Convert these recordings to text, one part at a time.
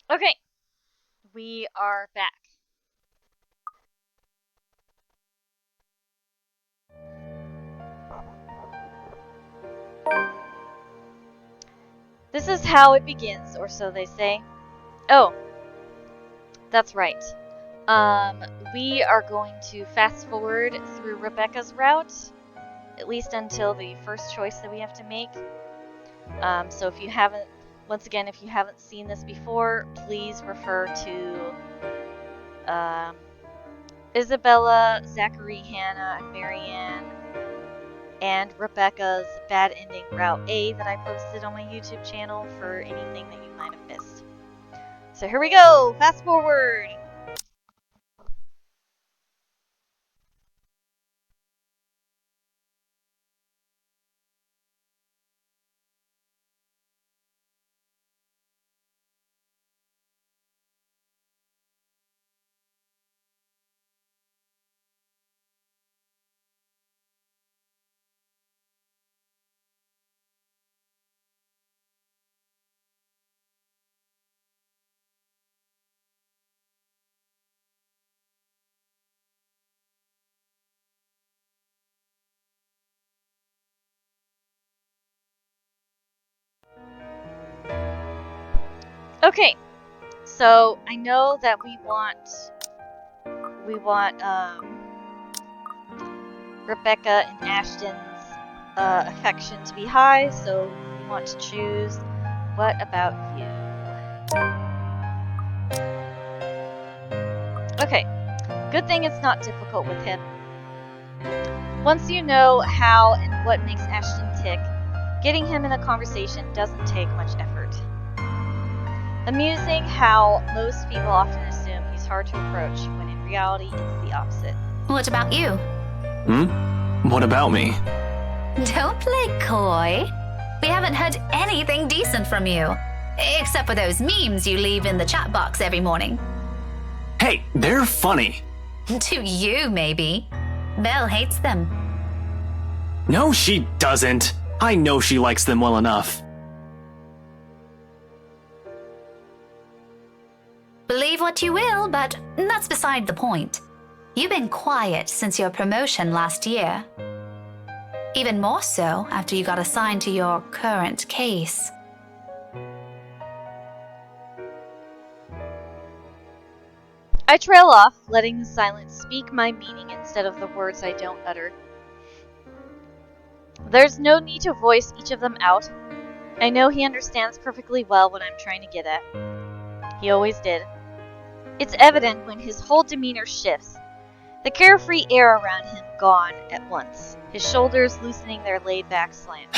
Okay, we are back. This is how it begins, or so they say. Oh, that's right. Um, we are going to fast forward through Rebecca's route, at least until the first choice that we have to make. So if you haven't, once again, if you haven't seen this before, please refer to Isabella, Zachary, Hannah, Marianne, and Rebecca's Bad Ending Route A that I posted on my YouTube channel for anything that you might have missed. So here we go! Fast forward! Okay, so I know that we want Rebecca and Ashton's affection to be high, so we want to choose. What about you? Okay, good thing it's not difficult with him. Once you know how and what makes Ashton tick, getting him in a conversation doesn't take much effort. Amusing how most people often assume he's hard to approach, when in reality it's the opposite. What about you? What about me? Don't play coy. We haven't heard anything decent from you. Except for those memes you leave in the chat box every morning. Hey, they're funny. To you, maybe. Belle hates them. No, she doesn't. I know she likes them well enough. Believe what you will, but that's beside the point. You've been quiet since your promotion last year. Even more so after you got assigned to your current case. I trail off, letting the silence speak my meaning instead of the words I don't utter. There's no need to voice each of them out. I know he understands perfectly well what I'm trying to get at. He always did. It's evident when his whole demeanor shifts, the carefree air around him gone at once, his shoulders loosening their laid-back slant.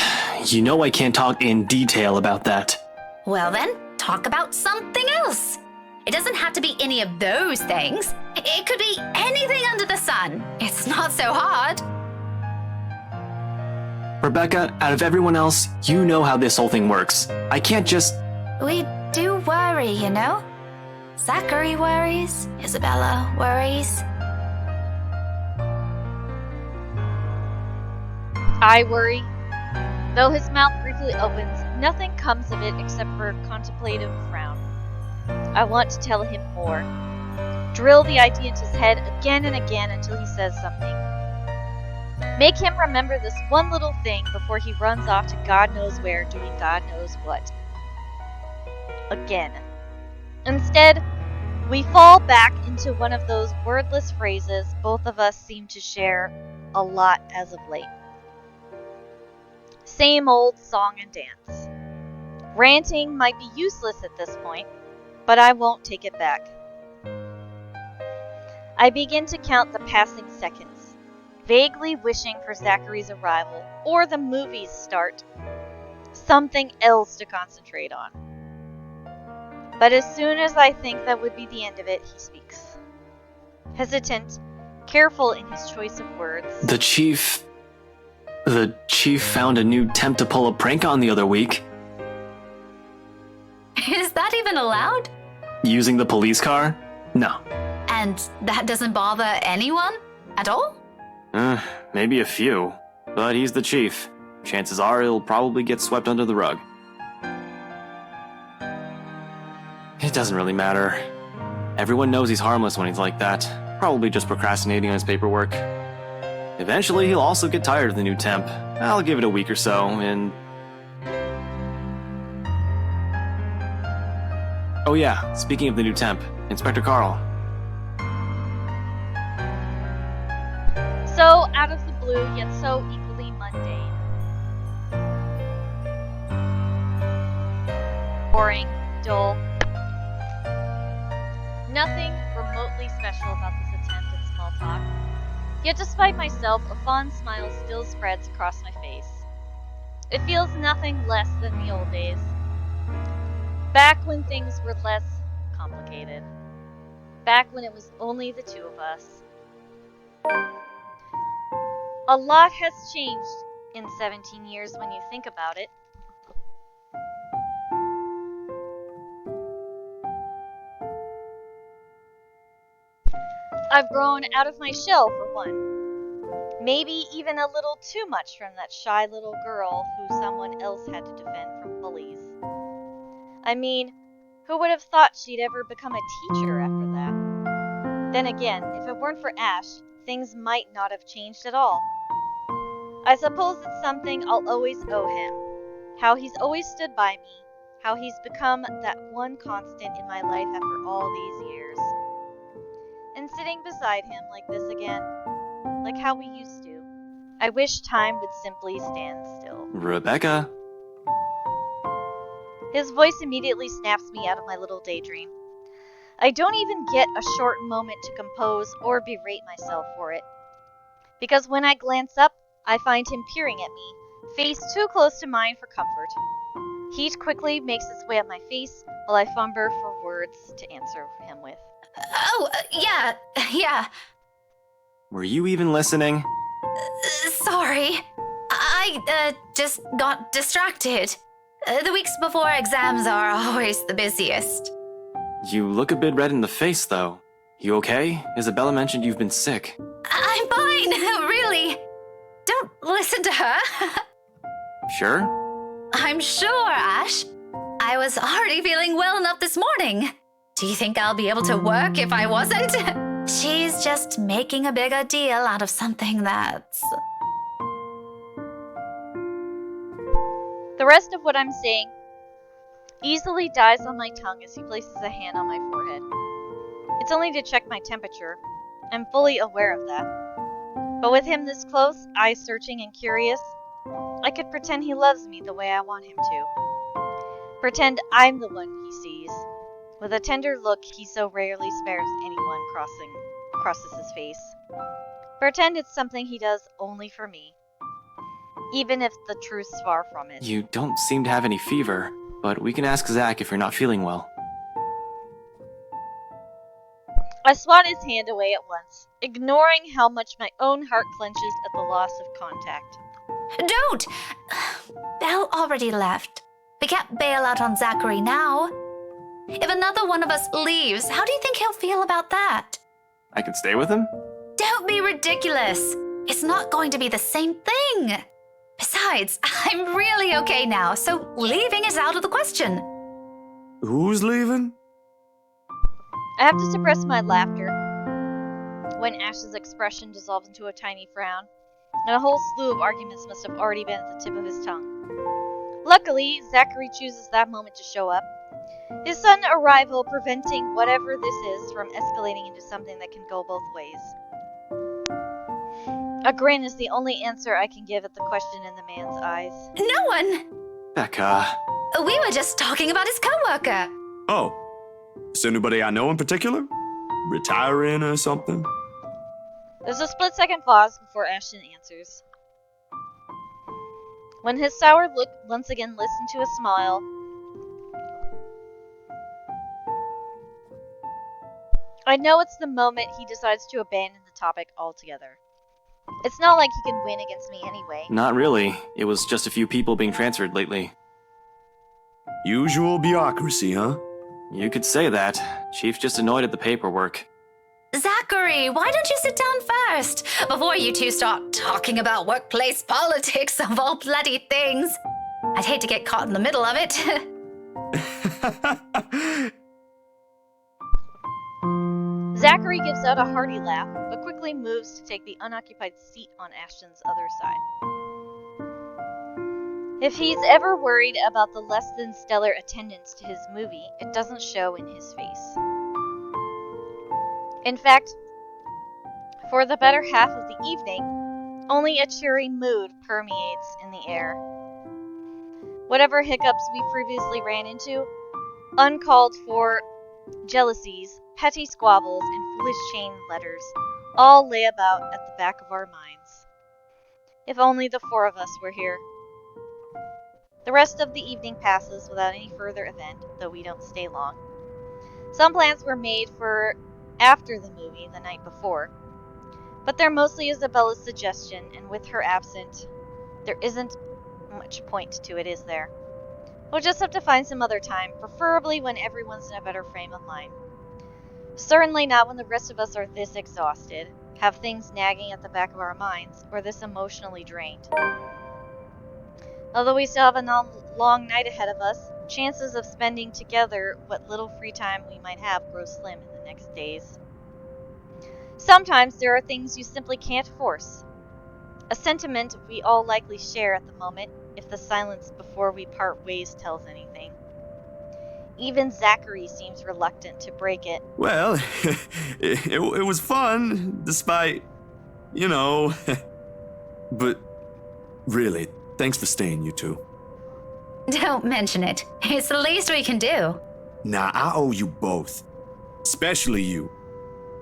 You know I can't talk in detail about that. Well then, talk about something else. It doesn't have to be any of those things. It could be anything under the sun. It's not so hard. Rebecca, out of everyone else, you know how this whole thing works. I can't just... We do worry, you know? Zachary worries, Isabella worries. I worry. Though his mouth briefly opens, nothing comes of it except for a contemplative frown. I want to tell him more. Drill the idea into his head again and again until he says something. Make him remember this one little thing before he runs off to God knows where doing God knows what. Again. Instead, we fall back into one of those wordless phrases both of us seem to share a lot as of late. Same old song and dance. Ranting might be useless at this point, but I won't take it back. I begin to count the passing seconds, vaguely wishing for Zachary's arrival or the movie's start. Something else to concentrate on. But as soon as I think that would be the end of it, he speaks. Hesitant, careful in his choice of words. The chief found a new attempt to pull a prank on the other week. Is that even allowed? Using the police car? No. And that doesn't bother anyone at all? Maybe a few. But he's the chief. Chances are he'll probably get swept under the rug. It doesn't really matter. Everyone knows he's harmless when he's like that. Probably just procrastinating on his paperwork. Eventually, he'll also get tired of the new temp. I'll give it a week or so, and... Oh yeah, speaking of the new temp, Inspector Carl. So out of the blue, yet so equally mundane. Boring, dull. Nothing remotely special about this attempt at small talk. Yet despite myself, a fond smile still spreads across my face. It feels nothing less than the old days. Back when things were less complicated. Back when it was only the two of us. A lot has changed in 17 years when you think about it. I've grown out of my shell, for one. Maybe even a little too much from that shy little girl who someone else had to defend from bullies. I mean, who would have thought she'd ever become a teacher after that? Then again, if it weren't for Ash, things might not have changed at all. I suppose it's something I'll always owe him. How he's always stood by me. How he's become that one constant in my life after all these years. And sitting beside him like this again, like how we used to. I wish time would simply stand still. Rebecca? His voice immediately snaps me out of my little daydream. I don't even get a short moment to compose or berate myself for it. Because when I glance up, I find him peering at me, face too close to mine for comfort. Heat quickly makes its way up my face while I fumble for words to answer him with. Oh, yeah. Were you even listening? Sorry. I just got distracted. The weeks before exams are always the busiest. You look a bit red in the face, though. You okay? Isabella mentioned you've been sick. I'm fine, really. Don't listen to her. Sure? I'm sure, Ash. I was already feeling well enough this morning. Do you think I'll be able to work if I wasn't? She's just making a bigger deal out of something that's... The rest of what I'm saying easily dies on my tongue as he places a hand on my forehead. It's only to check my temperature. I'm fully aware of that. But with him this close, eyes searching and curious, I could pretend he loves me the way I want him to. Pretend I'm the one he sees. With a tender look he so rarely spares anyone crosses his face. Pretend it's something he does only for me. Even if the truth's far from it. You don't seem to have any fever, but we can ask Zach if you're not feeling well. I swat his hand away at once, ignoring how much my own heart clenches at the loss of contact. Don't! Belle already left. We can't bail out on Zachary now. If another one of us leaves, how do you think he'll feel about that? I can stay with him? Don't be ridiculous. It's not going to be the same thing. Besides, I'm really okay now, so leaving is out of the question. Who's leaving? I have to suppress my laughter when Ash's expression dissolves into a tiny frown, and a whole slew of arguments must have already been at the tip of his tongue. Luckily, Zachary chooses that moment to show up, his sudden arrival preventing whatever this is from escalating into something that can go both ways. A grin is the only answer I can give at the question in the man's eyes. No one! Becca. We were just talking about his coworker. Oh, is anybody I know in particular? Retiring or something? There's a split-second pause before Ashton answers. When his sour look once again listened to a smile, I know it's the moment he decides to abandon the topic altogether. It's not like he can win against me anyway. Not really. It was just a few people being transferred lately. Usual bureaucracy, huh? You could say that. Chief's just annoyed at the paperwork. Zachary, why don't you sit down first before you two start talking about workplace politics of all bloody things? I'd hate to get caught in the middle of it. Zachary gives out a hearty laugh, but quickly moves to take the unoccupied seat on Ashton's other side. If he's ever worried about the less than stellar attendance to his movie, it doesn't show in his face. In fact, for the better half of the evening, only a cheery mood permeates in the air. Whatever hiccups we previously ran into, uncalled for jealousies, petty squabbles, and foolish chain letters all lay about at the back of our minds. If only the four of us were here. The rest of the evening passes without any further event, though we don't stay long. Some plans were made for after the movie the night before, but they're mostly Isabella's suggestion, and with her absent, there isn't much point to it, is there? We'll just have to find some other time, preferably when everyone's in a better frame of mind. Certainly not when the rest of us are this exhausted, have things nagging at the back of our minds, or this emotionally drained. Although we still have a long night ahead of us, chances of spending together what little free time we might have grow slim in the next days. Sometimes there are things you simply can't force. A sentiment we all likely share at the moment, if the silence before we part ways tells anything. Even Zachary seems reluctant to break it. Well, it was fun, despite, you know. But really, thanks for staying, you two. Don't mention it. It's the least we can do. Nah, I owe you both. Especially you.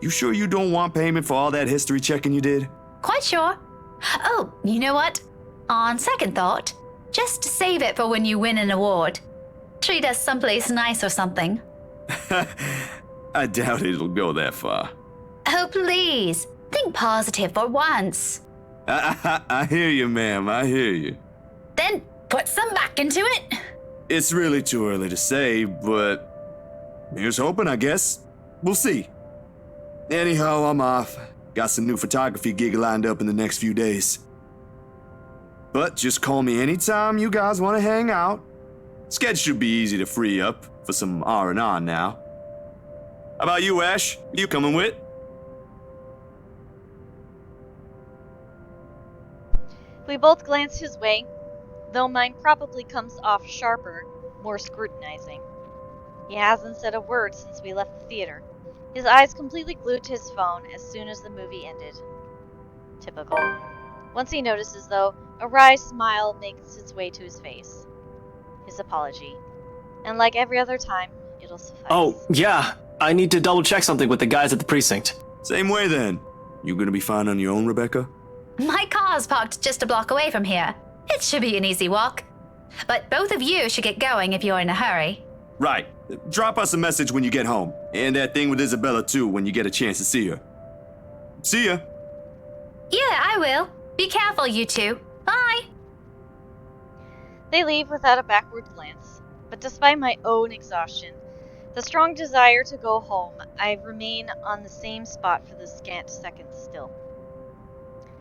You sure you don't want payment for all that history checking you did? Quite sure. Oh, you know what? On second thought, just save it for when you win an award. Treat us someplace nice or something. I doubt it'll go that far. Oh, please. Think positive for once. I hear you, ma'am. I hear you. Then put some back into it. It's really too early to say, but here's hoping, I guess. We'll see. Anyhow, I'm off. Got some new photography gig lined up in the next few days. But just call me anytime you guys want to hang out. Schedule should be easy to free up for some R&R now. How about you, Ash? You coming with? We both glance his way, though mine probably comes off sharper, more scrutinizing. He hasn't said a word since we left the theater, his eyes completely glued to his phone as soon as the movie ended. Typical. Once he notices, though, a wry smile makes its way to his face. His apology. And like every other time, it'll suffice. Oh, yeah. I need to double check something with the guys at the precinct. Same way then. You gonna be fine on your own, Rebecca? My car's parked just a block away from here. It should be an easy walk. But both of you should get going if you're in a hurry. Right. Drop us a message when you get home. And that thing with Isabella, too, when you get a chance to see her. See ya. Yeah, I will. Be careful, you two. Bye. They leave without a backward glance, but despite my own exhaustion, the strong desire to go home, I remain on the same spot for the scant seconds still.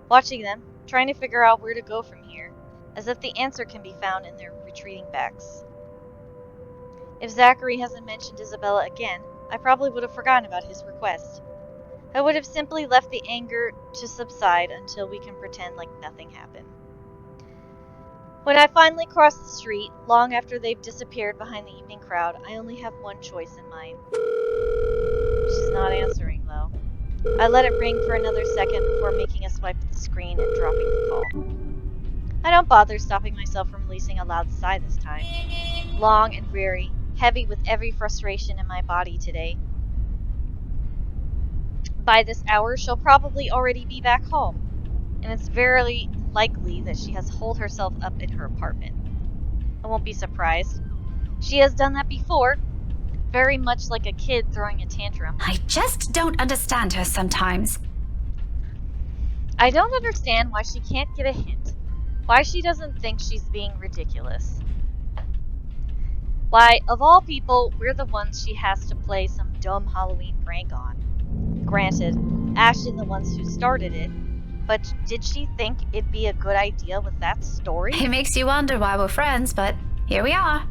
Watching them, trying to figure out where to go from here, as if the answer can be found in their retreating backs. If Zachary hasn't mentioned Isabella again, I probably would have forgotten about his request. I would have simply left the anger to subside until we can pretend like nothing happened. When I finally cross the street, long after they've disappeared behind the evening crowd, I only have one choice in mind. She's not answering, though. I let it ring for another second before making a swipe at the screen and dropping the call. I don't bother stopping myself from releasing a loud sigh this time. Long and weary, heavy with every frustration in my body today. By this hour, she'll probably already be back home, and it's very likely that she has holed herself up in her apartment. I won't be surprised. She has done that before, very much like a kid throwing a tantrum. I just don't understand her sometimes. I don't understand why she can't get a hint. Why she doesn't think she's being ridiculous. Why, of all people, we're the ones she has to play some dumb Halloween prank on. Granted, Ashton the ones who started it, but did she think it'd be a good idea with that story? It makes you wonder why we're friends, but here we are.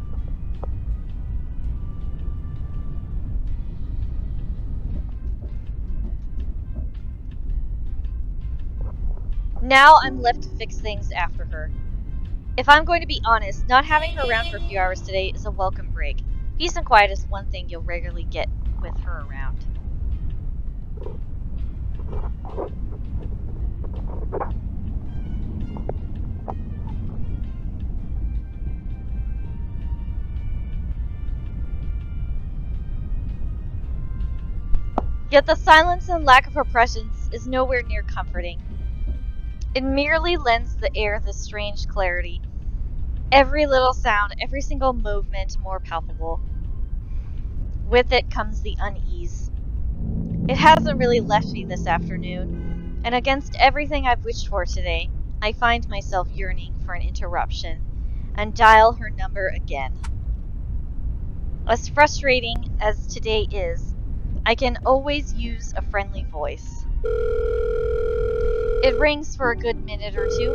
Now I'm left to fix things after her. If I'm going to be honest, not having her around for a few hours today is a welcome break. Peace and quiet is one thing you'll regularly get with her around. Yet the silence and lack of her presence is nowhere near comforting. It merely lends the air this strange clarity. Every little sound, every single movement more palpable. With it comes the unease. It hasn't really left me this afternoon, and against everything I've wished for today, I find myself yearning for an interruption and dial her number again. As frustrating as today is, I can always use a friendly voice. It rings for a good minute or two.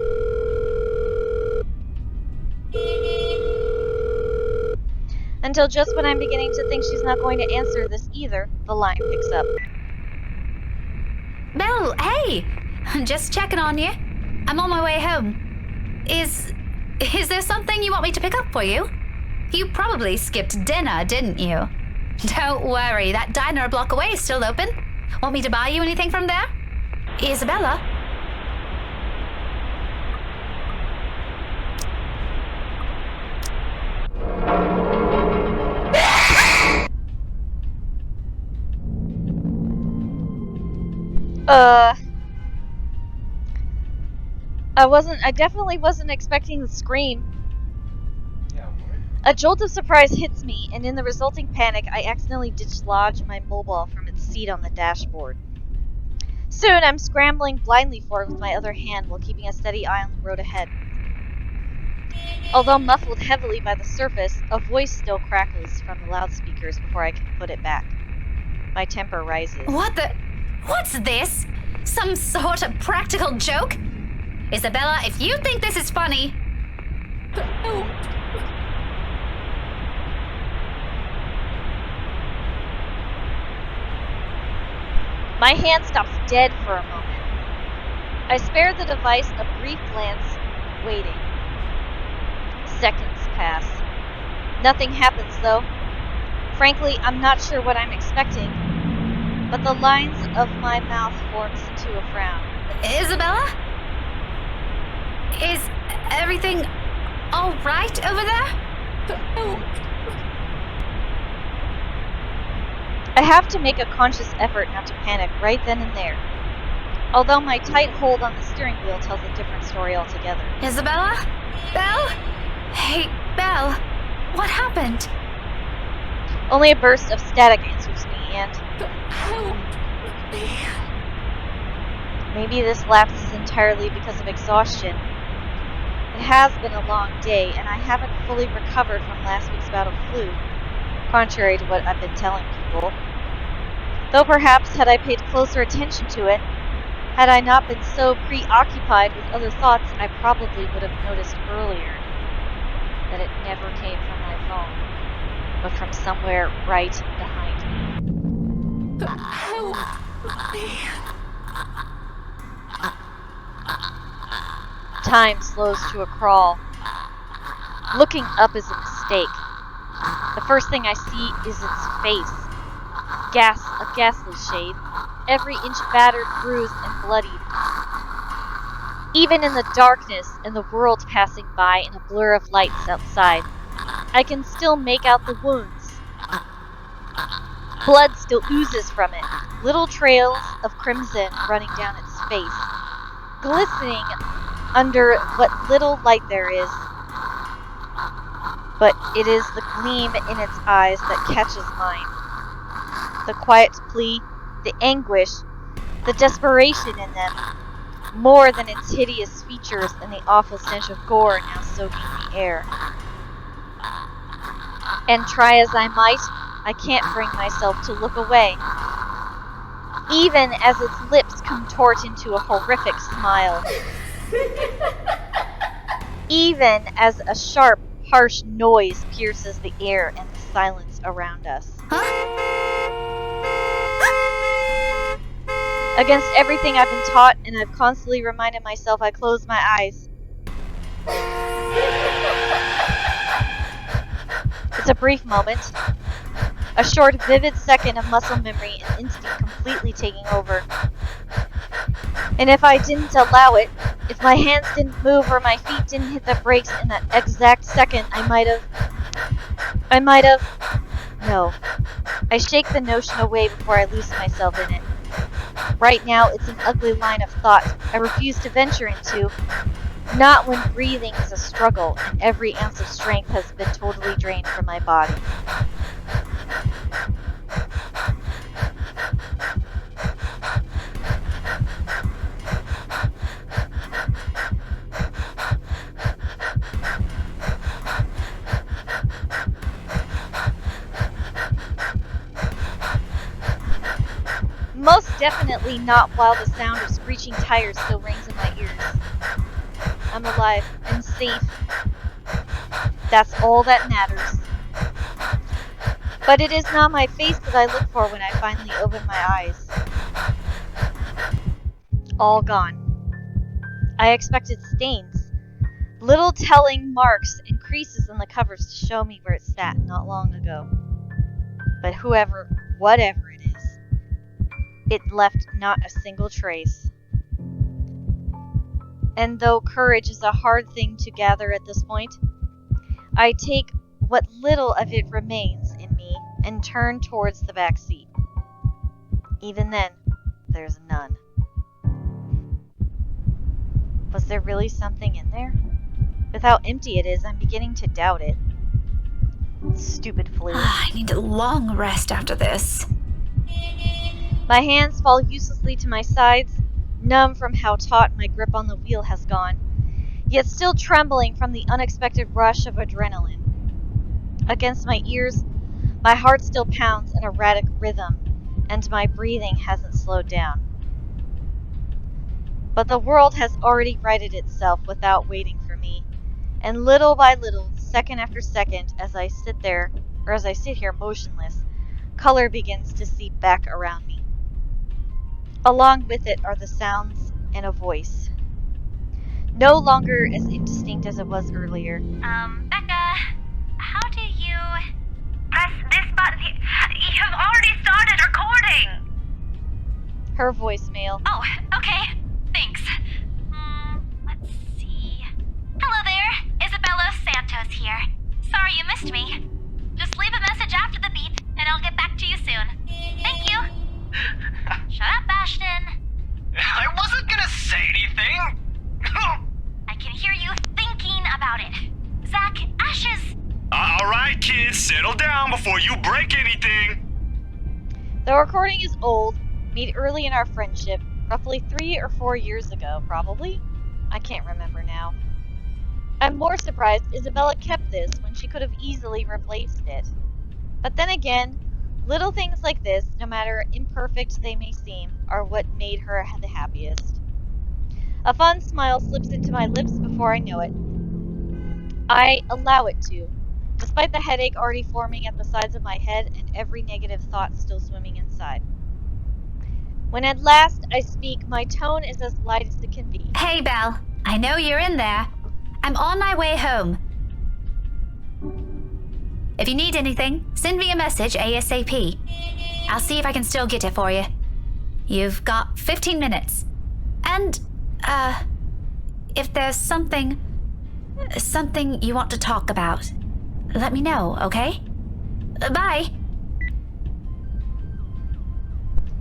Until just when I'm beginning to think she's not going to answer this either, the line picks up. Belle, hey! Just checking on you. I'm on my way home. Is there something you want me to pick up for you? You probably skipped dinner, didn't you? Don't worry, that diner a block away is still open. Want me to buy you anything from there? Isabella? I definitely wasn't expecting the scream. A jolt of surprise hits me, and in the resulting panic, I accidentally dislodge my mobile from its seat on the dashboard. Soon, I'm scrambling blindly for it with my other hand while keeping a steady eye on the road ahead. Although muffled heavily by the surface, a voice still crackles from the loudspeakers before I can put it back. My temper rises. What's this? Some sort of practical joke? Isabella, if you think this is funny... My hand stops dead for a moment. I spare the device a brief glance, waiting. Seconds pass. Nothing happens, though. Frankly, I'm not sure what I'm expecting, but the lines of my mouth forms into a frown. Isabella? Is everything all right over there? I have to make a conscious effort not to panic right then and there. Although my tight hold on the steering wheel tells a different story altogether. Isabella? Belle? Hey, Belle, what happened? Only a burst of static answers me, and... Maybe this lapse is entirely because of exhaustion. It has been a long day, and I haven't fully recovered from last week's bout of flu, contrary to what I've been telling people. Though perhaps had I paid closer attention to it, had I not been so preoccupied with other thoughts, I probably would have noticed earlier that it never came from my phone, but from somewhere right behind me. Time slows to a crawl. Looking up is a mistake. The first thing I see is its face. A ghastly shade, every inch battered, bruised, and bloodied. Even in the darkness and the world passing by in a blur of lights outside, I can still make out the wounds. Blood still oozes from it, little trails of crimson running down its face, glistening under what little light there is. But it is the gleam in its eyes that catches mine. The quiet plea, the anguish, the desperation in them, more than its hideous features and the awful stench of gore now soaking the air. And try as I might, I can't bring myself to look away, even as its lips contort into a horrific smile. Even as a sharp, harsh noise pierces the air and the silence around us. Huh? Against everything I've been taught, and I've constantly reminded myself, I close my eyes. It's a brief moment. A short, vivid second of muscle memory and instinct completely taking over. And if I didn't allow it, if my hands didn't move or my feet didn't hit the brakes in that exact second, I might have... No. I shake the notion away before I lose myself in it. Right now, it's an ugly line of thought I refuse to venture into. Not when breathing is a struggle and every ounce of strength has been totally drained from my body. Most definitely not while the sound of screeching tires still rings in my ears. I'm alive and safe. That's all that matters. But it is not my face that I look for when I finally open my eyes. All gone. I expected stains. Little telling marks and creases in the covers to show me where it sat not long ago. But whatever it is, it left not a single trace. And though courage is a hard thing to gather at this point, I take what little of it remains in me and turn towards the back seat. Even then, there's none. Was there really something in there? With how empty it is, I'm beginning to doubt it. Stupid flu. I need a long rest after this. My hands fall uselessly to my sides, numb from how taut my grip on the wheel has gone, yet still trembling from the unexpected rush of adrenaline. Against my ears, my heart still pounds an erratic rhythm, and my breathing hasn't slowed down. But the world has already righted itself without waiting for me, and little by little, second after second, as I sit here motionless, color begins to seep back around me. Along with it are the sounds and a voice. No longer as indistinct as it was earlier. Becca, how do you press this button? You've already started recording! Her voicemail. Oh, okay. Thanks. Let's see. Hello there, Isabella Santos here. Sorry you missed me. Just leave a message after the beep, and I'll get back to you soon. Thank you. Shut up, Ashton. I wasn't gonna say anything. I can hear you thinking about it. Zach, Ashes. Alright, kids, settle down before you break anything. The recording is old, made early in our friendship, roughly 3 or 4 years ago, probably? I can't remember now. I'm more surprised Isabella kept this when she could have easily replaced it. But then again, little things like this, no matter imperfect they may seem, are what made her the happiest. A fun smile slips into my lips before I know it. I allow it to, despite the headache already forming at the sides of my head and every negative thought still swimming inside. When at last I speak, my tone is as light as it can be. Hey, Belle. I know you're in there. I'm on my way home. If you need anything, send me a message ASAP. I'll see if I can still get it for you. You've got 15 minutes. And, if there's something you want to talk about, let me know, okay? Bye.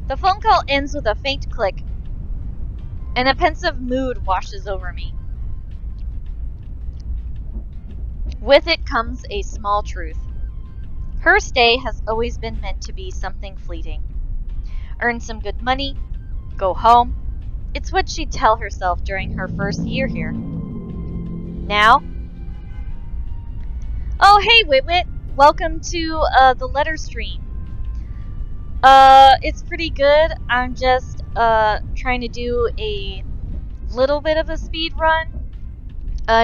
The phone call ends with a faint click, and a pensive mood washes over me. With it comes a small truth. Her stay has always been meant to be something fleeting. Earn some good money, go home. It's what she'd tell herself during her first year here. Now? Oh, hey, Witwit. Welcome to the letter stream. It's pretty good. I'm just trying to do a little bit of a speed run.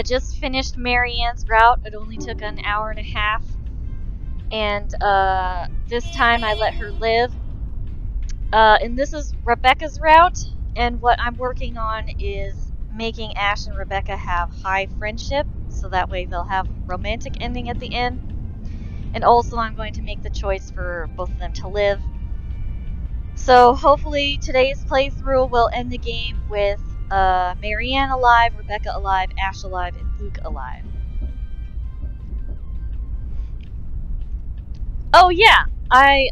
Just finished Marianne's route. It only took an hour and a half. And this time I let her live. And this is Rebecca's route, and what I'm working on is making Ash and Rebecca have high friendship, so that way they'll have romantic ending at the end. And also I'm going to make the choice for both of them to live. So hopefully today's playthrough will end the game with Marianne alive, Rebecca alive, Ash alive, and Luke alive. Oh yeah, I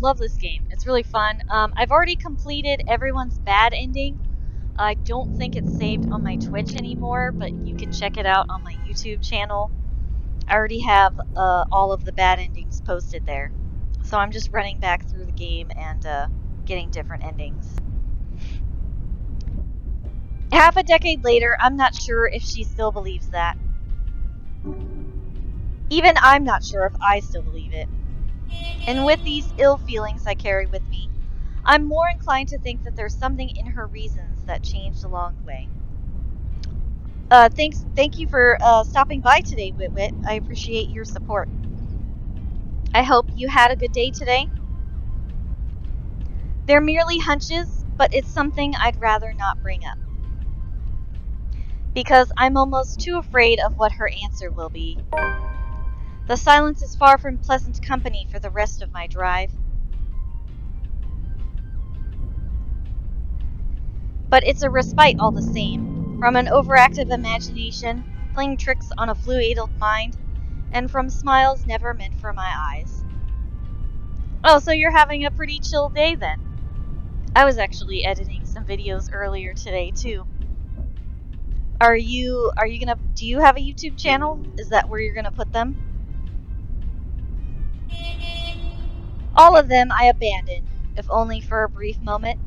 love this game. It's really fun. I've already completed everyone's bad ending. I don't think it's saved on my Twitch anymore, but you can check it out on my YouTube channel. I already have all of the bad endings posted there. So I'm just running back through the game and getting different endings. Half a decade later, I'm not sure if she still believes that. Even I'm not sure if I still believe it. And with these ill feelings I carry with me, I'm more inclined to think that there's something in her reasons that changed along the way. Thank you for stopping by today, Wit-Wit. I appreciate your support. I hope you had a good day today. They're merely hunches, but it's something I'd rather not bring up. Because I'm almost too afraid of what her answer will be. The silence is far from pleasant company for the rest of my drive. But it's a respite all the same, from an overactive imagination, playing tricks on a fluid mind, and from smiles never meant for my eyes. Oh, so you're having a pretty chill day then? I was actually editing some videos earlier today too. Do you have a YouTube channel? Is that where you're gonna put them? All of them I abandoned, if only for a brief moment.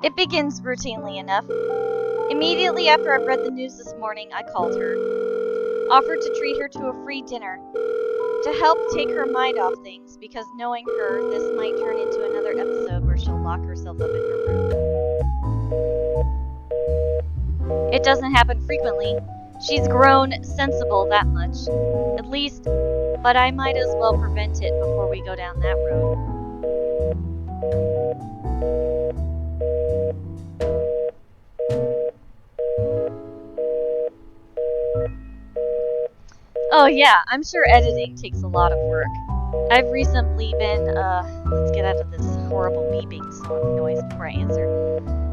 It begins routinely enough. Immediately after I read the news this morning, I called her. Offered to treat her to a free dinner. To help take her mind off things, because knowing her, this might turn into another episode where she'll lock herself up in her room. It doesn't happen frequently. She's grown sensible that much. At least, but I might as well prevent it before we go down that road. Oh yeah, I'm sure editing takes a lot of work. I've recently been, let's get out of this horrible beeping noise before I answer.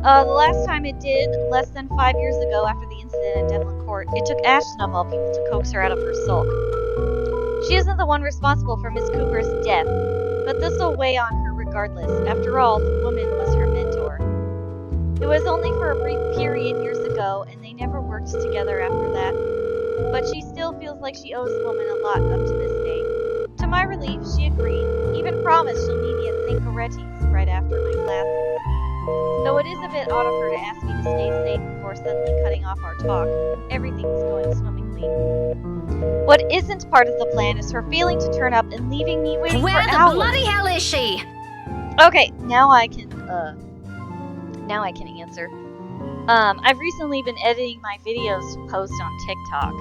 The last time it did, less than 5 years ago after the incident in Devlin Court, it took Ashton of all people to coax her out of her sulk. She isn't the one responsible for Miss Cooper's death, but this will weigh on her regardless. After all, the woman was her mentor. It was only for a brief period years ago, and they never worked together after that. But she still feels like she owes the woman a lot up to this day. To my relief, she agreed, even promised she'll meet me at St. Coretti's right after my classes. Though it is a bit odd of her to ask me to stay safe before suddenly cutting off our talk, everything's going swimmingly. What isn't part of the plan is her failing to turn up and leaving me waiting Where for the hours. bloody hell is she? Okay, now I can answer. I've recently been editing my videos to post on TikTok.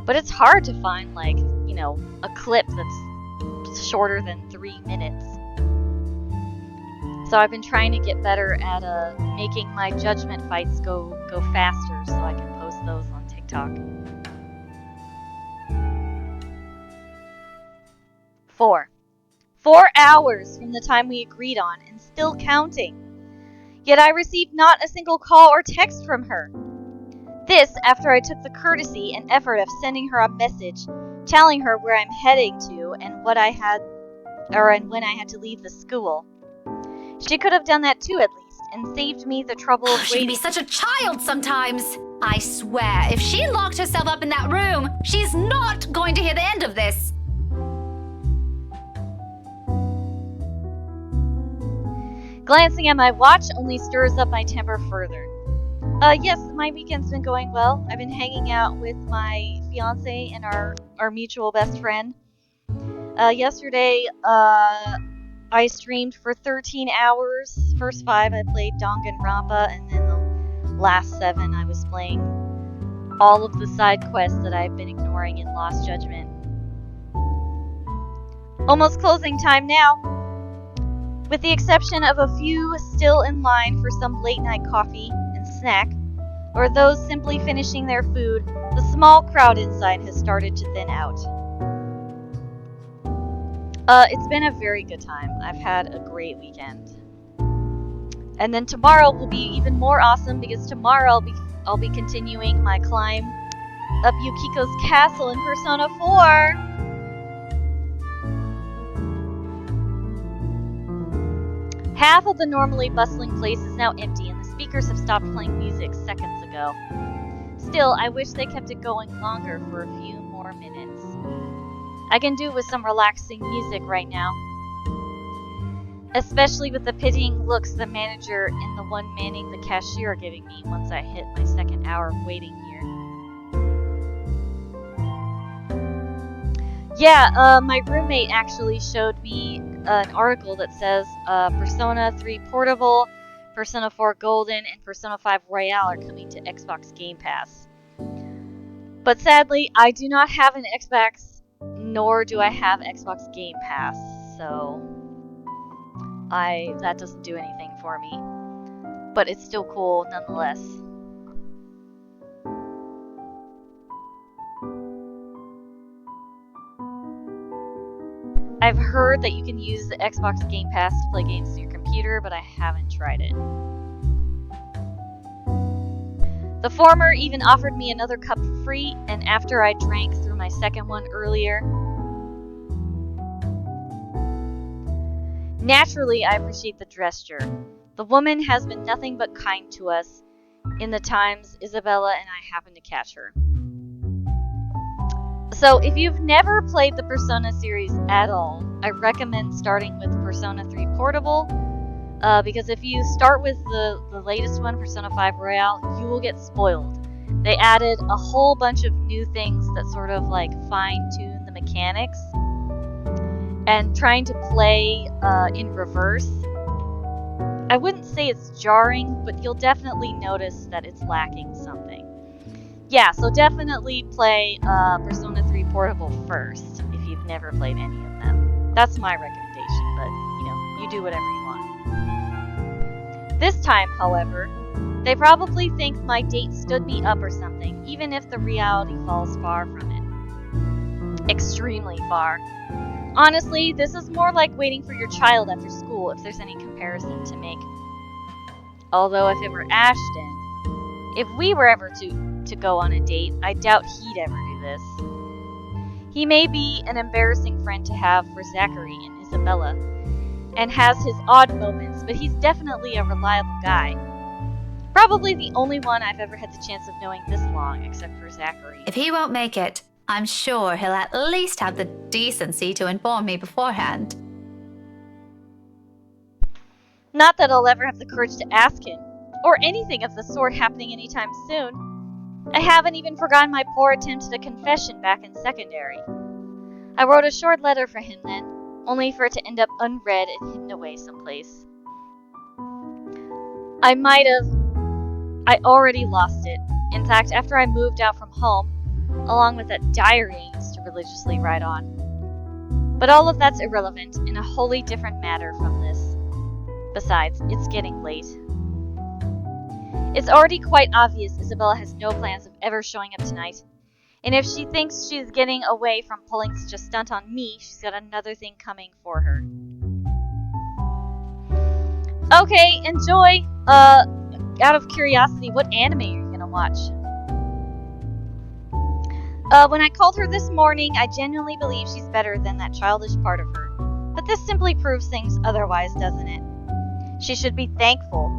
But it's hard to find, like, you know, a clip that's shorter than 3 minutes. So I've been trying to get better at making my judgment fights go faster so I can post those on TikTok. 4 hours from the time we agreed on, and still counting. Yet I received not a single call or text from her. This after I took the courtesy and effort of sending her a message, telling her where I'm heading to and when I had to leave the school. She could have done that too at least, and saved me the trouble of She can waiting. be such a child sometimes. I swear, if she locked herself up in that room, she's not going to hear the end of this. Glancing at my watch only stirs up my temper further. Yes, my weekend's been going well. I've been hanging out with my fiance and our mutual best friend. Yesterday, I streamed for 13 hours. First 5 I played Danganronpa, and then the last 7 I was playing all of the side quests that I've been ignoring in Lost Judgment. Almost closing time now. With the exception of a few still in line for some late night coffee and snack, or those simply finishing their food, the small crowd inside has started to thin out. It's been a very good time. I've had a great weekend. And then tomorrow will be even more awesome because tomorrow I'll be continuing my climb up Yukiko's castle in Persona 4. Half of the normally bustling place is now empty and the speakers have stopped playing music seconds ago. Still, I wish they kept it going longer for a few more minutes. I can do with some relaxing music right now. Especially with the pitying looks the manager and the one manning the cashier are giving me once I hit my second hour of waiting here. Yeah, my roommate actually showed me an article that says Persona 3 Portable, Persona 4 Golden, and Persona 5 Royale are coming to Xbox Game Pass. But sadly, I do not have an Xbox, nor do I have Xbox Game Pass, so that doesn't do anything for me. But it's still cool nonetheless. I've heard that you can use the Xbox Game Pass to play games on your computer, but I haven't tried it. The former even offered me another cup for free, and after I drank through my second one earlier, naturally I appreciate the gesture. The woman has been nothing but kind to us in the times Isabella and I happened to catch her. So if you've never played the Persona series at all, I recommend starting with Persona 3 Portable, because if you start with the latest one, Persona 5 Royale, you will get spoiled. They added a whole bunch of new things that sort of like fine-tune the mechanics, and trying to play in reverse, I wouldn't say it's jarring, but you'll definitely notice that it's lacking something. Yeah, so definitely play Persona 3 Portable first if you've never played any of them. That's my recommendation, but you do whatever you want. This time, however, they probably think my date stood me up or something, even if the reality falls far from it. Extremely far. Honestly, this is more like waiting for your child after school, if there's any comparison to make. Although if it were Ashton, if we were ever to go on a date, I doubt he'd ever do this. He may be an embarrassing friend to have for Zachary and Isabella, and has his odd moments, but he's definitely a reliable guy. Probably the only one I've ever had the chance of knowing this long, except for Zachary. If he won't make it, I'm sure he'll at least have the decency to inform me beforehand. Not that I'll ever have the courage to ask him, or anything of the sort happening anytime soon. I haven't even forgotten my poor attempt at a confession back in secondary. I wrote a short letter for him then, only for it to end up unread and hidden away someplace. I already lost it. In fact, after I moved out from home, along with that diary I used to religiously write on. But all of that's irrelevant in a wholly different matter from this. Besides, it's getting late. It's already quite obvious Isabella has no plans of ever showing up tonight. And if she thinks she's getting away from pulling such a stunt on me, she's got another thing coming for her. Okay, enjoy! Out of curiosity, what anime are you gonna watch? When I called her this morning, I genuinely believe she's better than that childish part of her. But this simply proves things otherwise, doesn't it? She should be thankful.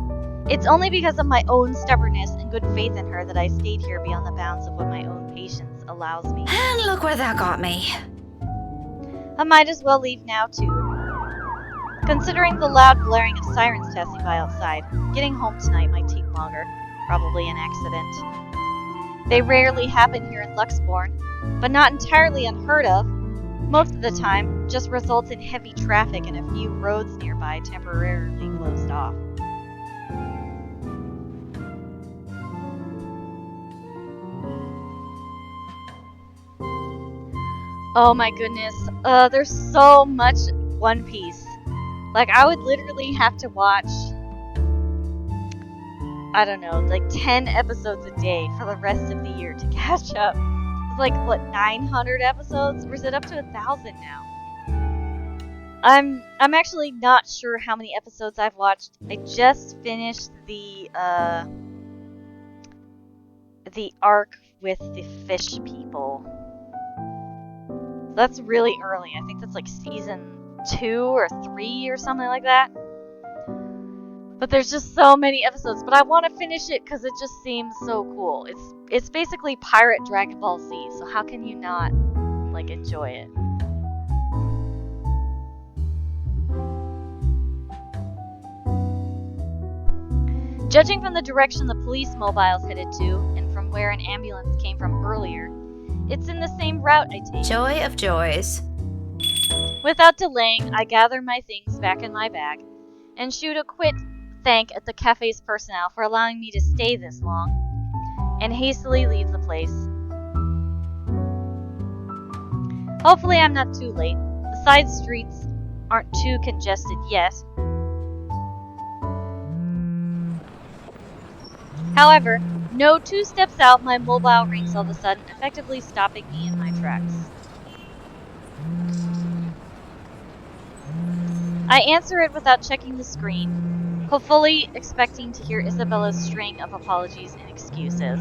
It's only because of my own stubbornness and good faith in her that I stayed here beyond the bounds of what my own patience allows me. And look where that got me. I might as well leave now, too. Considering the loud blaring of sirens passing by outside, getting home tonight might take longer. Probably an accident. They rarely happen here in Luxbourne, but not entirely unheard of. Most of the time, just results in heavy traffic and a few roads nearby temporarily closed off. Oh my goodness. There's so much One Piece. Like, I would literally have to watch, I don't know, like 10 episodes a day for the rest of the year to catch up. It's like, what, 900 episodes? Or is it up to 1,000 now? I'm actually not sure how many episodes I've watched. I just finished the arc with the fish people. That's really early. I think that's like season 2 or 3 or something like that. But there's just so many episodes. But I want to finish it because it just seems so cool. It's basically Pirate Dragon Ball Z. So how can you not like enjoy it? Judging from the direction the police mobile's headed to, and from where an ambulance came from earlier, it's in the same route I take. Joy of joys. Without delaying, I gather my things back in my bag, and shoot a quick thank at the cafe's personnel for allowing me to stay this long, and hastily leave the place. Hopefully I'm not too late. The side streets aren't too congested yet. However, no 2 steps out, my mobile rings all of a sudden, effectively stopping me in my tracks. I answer it without checking the screen, hopefully expecting to hear Isabella's string of apologies and excuses.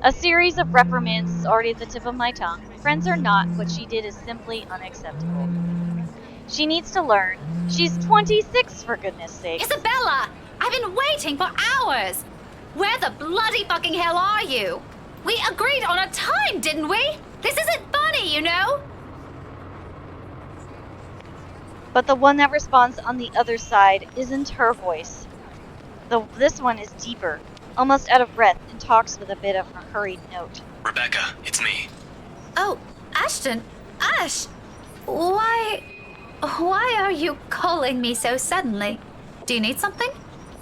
A series of reprimands is already at the tip of my tongue. Friends or not, what she did is simply unacceptable. She needs to learn. She's 26, for goodness sake. Isabella! I've been waiting for hours! Where the bloody fucking hell are you? We agreed on a time, didn't we? This isn't funny, you know? But the one that responds on the other side isn't her voice. This one is deeper, almost out of breath, and talks with a bit of a hurried note. Rebecca, it's me. Oh, Ashton! Ash! Why are you calling me so suddenly? Do you need something?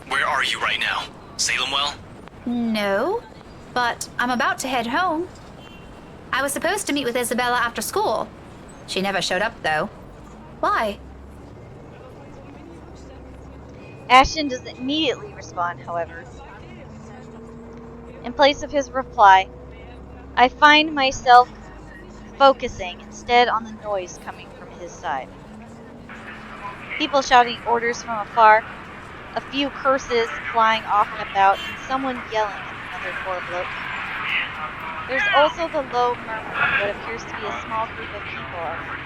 Where are you right now? Salem Well? No, but I'm about to head home. I was supposed to meet with Isabella after school. She never showed up, though. Why? Ashton doesn't immediately respond, however. In place of his reply, I find myself focusing instead on the noise coming from his side. People shouting orders from afar, a few curses flying off and about, and someone yelling at another poor bloke. There's also the low murmur of what appears to be a small group of people arguing.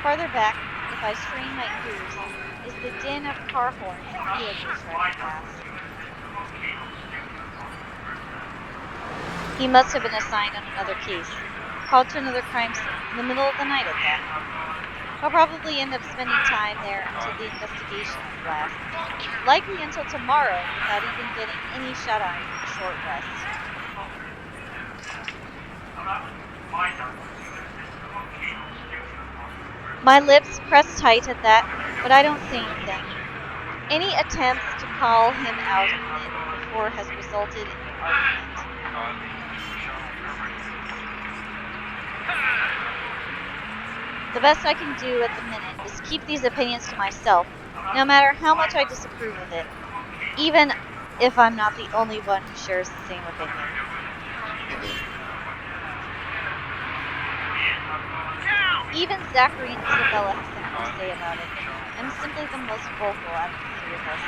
Farther back, if I strain my ears, is the din of car horns and vehicles driving past. He must have been assigned on another case, called to another crime scene, in the middle of the night at that. I'll probably end up spending time there until the investigation is last. Likely until tomorrow, without even getting any shut-eye or short rest. My lips press tight at that, but I don't say anything. Any attempts to call him out on it before has resulted in an argument. The best I can do at the minute is keep these opinions to myself, no matter how much I disapprove of it, even if I'm not the only one who shares the same opinion. Even Zachary and Isabella have something to say about it. I'm simply the most vocal out of the 3 of us.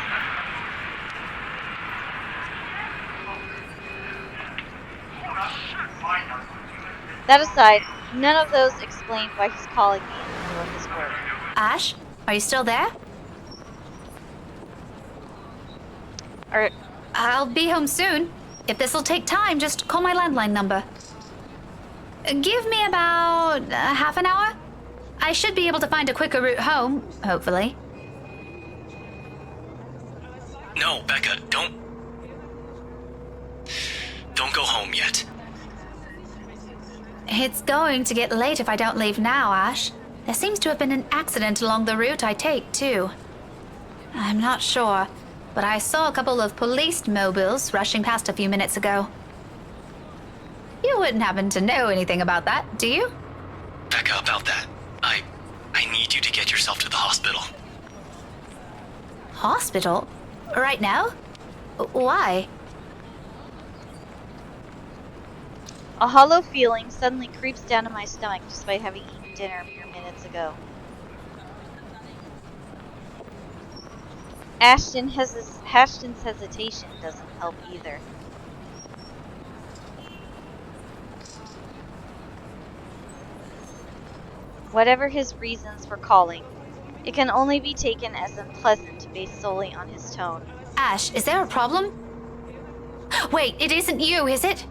That aside, none of those explain why he's calling me in the middle of his work. Ash, are you still there? I'll be home soon. If this'll take time, just call my landline number. Give me about half an hour. I should be able to find a quicker route home, hopefully. No, Becca, don't go home yet. It's going to get late if I don't leave now, Ash. There seems to have been an accident along the route I take, too. I'm not sure. but I saw a couple of police mobiles rushing past a few minutes ago. You wouldn't happen to know anything about that, do you? Becca, about that. I need you to get yourself to the hospital. Hospital? Right now? Why? A hollow feeling suddenly creeps down to my stomach despite having eaten dinner mere minutes ago. Ashton's hesitation doesn't help either. Whatever his reasons for calling, it can only be taken as unpleasant based solely on his tone. Ash, is there a problem? Wait, it isn't you, is it?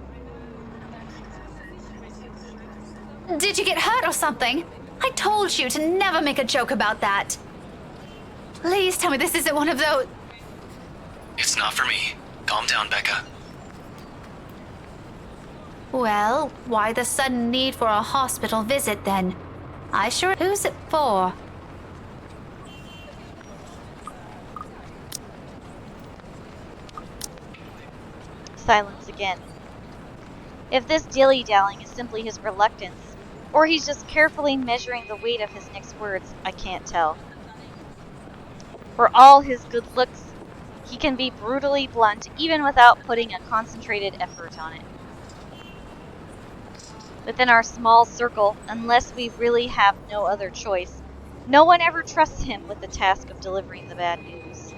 Did you get hurt or something? I told you to never make a joke about that. Please tell me this isn't one of those... It's not for me. Calm down, Becca. Well, why the sudden need for a hospital visit then? I sure... Who's it for? Silence again. If this dilly-dallying is simply his reluctance, or he's just carefully measuring the weight of his next words, I can't tell. For all his good looks, he can be brutally blunt even without putting a concentrated effort on it. Within our small circle, unless we really have no other choice, no one ever trusts him with the task of delivering the bad news.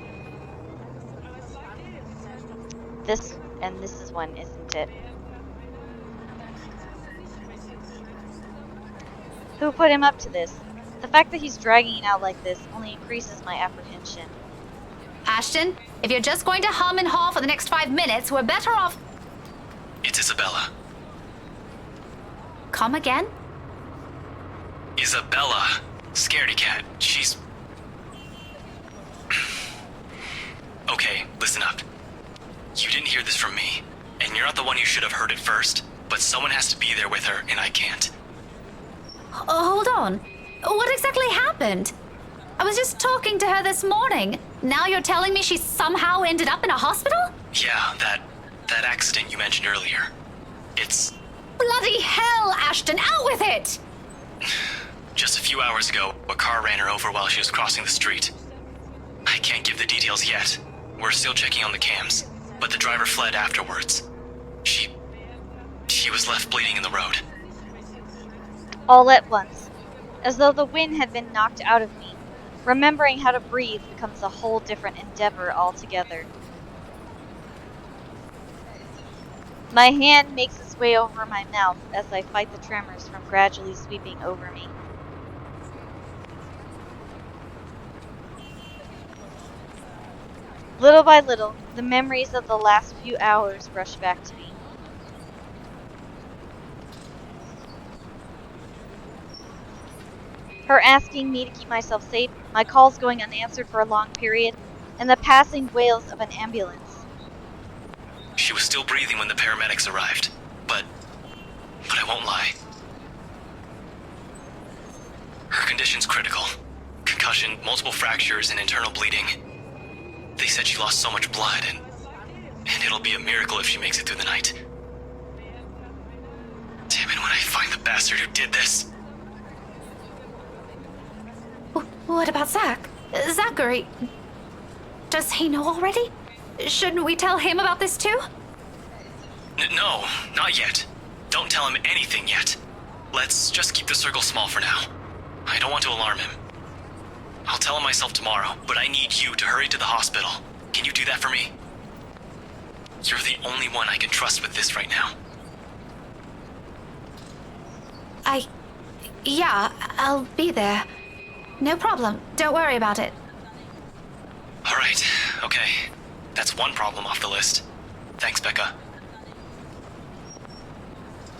This is one, isn't it? Who put him up to this? The fact that he's dragging it out like this only increases my apprehension. Ashton, if you're just going to hum and haw for the next 5 minutes, we're better off... It's Isabella. Come again? Isabella. Scaredy cat. She's... Okay, listen up. You didn't hear this from me, and you're not the one who should have heard it first, but someone has to be there with her, and I can't. Hold on. What exactly happened? I was just talking to her this morning. Now you're telling me she somehow ended up in a hospital? Yeah, that accident you mentioned earlier. It's... Bloody hell, Ashton, out with it! Just a few hours ago, a car ran her over while she was crossing the street. I can't give the details yet. We're still checking on the cams, but the driver fled afterwards. She was left bleeding in the road. All at once, as though the wind had been knocked out of me. Remembering how to breathe becomes a whole different endeavor altogether. My hand makes its way over my mouth as I fight the tremors from gradually sweeping over me. Little by little, the memories of the last few hours rush back to me. Her asking me to keep myself safe, my calls going unanswered for a long period, and the passing wails of an ambulance. She was still breathing when the paramedics arrived, but I won't lie. Her condition's critical. Concussion, multiple fractures, and internal bleeding. They said she lost so much blood, and it'll be a miracle if she makes it through the night. Damn it, when I find the bastard who did this. What about Zach? Zachary? Does he know already? Shouldn't we tell him about this too? No, not yet. Don't tell him anything yet. Let's just keep the circle small for now. I don't want to alarm him. I'll tell him myself tomorrow, but I need you to hurry to the hospital. Can you do that for me? You're the only one I can trust with this right now. Yeah, I'll be there. No problem. Don't worry about it. All right, okay. That's one problem off the list. Thanks, Becca.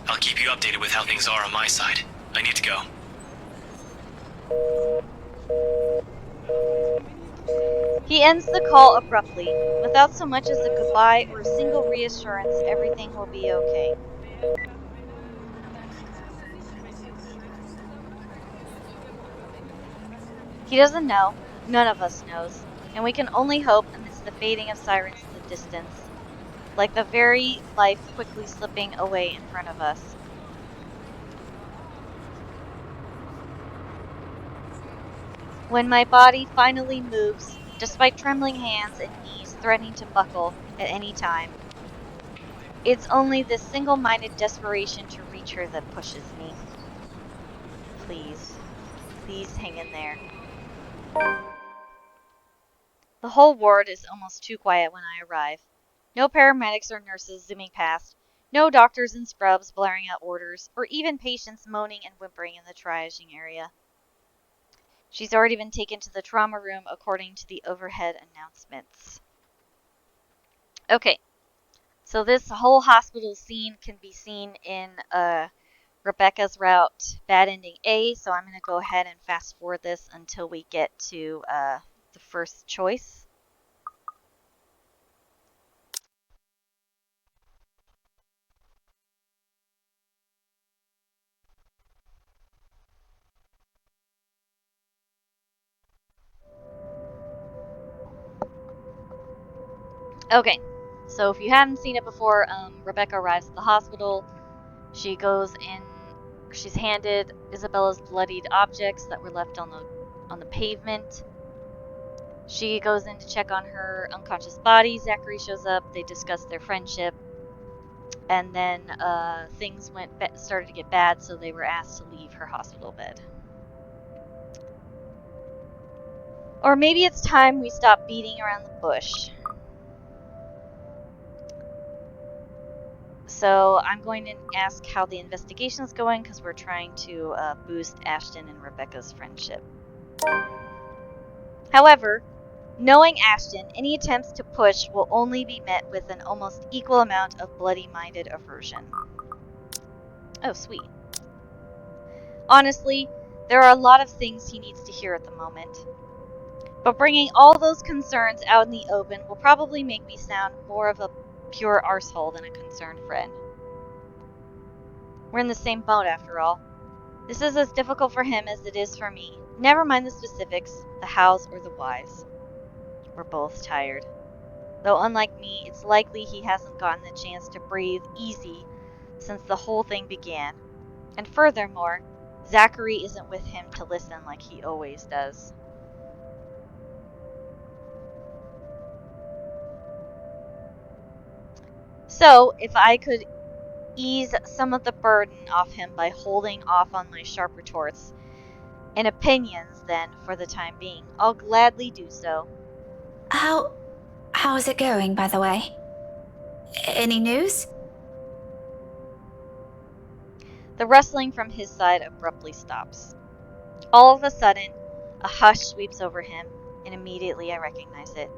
I'll keep you updated with how things are on my side. I need to go. He ends the call abruptly, without so much as a goodbye or a single reassurance everything will be okay. He doesn't know, none of us knows, and we can only hope in this the fading of sirens in the distance, like the very life quickly slipping away in front of us. When my body finally moves, despite trembling hands and knees threatening to buckle at any time, it's only this single-minded desperation to reach her that pushes me. Please, please hang in there. The whole ward is almost too quiet when I arrive. No paramedics or nurses zooming past, no doctors in scrubs blaring out orders, or even patients moaning and whimpering in the triaging area. She's already been taken to the trauma room according to the overhead announcements. Okay, so this whole hospital scene can be seen in Rebecca's route, Bad Ending A, so I'm going to go ahead and fast forward this until we get to the first choice. Okay, so if you haven't seen it before, Rebecca arrives at the hospital. She goes in. She's handed Isabella's bloodied objects that were left on the pavement. She goes in to check on her unconscious body. Zachary shows up. They discuss their friendship, and then things started to get bad, so they were asked to leave her hospital bed. Or maybe it's time we stop beating around the bush. So I'm going to ask how the investigation is going because we're trying to boost Ashton and Rebecca's friendship. However, knowing Ashton, any attempts to push will only be met with an almost equal amount of bloody-minded aversion. Oh, sweet. Honestly, there are a lot of things he needs to hear at the moment. But bringing all those concerns out in the open will probably make me sound more of a pure arsehole than a concerned friend. We're in the same boat after all. This is as difficult for him as it is for me. Never mind the specifics, the hows or the whys. We're both tired. Though unlike me, it's likely he hasn't gotten the chance to breathe easy since the whole thing began. And furthermore, Zachary isn't with him to listen like he always does. So, if I could ease some of the burden off him by holding off on my sharp retorts and opinions, then, for the time being, I'll gladly do so. How is it going, by the way? Any news? The rustling from his side abruptly stops. All of a sudden, a hush sweeps over him, and immediately I recognize it.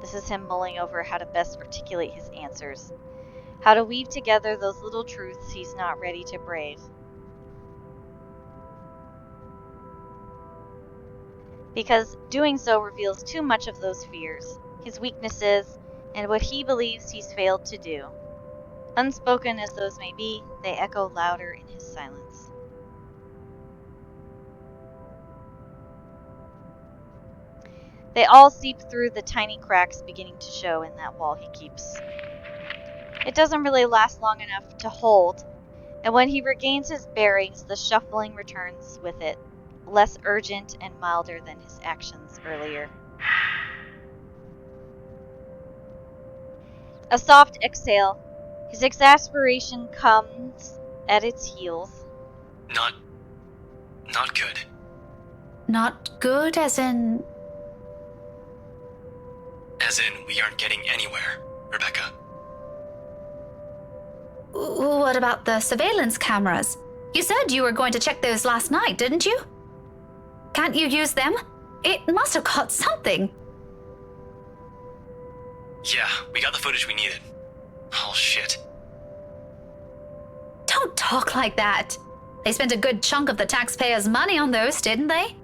This is him mulling over how to best articulate his answers, how to weave together those little truths he's not ready to brave. Because doing so reveals too much of those fears, his weaknesses, and what he believes he's failed to do. Unspoken as those may be, they echo louder in his silence. They all seep through the tiny cracks beginning to show in that wall he keeps. It doesn't really last long enough to hold, and when he regains his bearings, the shuffling returns with it, less urgent and milder than his actions earlier. A soft exhale. His exasperation comes at its heels. Not good. Not good, as in... As in, we aren't getting anywhere, Rebecca. What about the surveillance cameras? You said you were going to check those last night, didn't you? Can't you use them? It must have caught something. Yeah, we got the footage we needed. Oh, shit. Don't talk like that. They spent a good chunk of the taxpayers' money on those, didn't they?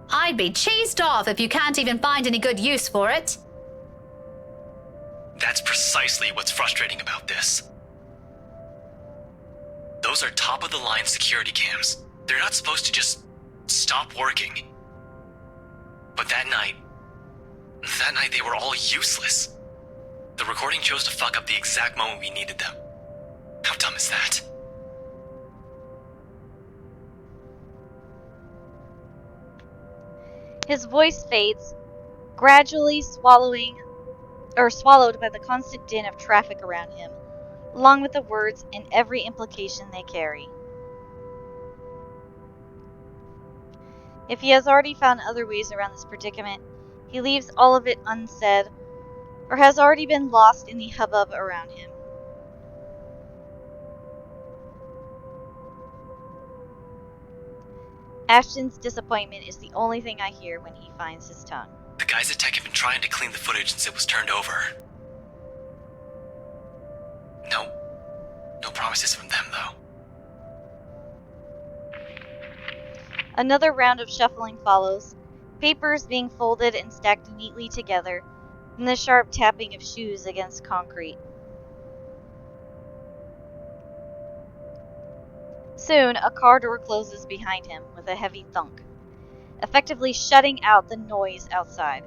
I'd be cheesed off if you can't even find any good use for it. That's precisely what's frustrating about this. Those are top-of-the-line security cams. They're not supposed to just stop working. But that night they were all useless. The recording chose to fuck up the exact moment we needed them. How dumb is that? His voice fades, gradually swallowed by the constant din of traffic around him, along with the words and every implication they carry. If he has already found other ways around this predicament, he leaves all of it unsaid, or has already been lost in the hubbub around him. Ashton's disappointment is the only thing I hear when he finds his tongue. The guys at Tech have been trying to clean the footage since it was turned over. No promises from them, though. Another round of shuffling follows, papers being folded and stacked neatly together, and the sharp tapping of shoes against concrete. Soon, a car door closes behind him with a heavy thunk, effectively shutting out the noise outside.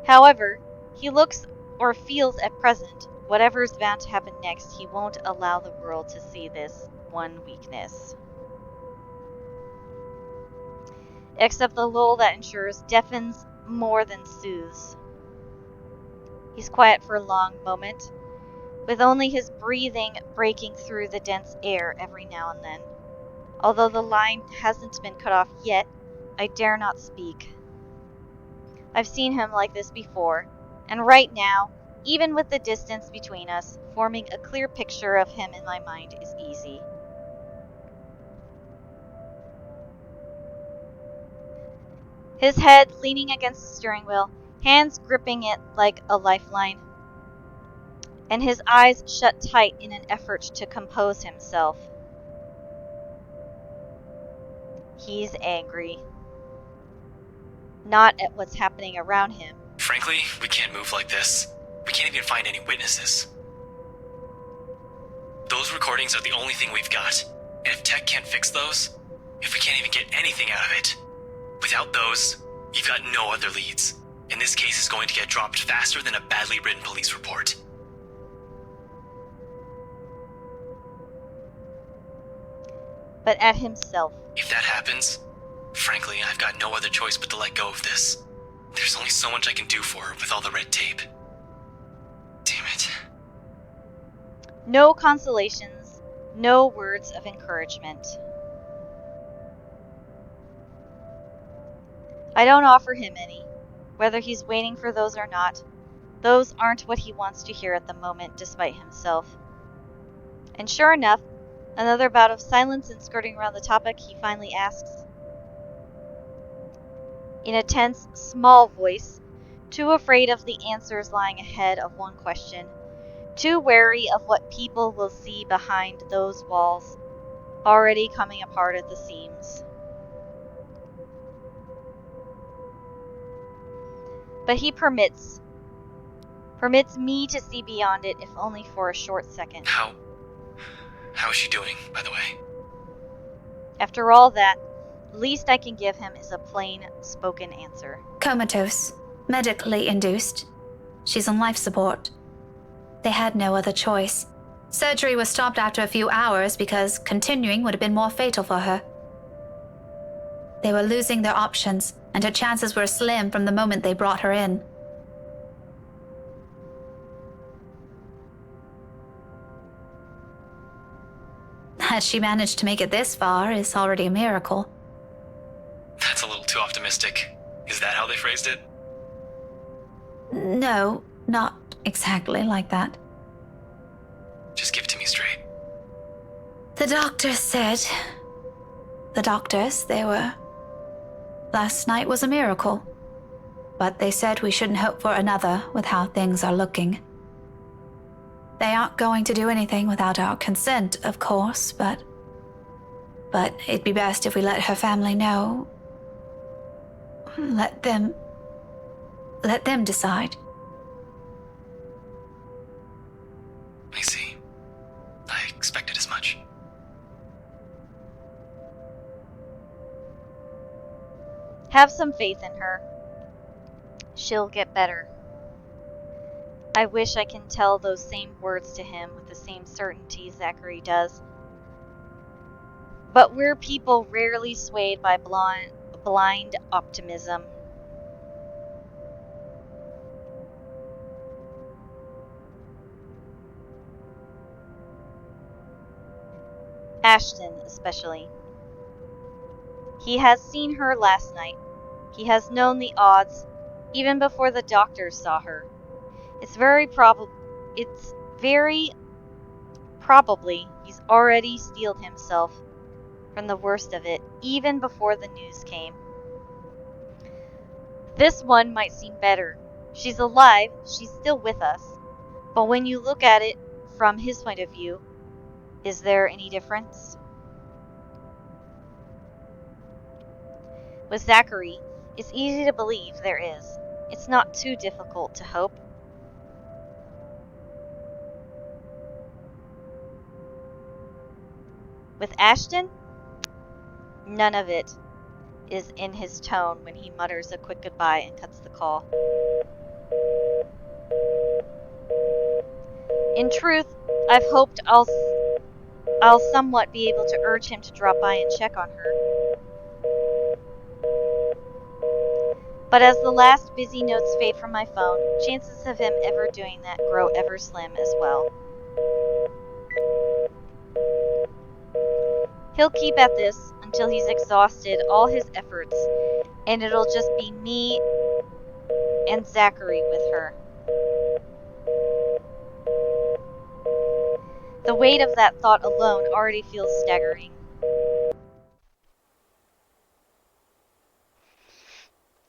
However, he looks or feels at present, whatever is bound to happen next, he won't allow the world to see this one weakness. Except the lull that ensures deafens more than soothes. He's quiet for a long moment, with only his breathing breaking through the dense air every now and then. Although the line hasn't been cut off yet, I dare not speak. I've seen him like this before, and right now, even with the distance between us, forming a clear picture of him in my mind is easy. His head leaning against the steering wheel, hands gripping it like a lifeline, and his eyes shut tight in an effort to compose himself. He's angry. Not at what's happening around him. Frankly, we can't move like this. We can't even find any witnesses. Those recordings are the only thing we've got. And if Tech can't fix those, if we can't even get anything out of it, without those, you've got no other leads. And this case is going to get dropped faster than a badly written police report. But at himself. If that happens, frankly, I've got no other choice but to let go of this. There's only so much I can do for her with all the red tape. Damn it. No consolations, no words of encouragement. I don't offer him any, whether he's waiting for those or not. Those aren't what he wants to hear at the moment, despite himself. And sure enough, another bout of silence and skirting around the topic, he finally asks, in a tense, small voice, too afraid of the answers lying ahead of one question, too wary of what people will see behind those walls, already coming apart at the seams. But he permits me to see beyond it, if only for a short second. How is she doing, by the way? After all that, the least I can give him is a plain spoken answer. Comatose. Medically induced. She's on life support. They had no other choice. Surgery was stopped after a few hours because continuing would have been more fatal for her. They were losing their options, and her chances were slim from the moment they brought her in. That she managed to make it this far is already a miracle. That's a little too optimistic. Is that how they phrased it? No, not exactly like that. Just give it to me straight. The doctors said... Last night was a miracle. But they said we shouldn't hope for another with how things are looking. They aren't going to do anything without our consent, of course, but it'd be best if we let her family know. Let them decide. I see. I expected as much. Have some faith in her. She'll get better. I wish I can tell those same words to him with the same certainty Zachary does. But we're people rarely swayed by blind optimism. Ashton, especially. He has seen her last night. He has known the odds, even before the doctors saw her. It's very probably he's already steeled himself from the worst of it, even before the news came. This one might seem better. She's alive, she's still with us. But when you look at it from his point of view, is there any difference? With Zachary, it's easy to believe there is. It's not too difficult to hope. With Ashton, none of it is in his tone when he mutters a quick goodbye and cuts the call. In truth, I've hoped I'll somewhat be able to urge him to drop by and check on her. But as the last busy notes fade from my phone, chances of him ever doing that grow ever slim as well. He'll keep at this until he's exhausted all his efforts, and it'll just be me and Zachary with her. The weight of that thought alone already feels staggering.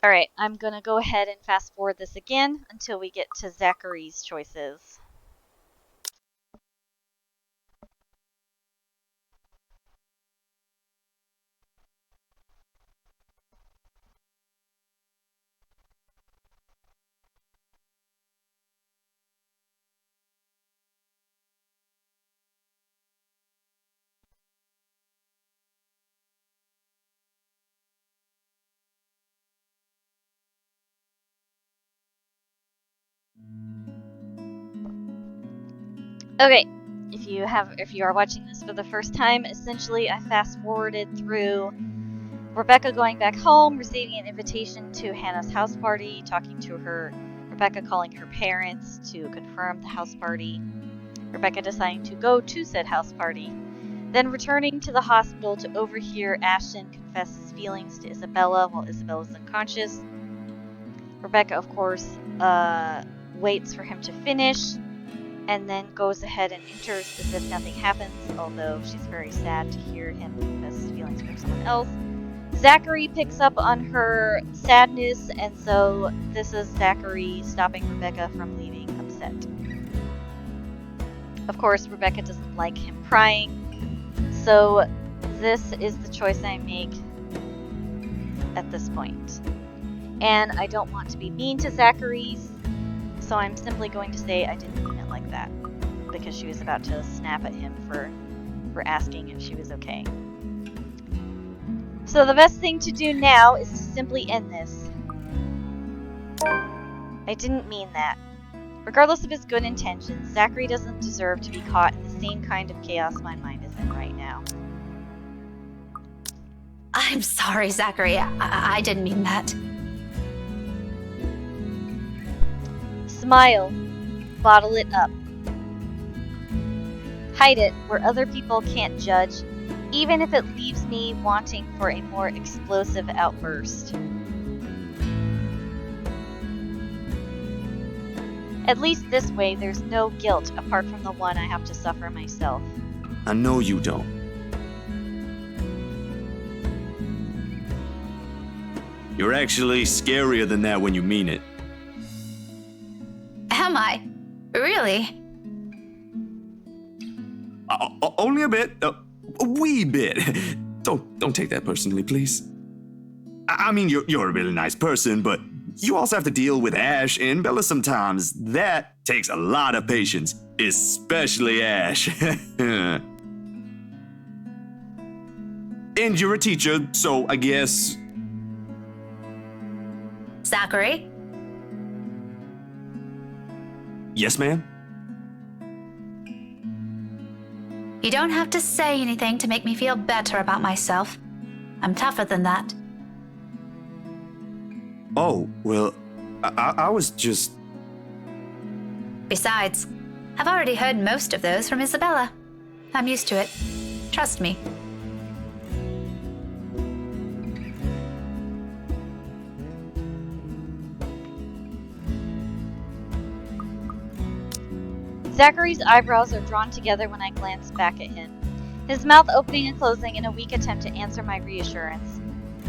Alright, I'm gonna go ahead and fast forward this again until we get to Zachary's choices. Okay, if you are watching this for the first time, essentially I fast forwarded through Rebecca going back home, receiving an invitation to Hannah's house party, talking to her, Rebecca calling her parents to confirm the house party, Rebecca deciding to go to said house party, then returning to the hospital to overhear Ashton confess his feelings to Isabella while Isabella's unconscious. Rebecca, of course, waits for him to finish, and then goes ahead and enters as if nothing happens, although she's very sad to hear him confess his feelings for someone else. Zachary picks up on her sadness, and so this is Zachary stopping Rebecca from leaving upset. Of course, Rebecca doesn't like him crying, so this is the choice I make at this point. And I don't want to be mean to Zachary, so I'm simply going to say I didn't mean it like that, because she was about to snap at him for asking if she was okay. So the best thing to do now is to simply end this. I didn't mean that. Regardless of his good intentions, Zachary doesn't deserve to be caught in the same kind of chaos my mind is in right now. I'm sorry, Zachary. I didn't mean that. Smile. Bottle it up. Hide it where other people can't judge, even if it leaves me wanting for a more explosive outburst. At least this way, there's no guilt apart from the one I have to suffer myself. I know you don't. You're actually scarier than that when you mean it. Am I? Really? Only a bit. A wee bit. Don't take that personally, please. I mean, you're a really nice person, but you also have to deal with Ash and Bella sometimes. That takes a lot of patience, especially Ash. And you're a teacher, so I guess Zachary? Yes, ma'am? You don't have to say anything to make me feel better about myself. I'm tougher than that. Oh, well, I was just... Besides, I've already heard most of those from Isabella. I'm used to it. Trust me. Zachary's eyebrows are drawn together when I glance back at him, his mouth opening and closing in a weak attempt to answer my reassurance.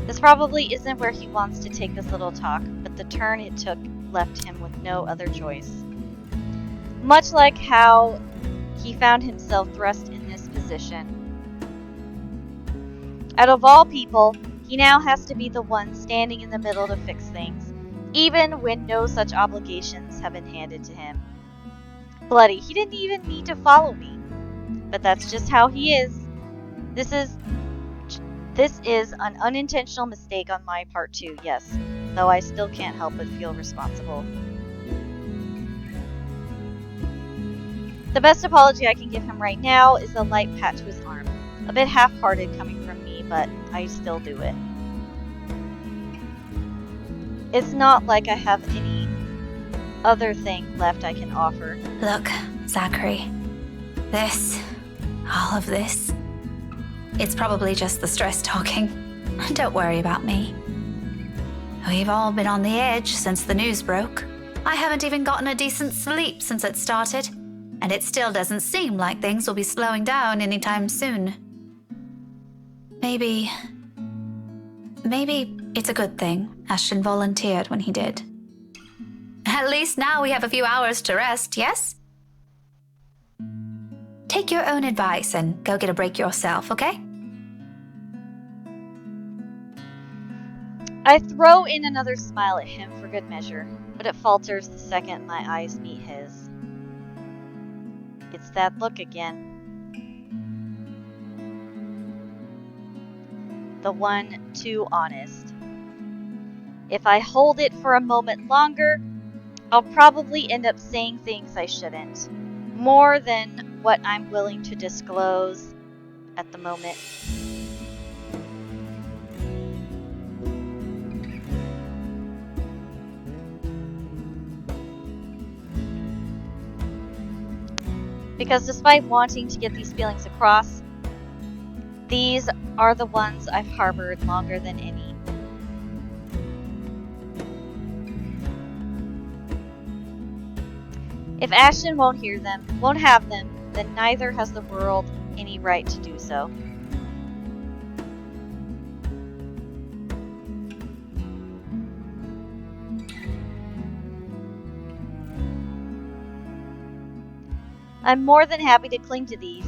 This probably isn't where he wants to take this little talk, but the turn it took left him with no other choice. Much like how he found himself thrust in this position. Out of all people, he now has to be the one standing in the middle to fix things, even when no such obligations have been handed to him. Bloody, he didn't even need to follow me. But that's just how he is. This is an unintentional mistake on my part too, yes, though I still can't help but feel responsible. The best apology I can give him right now is a light pat to his arm. A bit half-hearted coming from me, but I still do it. It's not like I have any other thing left I can offer. Look, Zachary. All of this, it's probably just the stress talking. Don't worry about me. We've all been on the edge since the news broke. I haven't even gotten a decent sleep since it started, and it still doesn't seem like things will be slowing down anytime soon. Maybe it's a good thing Ashton volunteered when he did. At least now we have a few hours to rest, yes? Take your own advice and go get a break yourself, okay? I throw in another smile at him for good measure, but it falters the second my eyes meet his. It's that look again. The one too honest. If I hold it for a moment longer, I'll probably end up saying things I shouldn't. More than what I'm willing to disclose at the moment. Because despite wanting to get these feelings across, these are the ones I've harbored longer than any. If Ashton won't hear them, won't have them, then neither has the world any right to do so. I'm more than happy to cling to these.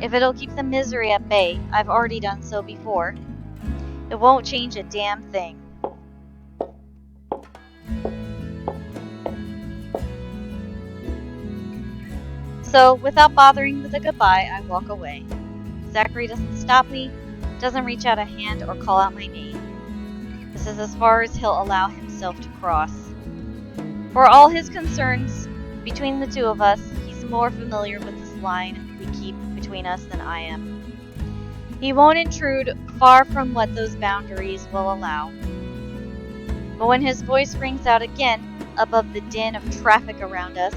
If it'll keep the misery at bay, I've already done so before. It won't change a damn thing. So, without bothering with a goodbye, I walk away. Zachary doesn't stop me, doesn't reach out a hand or call out my name. This is as far as he'll allow himself to cross. For all his concerns between the two of us, he's more familiar with this line we keep between us than I am. He won't intrude far from what those boundaries will allow. But when his voice rings out again above the din of traffic around us,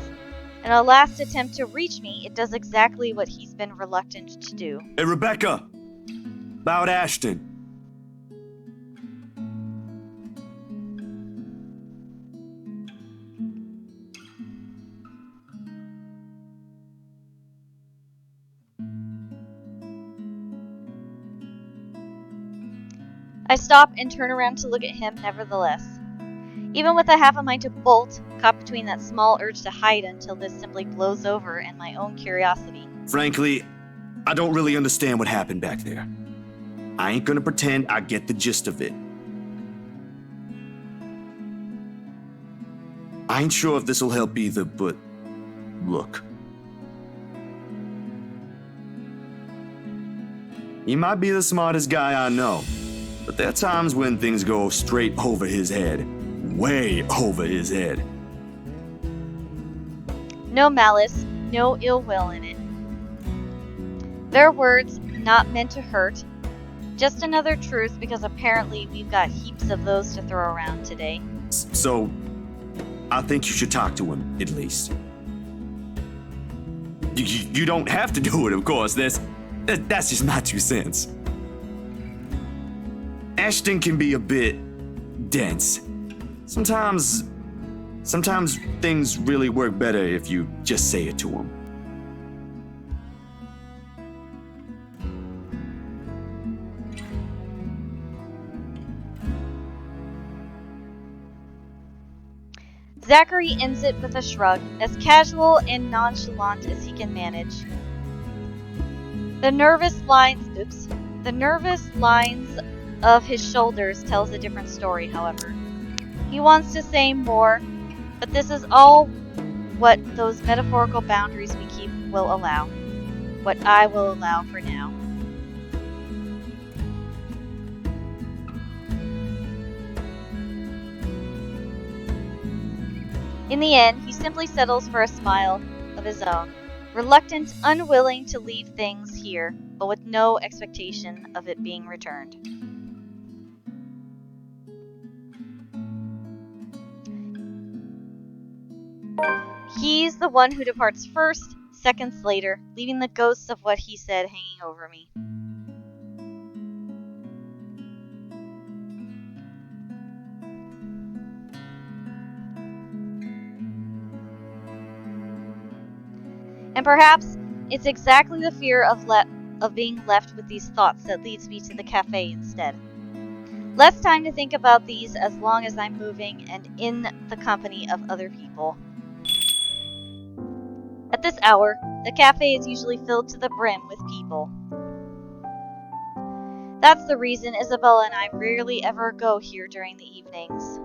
in a last attempt to reach me, it does exactly what he's been reluctant to do. Hey, Rebecca! About Ashton. I stop and turn around to look at him nevertheless. Even with a half a mind to bolt, caught between that small urge to hide until this simply blows over and my own curiosity. Frankly, I don't really understand what happened back there. I ain't gonna pretend I get the gist of it. I ain't sure if this'll help either, but look. He might be the smartest guy I know, but there are times when things go straight over his head. way over his head. No malice, no ill will in it. Their words, not meant to hurt. Just another truth because apparently we've got heaps of those to throw around today. So, I think you should talk to him, at least. You don't have to do it, of course. That's just my 2 cents. Ashton can be a bit dense. Sometimes things really work better if you just say it to him. Zachary ends it with a shrug, as casual and nonchalant as he can manage. The nervous lines of his shoulders tells a different story, however. He wants to say more, but this is all what those metaphorical boundaries we keep will allow. What I will allow for now. In the end, he simply settles for a smile of his own, reluctant, unwilling to leave things here, but with no expectation of it being returned. He's the one who departs first, seconds later, leaving the ghosts of what he said hanging over me. And perhaps it's exactly the fear of being left with these thoughts that leads me to the cafe instead. Less time to think about these as long as I'm moving and in the company of other people. At this hour, the cafe is usually filled to the brim with people. That's the reason Isabella and I rarely ever go here during the evenings.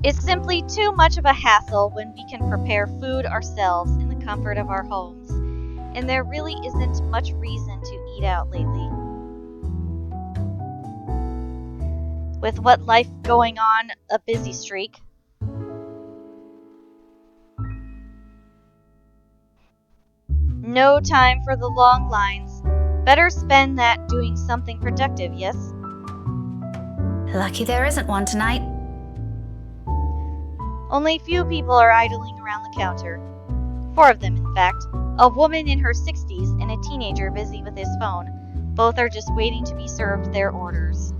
It's simply too much of a hassle when we can prepare food ourselves in the comfort of our homes, and there really isn't much reason to eat out lately. With what life going on, a busy streak. No time for the long lines. Better spend that doing something productive, yes? Lucky there isn't one tonight. Only few people are idling around the counter. 4 of them, in fact. A woman in her 60s and a teenager busy with his phone. Both are just waiting to be served their orders.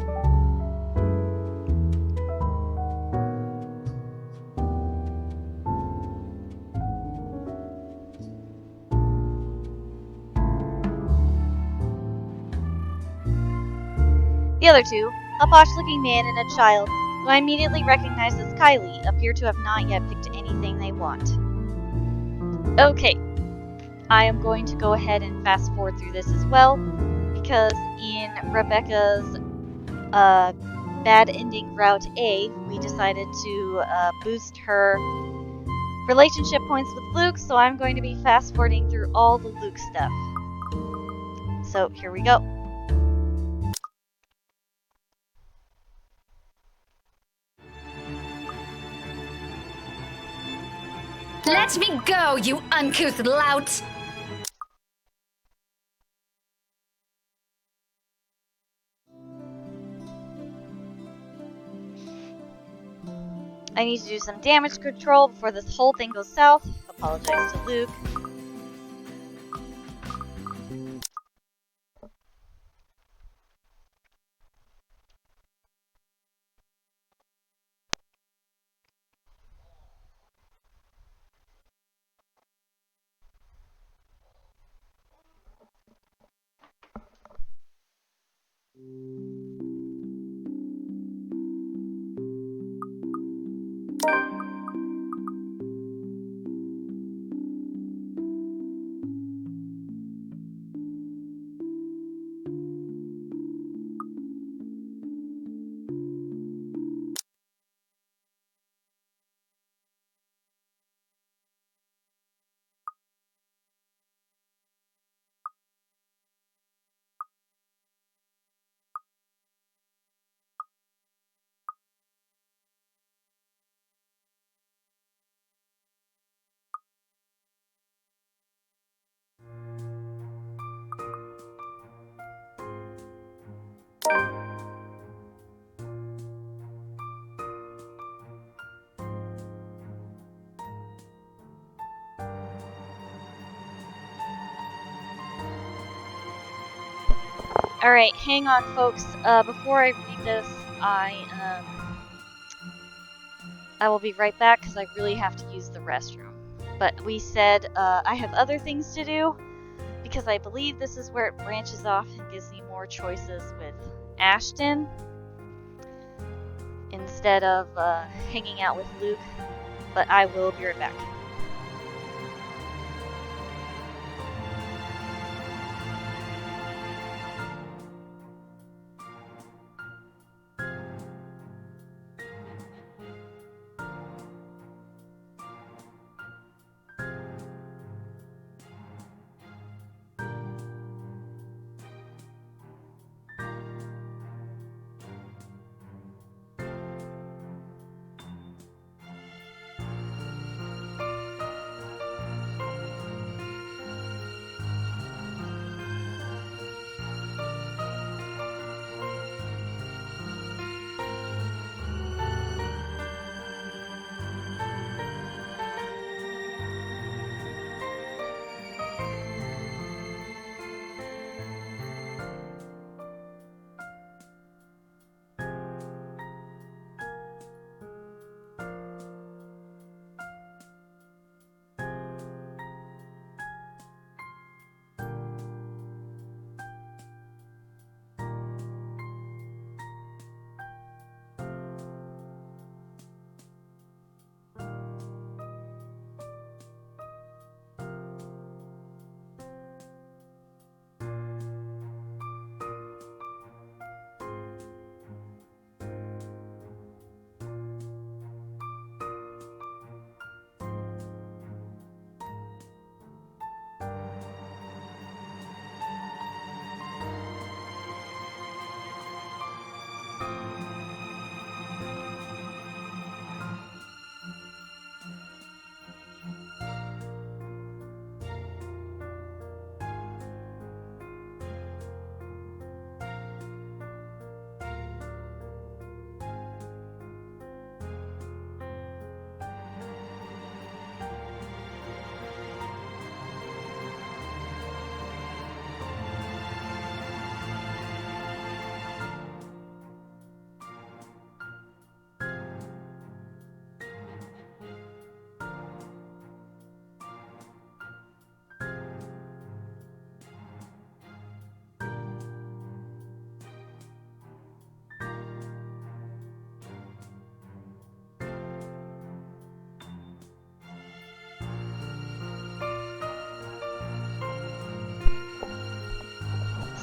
The other 2, a posh-looking man and a child, who I immediately recognize as Kylie, appear to have not yet picked anything they want. Okay, I am going to go ahead and fast forward through this as well, because in Rebecca's bad ending Route A, we decided to boost her relationship points with Luke, so I'm going to be fast forwarding through all the Luke stuff. So here we go. Let me go, you uncouth lout! I need to do some damage control before this whole thing goes south. Apologize to Luke. Alright, hang on, folks. Before I read this, I will be right back because I really have to use the restroom. But we said I have other things to do because I believe this is where it branches off and gives me more choices with Ashton instead of hanging out with Luke. But I will be right back.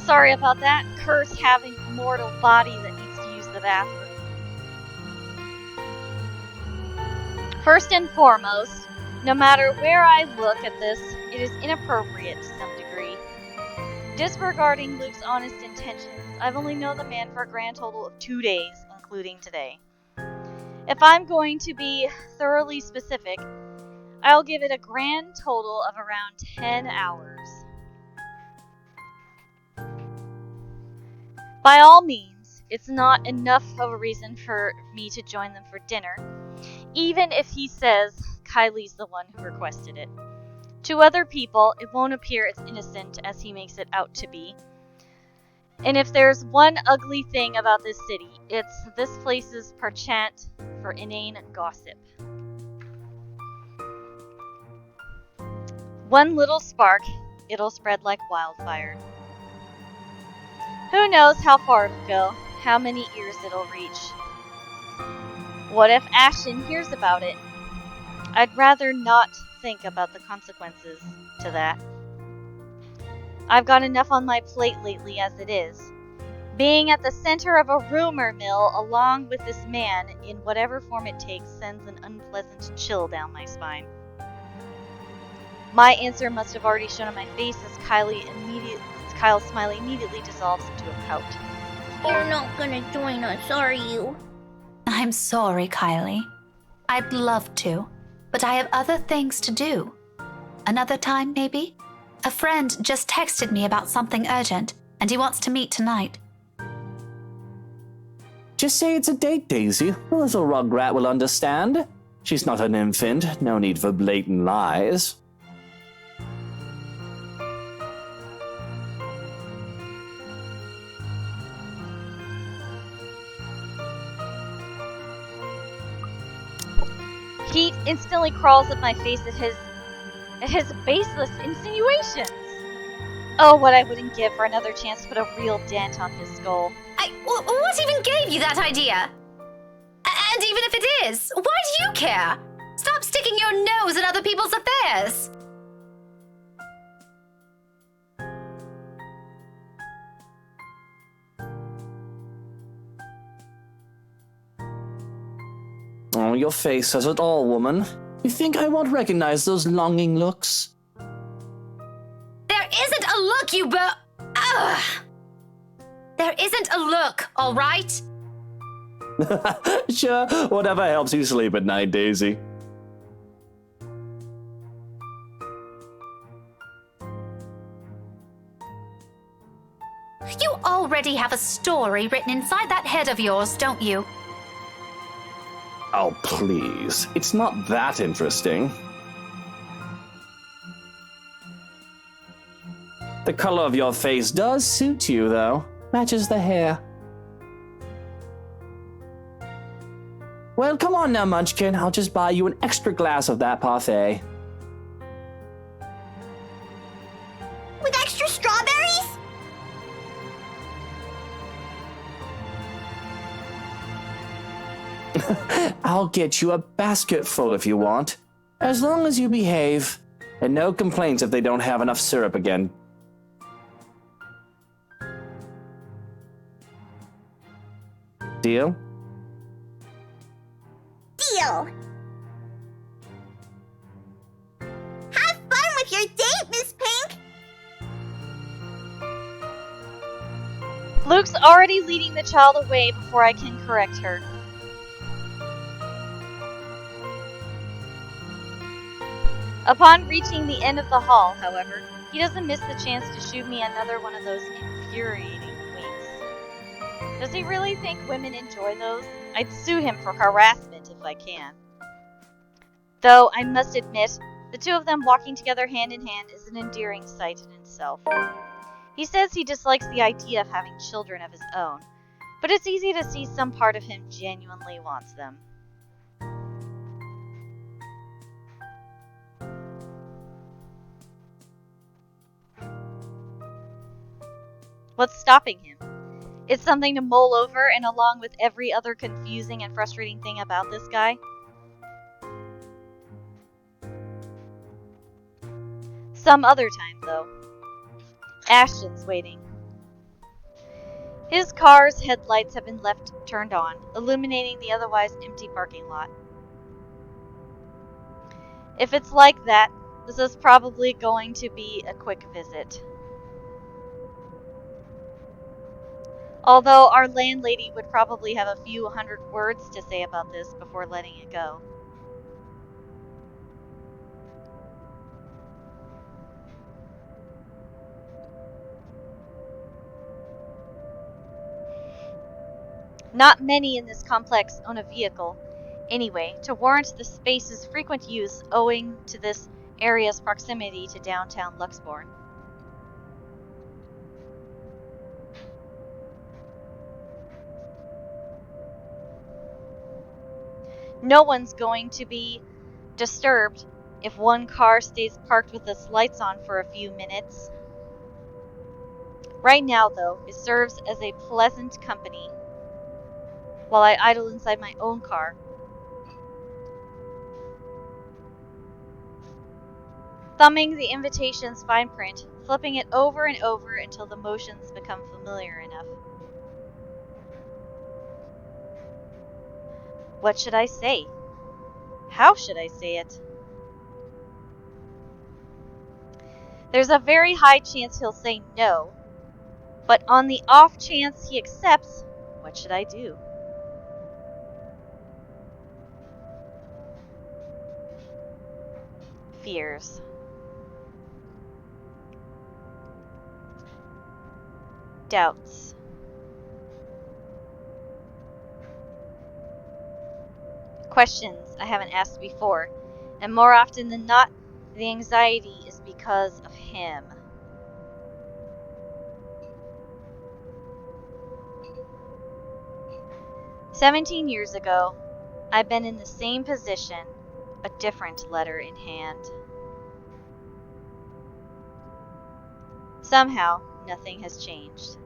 Sorry about that. Curse having a mortal body that needs to use the bathroom. First and foremost, no matter where I look at this, it is inappropriate to some degree. Disregarding Luke's honest intentions, I've only known the man for a grand total of 2 days, including today. If I'm going to be thoroughly specific, I'll give it a grand total of around 10 hours. By all means, it's not enough of a reason for me to join them for dinner, even if he says Kylie's the one who requested it. To other people, it won't appear as innocent as he makes it out to be. And if there's one ugly thing about this city, it's this place's penchant for inane gossip. One little spark, it'll spread like wildfire. Who knows how far it'll go, how many ears it'll reach. What if Ashton hears about it? I'd rather not think about the consequences to that. I've got enough on my plate lately as it is. Being at the center of a rumor mill along with this man, in whatever form it takes, sends an unpleasant chill down my spine. My answer must have already shown on my face as Kyle's smile immediately dissolves into a pout. You're not gonna join us, are you? I'm sorry, Kylie. I'd love to, but I have other things to do. Another time, maybe? A friend just texted me about something urgent, and he wants to meet tonight. Just say it's a date, Daisy. The little rugrat will understand. She's not an infant. No need for blatant lies. Heat instantly crawls up my face at his baseless insinuations. Oh, what I wouldn't give for another chance to put a real dent on his skull. What even gave you that idea? And even if it is, why do you care? Stop sticking your nose in other people's affairs. Oh, your face says it all, woman. You think I won't recognize those longing looks? There isn't a look, you Ugh. There isn't a look, all right? Sure, whatever helps you sleep at night, Daisy. You already have a story written inside that head of yours, don't you? Oh, please. It's not that interesting. The color of your face does suit you, though. Matches the hair. Well, come on now, Munchkin. I'll just buy you an extra glass of that parfait. With extra strawberries? I'll get you a basket full if you want. As long as you behave. And no complaints if they don't have enough syrup again. Deal? Deal. Have fun with your date, Miss Pink. Luke's already leading the child away before I can correct her. Upon reaching the end of the hall, however, he doesn't miss the chance to shoot me another one of those infuriating winks. Does he really think women enjoy those? I'd sue him for harassment if I can. Though, I must admit, the two of them walking together hand in hand is an endearing sight in itself. He says he dislikes the idea of having children of his own, but it's easy to see some part of him genuinely wants them. What's stopping him? It's something to mull over, and along with every other confusing and frustrating thing about this guy. Some other time, though. Ashton's waiting. His car's headlights have been left turned on, illuminating the otherwise empty parking lot. If it's like that, this is probably going to be a quick visit. Although our landlady would probably have a few hundred words to say about this before letting it go. Not many in this complex own a vehicle, anyway, to warrant the space's frequent use owing to this area's proximity to downtown Luxborn. No one's going to be disturbed if one car stays parked with its lights on for a few minutes. Right now, though, it serves as a pleasant company while I idle inside my own car. Thumbing the invitation's fine print, flipping it over and over until the motions become familiar enough. What should I say? How should I say it? There's a very high chance he'll say no, but on the off chance he accepts, what should I do? Fears. Doubts. questions I haven't asked before, and more often than not, the anxiety is because of him. "17 years ago, I've been in the same position, a different letter in hand. Somehow, nothing has changed.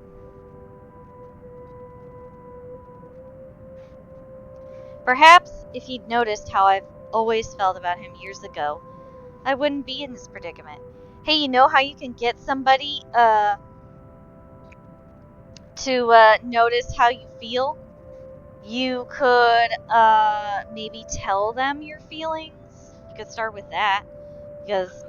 Perhaps if he'd noticed how I've always felt about him years ago, I wouldn't be in this predicament. Hey, you know how you can get somebody to notice how you feel? You could maybe tell them your feelings. You could start with that. Because,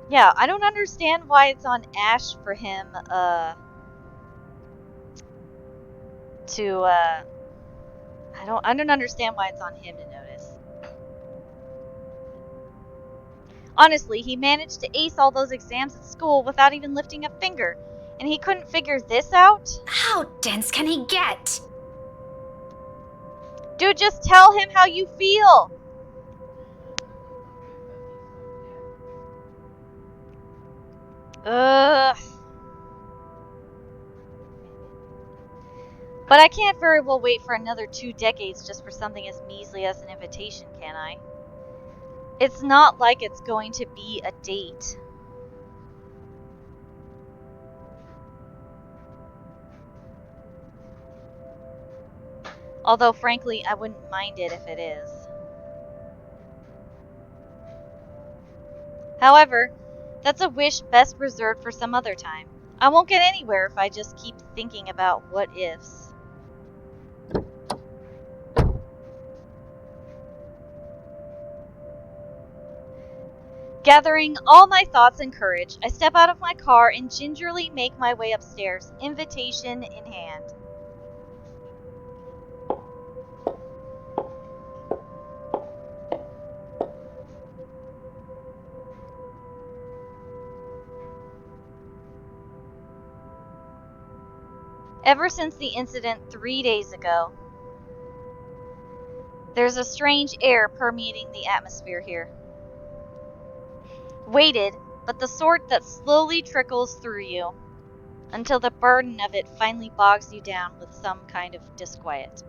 yeah, I don't understand why it's on Ash for him I don't understand why it's on him to notice. Honestly, he managed to ace all those exams at school without even lifting a finger, and he couldn't figure this out? How dense can he get? Dude, just tell him how you feel! Ugh. But I can't very well wait for another 2 decades just for something as measly as an invitation, can I? It's not like it's going to be a date. Although, frankly, I wouldn't mind it if it is. However, that's a wish best reserved for some other time. I won't get anywhere if I just keep thinking about what ifs. Gathering all my thoughts and courage, I step out of my car and gingerly make my way upstairs, invitation in hand. Ever since the incident 3 days ago, there's a strange air permeating the atmosphere here. Weighted, but the sort that slowly trickles through you until the burden of it finally bogs you down with some kind of disquiet.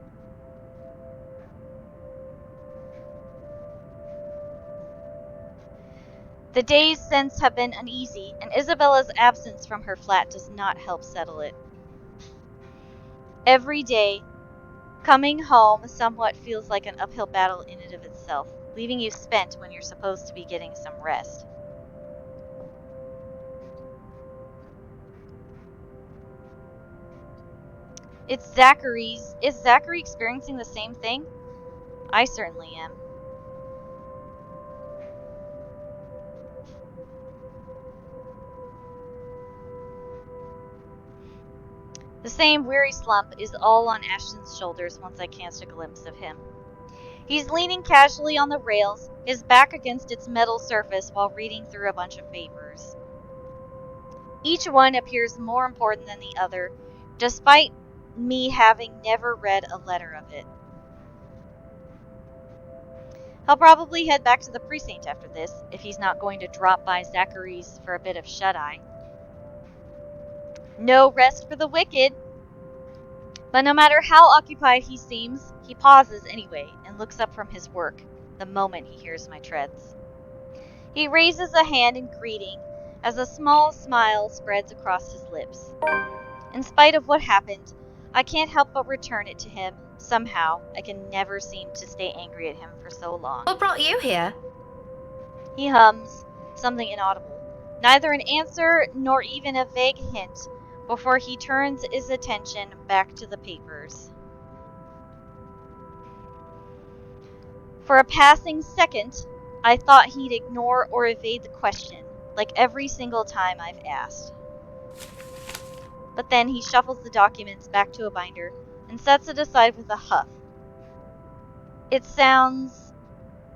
The days since have been uneasy, and Isabella's absence from her flat does not help settle it. Every day, coming home somewhat feels like an uphill battle in and of itself, leaving you spent when you're supposed to be getting some rest. Is Zachary experiencing the same thing? I certainly am. The same weary slump is all on Ashton's shoulders once I cast a glimpse of him. He's leaning casually on the rails, his back against its metal surface while reading through a bunch of papers. Each one appears more important than the other, despite me having never read a letter of it. He'll probably head back to the precinct after this, if he's not going to drop by Zachary's for a bit of shut-eye. No rest for the wicked. But no matter how occupied he seems, he pauses anyway and looks up from his work the moment he hears my treads. He raises a hand in greeting as a small smile spreads across his lips. In spite of what happened, I can't help but return it to him. Somehow, I can never seem to stay angry at him for so long. What brought you here? He hums, something inaudible. Neither an answer nor even a vague hint before he turns his attention back to the papers. For a passing second, I thought he'd ignore or evade the question, like every single time I've asked. But then he shuffles the documents back to a binder and sets it aside with a huff. It sounds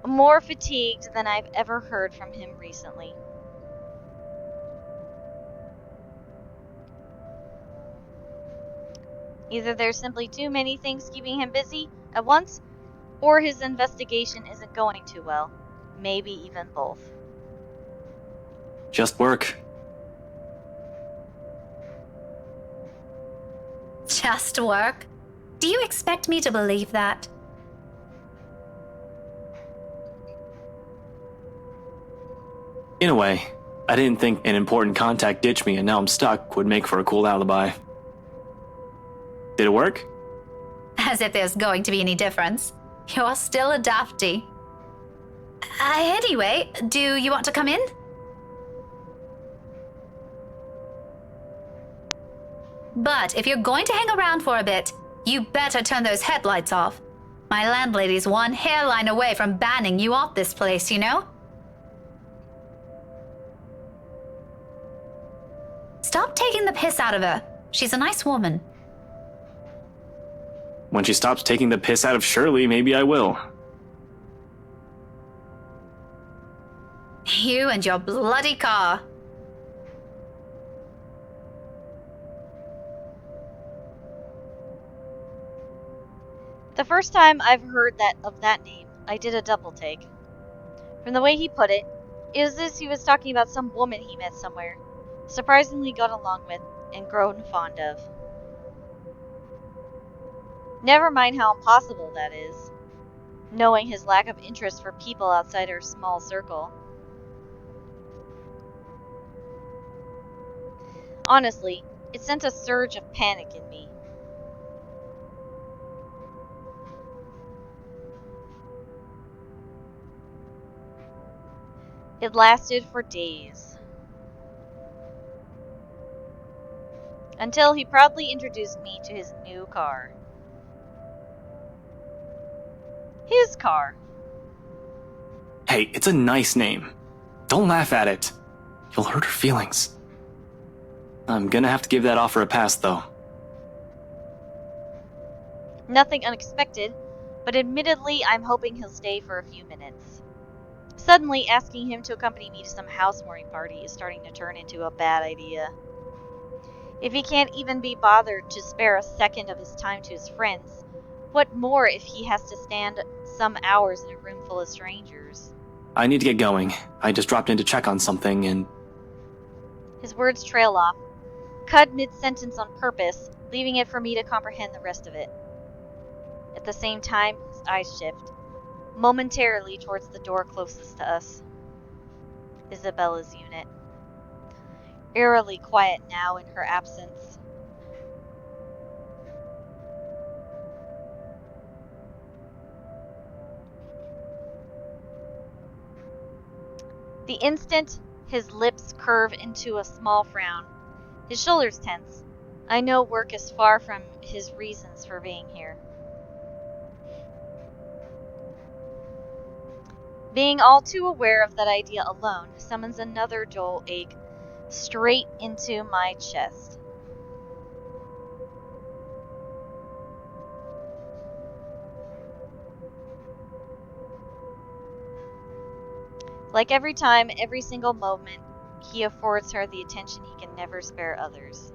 more fatigued than I've ever heard from him recently. Either there's simply too many things keeping him busy, at once, or his investigation isn't going too well. Maybe even both. Just work. Just work? Do you expect me to believe that? In a way, I didn't think an important contact ditched me and now I'm stuck would make for a cool alibi. Did it work? As if there's going to be any difference. You're still a dafty. Anyway, do you want to come in? But if you're going to hang around for a bit, you better turn those headlights off. My landlady's one hairline away from banning you off this place, you know? Stop taking the piss out of her. She's a nice woman. When she stops taking the piss out of Shirley, maybe I will. You and your bloody car. The first time I've heard of that name, I did a double take. From the way he put it, it was as if he was talking about some woman he met somewhere, surprisingly got along with, and grown fond of. Never mind how impossible that is, knowing his lack of interest for people outside our small circle. Honestly, it sent a surge of panic in me. It lasted for days. Until he proudly introduced me to his new car. His car. Hey, it's a nice name. Don't laugh at it. You'll hurt her feelings. I'm gonna have to give that offer a pass, though. Nothing unexpected, but admittedly I'm hoping he'll stay for a few minutes. Suddenly, asking him to accompany me to some housewarming party is starting to turn into a bad idea. If he can't even be bothered to spare a second of his time to his friends, what more if he has to stand some hours in a room full of strangers? I need to get going. I just dropped in to check on something and... His words trail off, cut mid-sentence on purpose, leaving it for me to comprehend the rest of it. At the same time, his eyes shift, momentarily towards the door closest to us. Isabella's unit. Eerily quiet now in her absence. The instant his lips curve into a small frown, his shoulders tense, I know work is far from his reasons for being here. Being all too aware of that idea alone summons another dull ache straight into my chest. Like every time, every single moment, he affords her the attention he can never spare others.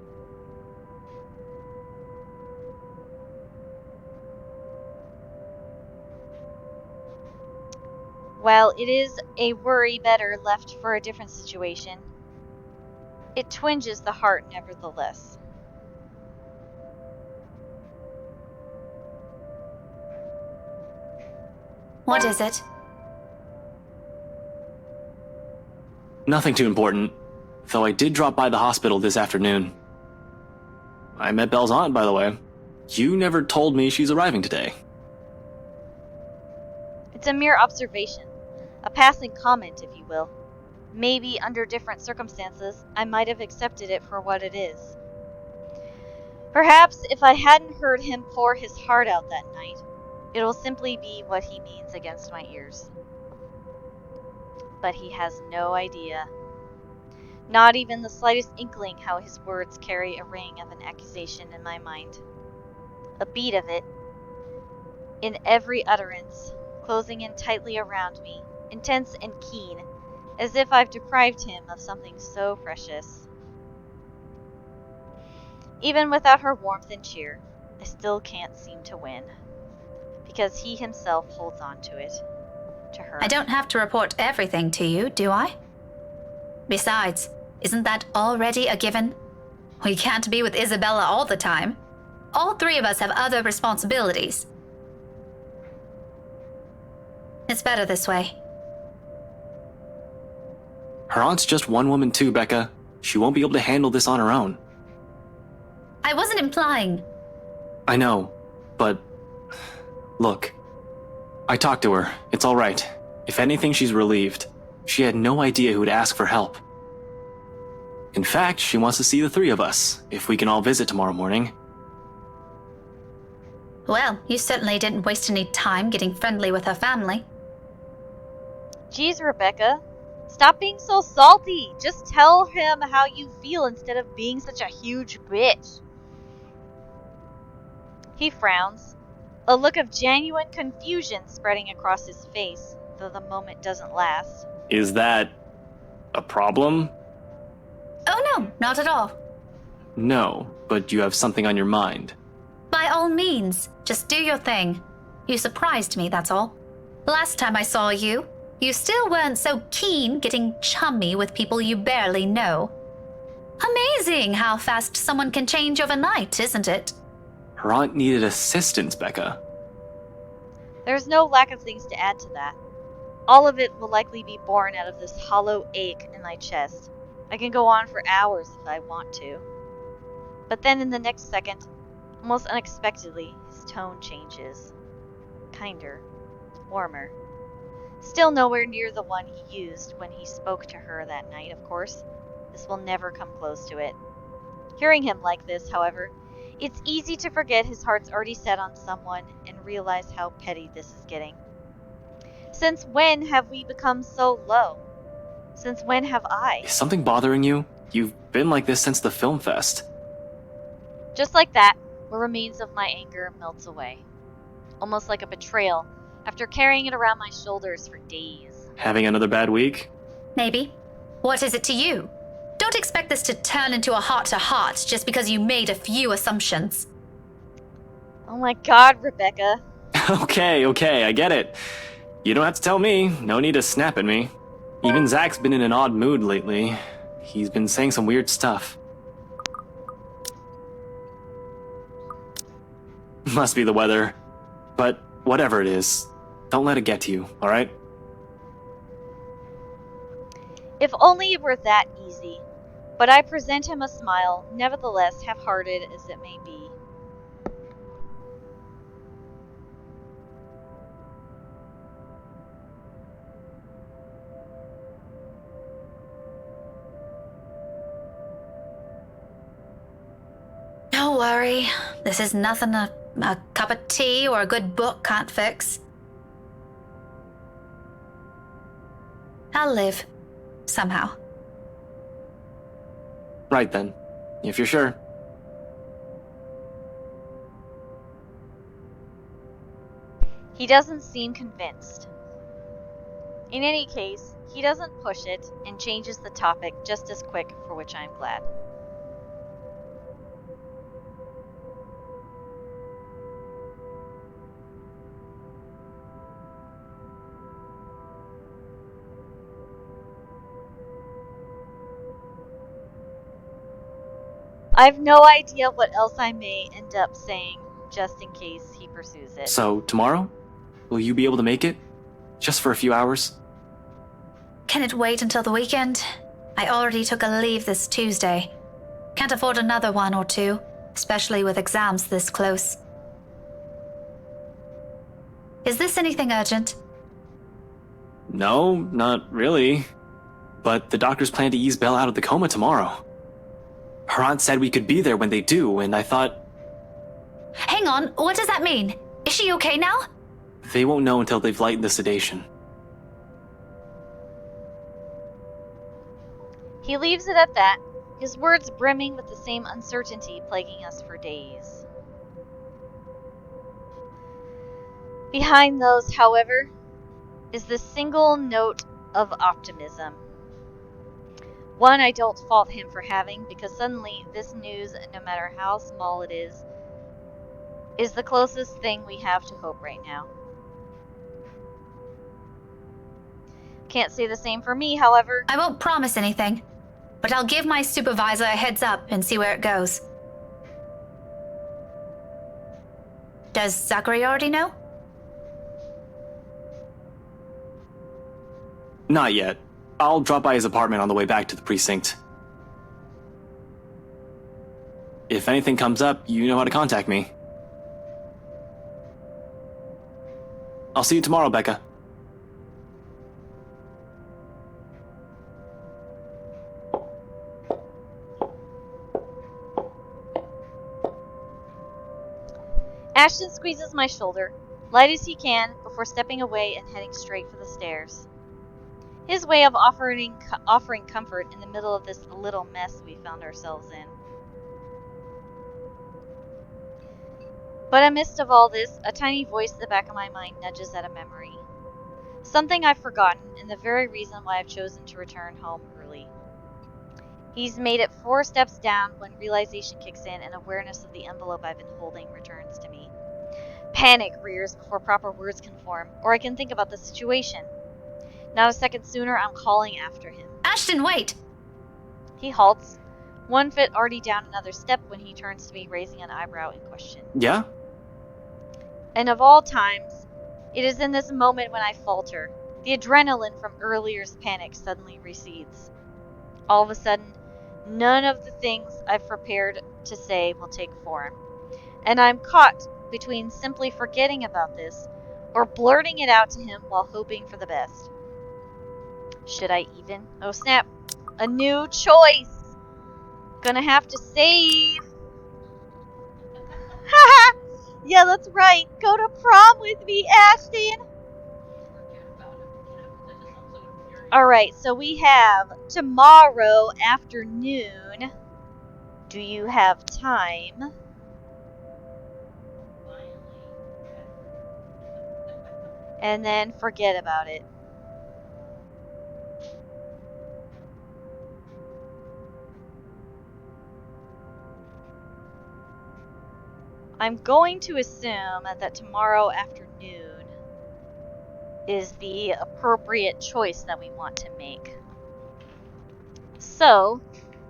While it is a worry better left for a different situation, it twinges the heart nevertheless. What is it? Nothing too important, though I did drop by the hospital this afternoon. I met Belle's aunt, by the way. You never told me she's arriving today. It's a mere observation, a passing comment, if you will. Maybe under different circumstances, I might have accepted it for what it is. Perhaps if I hadn't heard him pour his heart out that night, it'll simply be what he means against my ears. But he has no idea. Not even the slightest inkling how his words carry a ring of an accusation in my mind. A beat of it, in every utterance, closing in tightly around me, intense and keen, as if I've deprived him of something so precious. Even without her warmth and cheer, I still can't seem to win. because he himself holds on to it. To her. I don't have to report everything to you, do I? Besides, isn't that already a given? We can't be with Isabella all the time. All three of us have other responsibilities. It's better this way. Her aunt's just one woman too, Becca. She won't be able to handle this on her own. I wasn't implying. I know, but... Look. I talked to her. It's alright. If anything, she's relieved. She had no idea who to ask for help. In fact, she wants to see the three of us, if we can all visit tomorrow morning. Well, you certainly didn't waste any time getting friendly with her family. Geez, Rebecca. Stop being so salty. Just tell him how you feel instead of being such a huge bitch. He frowns, a look of genuine confusion spreading across his face, though the moment doesn't last. Is that... a problem? Oh no, not at all. No, but you have something on your mind. By all means, just do your thing. You surprised me, that's all. Last time I saw you, you still weren't so keen getting chummy with people you barely know. Amazing how fast someone can change overnight, isn't it? Her aunt needed assistance, Becca. There's no lack of things to add to that. All of it will likely be born out of this hollow ache in my chest. I can go on for hours if I want to. But then in the next second, almost unexpectedly, his tone changes. Kinder. Warmer. Still nowhere near the one he used when he spoke to her that night, of course. This will never come close to it. Hearing him like this, however, it's easy to forget his heart's already set on someone and realize how petty this is getting. Since when have we become so low? Since when have I? Is something bothering you? You've been like this since the film fest. Just like that, what remains of my anger melts away. Almost like a betrayal, after carrying it around my shoulders for days. Having another bad week? Maybe. What is it to you? Don't expect this to turn into a heart-to-heart just because you made a few assumptions. Oh my god, Rebecca. Okay, I get it. You don't have to tell me. No need to snap at me. Even Zach's been in an odd mood lately. He's been saying some weird stuff. Must be the weather. But whatever it is, don't let it get to you, alright? If only it were that easy. But I present him a smile, nevertheless half-hearted as it may be. Don't worry. This is nothing a cup of tea or a good book can't fix. I'll live. Somehow. Right then, if you're sure. He doesn't seem convinced. In any case, he doesn't push it and changes the topic just as quick, for which I'm glad. I've no idea what else I may end up saying, just in case he pursues it. So, tomorrow? Will you be able to make it? Just for a few hours? Can it wait until the weekend? I already took a leave this Tuesday. Can't afford another one or two, especially with exams this close. Is this anything urgent? No, not really. But the doctors plan to ease Belle out of the coma tomorrow. Her aunt said we could be there when they do, and I thought... Hang on, what does that mean? Is she okay now? They won't know until they've lightened the sedation. He leaves it at that, his words brimming with the same uncertainty plaguing us for days. Behind those, however, is the single note of optimism. One I don't fault him for having, because suddenly this news, no matter how small it is, is the closest thing we have to hope right now. Can't say the same for me, however. I won't promise anything, but I'll give my supervisor a heads up and see where it goes. Does Zachary already know? Not yet. I'll drop by his apartment on the way back to the precinct. If anything comes up, you know how to contact me. I'll see you tomorrow, Becca. Ashton squeezes my shoulder, light as he can, before stepping away and heading straight for the stairs. His way of offering comfort in the middle of this little mess we found ourselves in. But amidst of all this, a tiny voice at the back of my mind nudges at a memory. Something I've forgotten, and the very reason why I've chosen to return home early. He's made it 4 steps down when realization kicks in and awareness of the envelope I've been holding returns to me. Panic rears before proper words can form, or I can think about the situation. Not a second sooner, I'm calling after him. Ashton, wait! He halts, one foot already down another step when he turns to me, raising an eyebrow in question. Yeah? And of all times, it is in this moment when I falter. The adrenaline from earlier's panic suddenly recedes. All of a sudden, none of the things I've prepared to say will take form. And I'm caught between simply forgetting about this or blurting it out to him while hoping for the best. Should I even? Oh snap. A new choice! Gonna have to save! Haha! Yeah, that's right. Go to prom with me, Ashton! Alright, so we have tomorrow afternoon. Do you have time? And then forget about it. I'm going to assume that tomorrow afternoon is the appropriate choice that we want to make. So,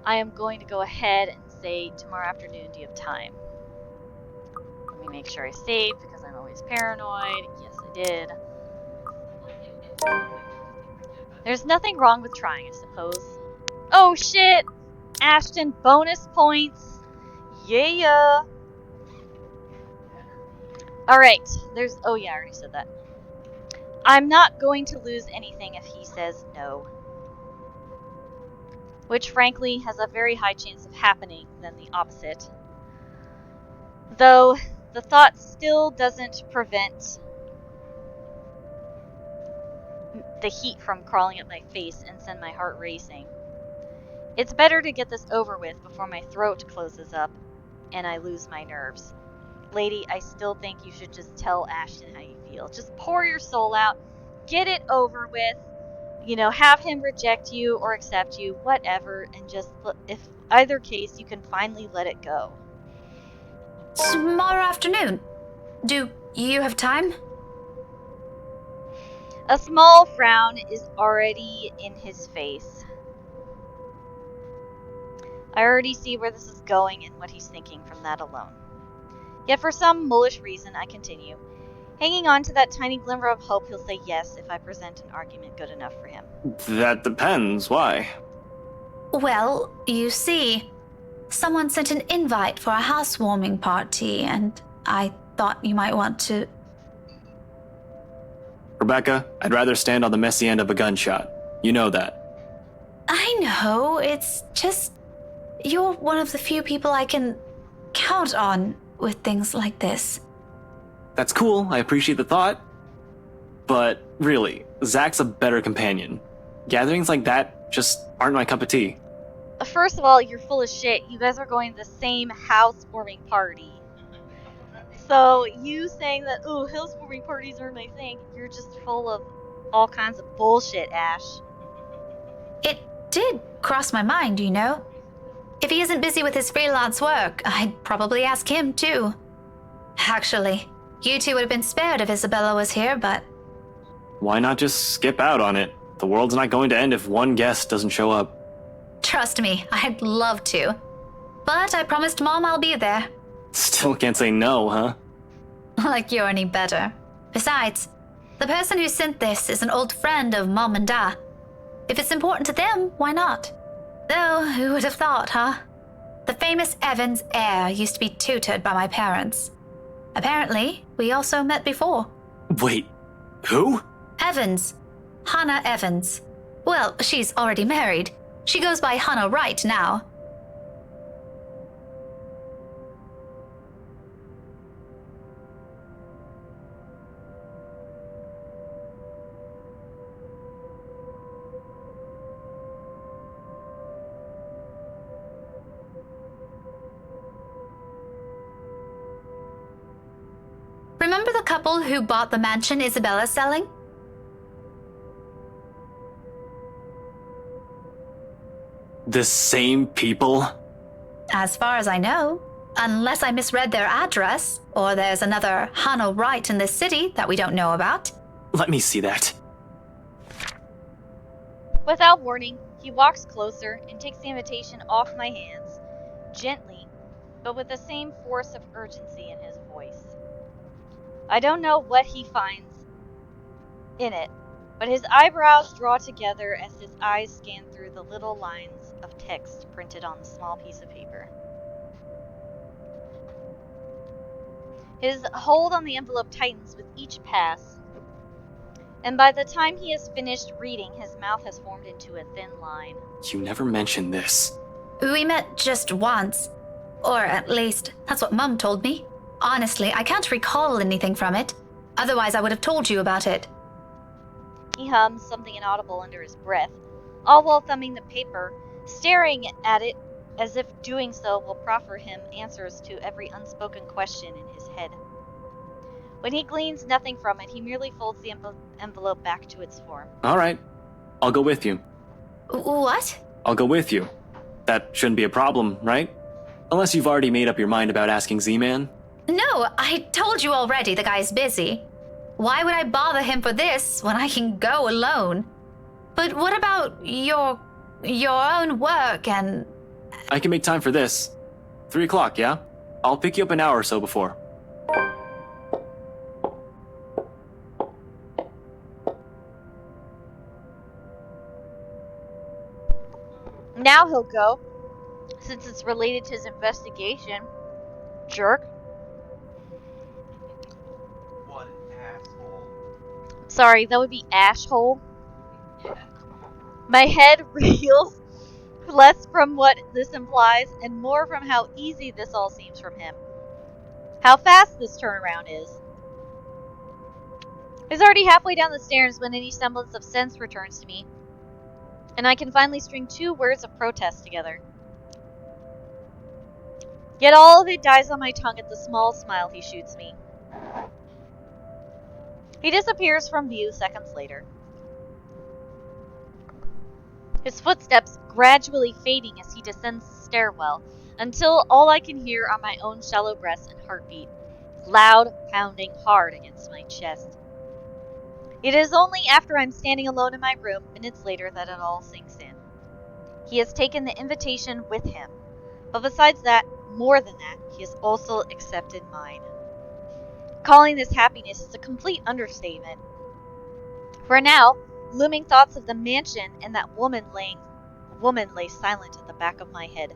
I am going to go ahead and say tomorrow afternoon, do you have time? Let me make sure I saved because I'm always paranoid. Yes, I did. There's nothing wrong with trying, I suppose. Oh shit! Ashton, bonus points! Yeah! Alright, oh yeah, I already said that. I'm not going to lose anything if he says no. Which frankly has a very high chance of happening than the opposite. Though, the thought still doesn't prevent the heat from crawling up my face and send my heart racing. It's better to get this over with before my throat closes up and I lose my nerves. Lady, I still think you should just tell Ashton how you feel. Just pour your soul out. Get it over with. You know, have him reject you or accept you, whatever, and just, if either case, you can finally let it go. Tomorrow afternoon. Do you have time? A small frown is already in his face. I already see where this is going and what he's thinking from that alone. Yet for some mullish reason, I continue. Hanging on to that tiny glimmer of hope he'll say yes if I present an argument good enough for him. That depends. Why? Well, you see, someone sent an invite for a housewarming party, and I thought you might want to... Rebecca, I'd rather stand on the messy end of a gunshot. You know that. I know, it's just... You're one of the few people I can count on with things like this. That's cool, I appreciate the thought. But really, Zach's a better companion. Gatherings like that just aren't my cup of tea. First of all, you're full of shit. You guys are going to the same housewarming party. So, you saying that, oh, housewarming parties are my thing, you're just full of all kinds of bullshit, Ash. It did cross my mind, you know. If he isn't busy with his freelance work, I'd probably ask him too. Actually, you two would have been spared if Isabella was here, but Why not just skip out on it? The world's not going to end if one guest doesn't show up. trust me, I'd love to. But I promised Mom I'll be there. Still can't say no, huh? Like you're any better. Besides, the person who sent this is an old friend of Mom and Dad. If it's important to them, why not? Though, who would have thought, huh? The famous Evans heir used to be tutored by my parents. Apparently, we also met before. Wait, who? Evans. Hannah Evans. Well, she's already married. She goes by Hannah Wright now. Remember the couple who bought the mansion Isabella's selling? The same people? As far as I know. Unless I misread their address, or there's another Hannah Wright in this city that we don't know about. Let me see that. Without warning, he walks closer and takes the invitation off my hands, gently, but with the same force of urgency in his voice. I don't know what he finds in it, but his eyebrows draw together as his eyes scan through the little lines of text printed on the small piece of paper. His hold on the envelope tightens with each pass, and by the time he has finished reading, his mouth has formed into a thin line. You never mentioned this. We met just once. Or at least, that's what Mum told me. Honestly, I can't recall anything from it. Otherwise, I would have told you about it. He hums something inaudible under his breath, all while thumbing the paper, staring at it as if doing so will proffer him answers to every unspoken question in his head. When he gleans nothing from it, he merely folds the envelope back to its form. All right, I'll go with you. What? I'll go with you. That shouldn't be a problem, right? Unless you've already made up your mind about asking Z-Man. No, I told you already the guy's busy. Why would I bother him for this when I can go alone? But what about your own work and... I can make time for this. 3 o'clock, yeah? I'll pick you up an hour or so before. Now he'll go, since it's related to his investigation. Jerk. What an asshole. Sorry, that would be ashhole. My head reels, less from what this implies and more from how easy this all seems from him. How fast this turnaround is. He's already halfway down the stairs when any semblance of sense returns to me, and I can finally string 2 words of protest together. Yet all of it dies on my tongue at the small smile he shoots me. He disappears from view seconds later. His footsteps gradually fading as he descends the stairwell, until all I can hear are my own shallow breaths and heartbeat, loud, pounding hard against my chest. It is only after I'm standing alone in my room, minutes later, that it all sinks in. He has taken the invitation with him, but besides that, more than that, he has also accepted mine. Calling this happiness is a complete understatement. For now, looming thoughts of the mansion and that woman lay silent at the back of my head.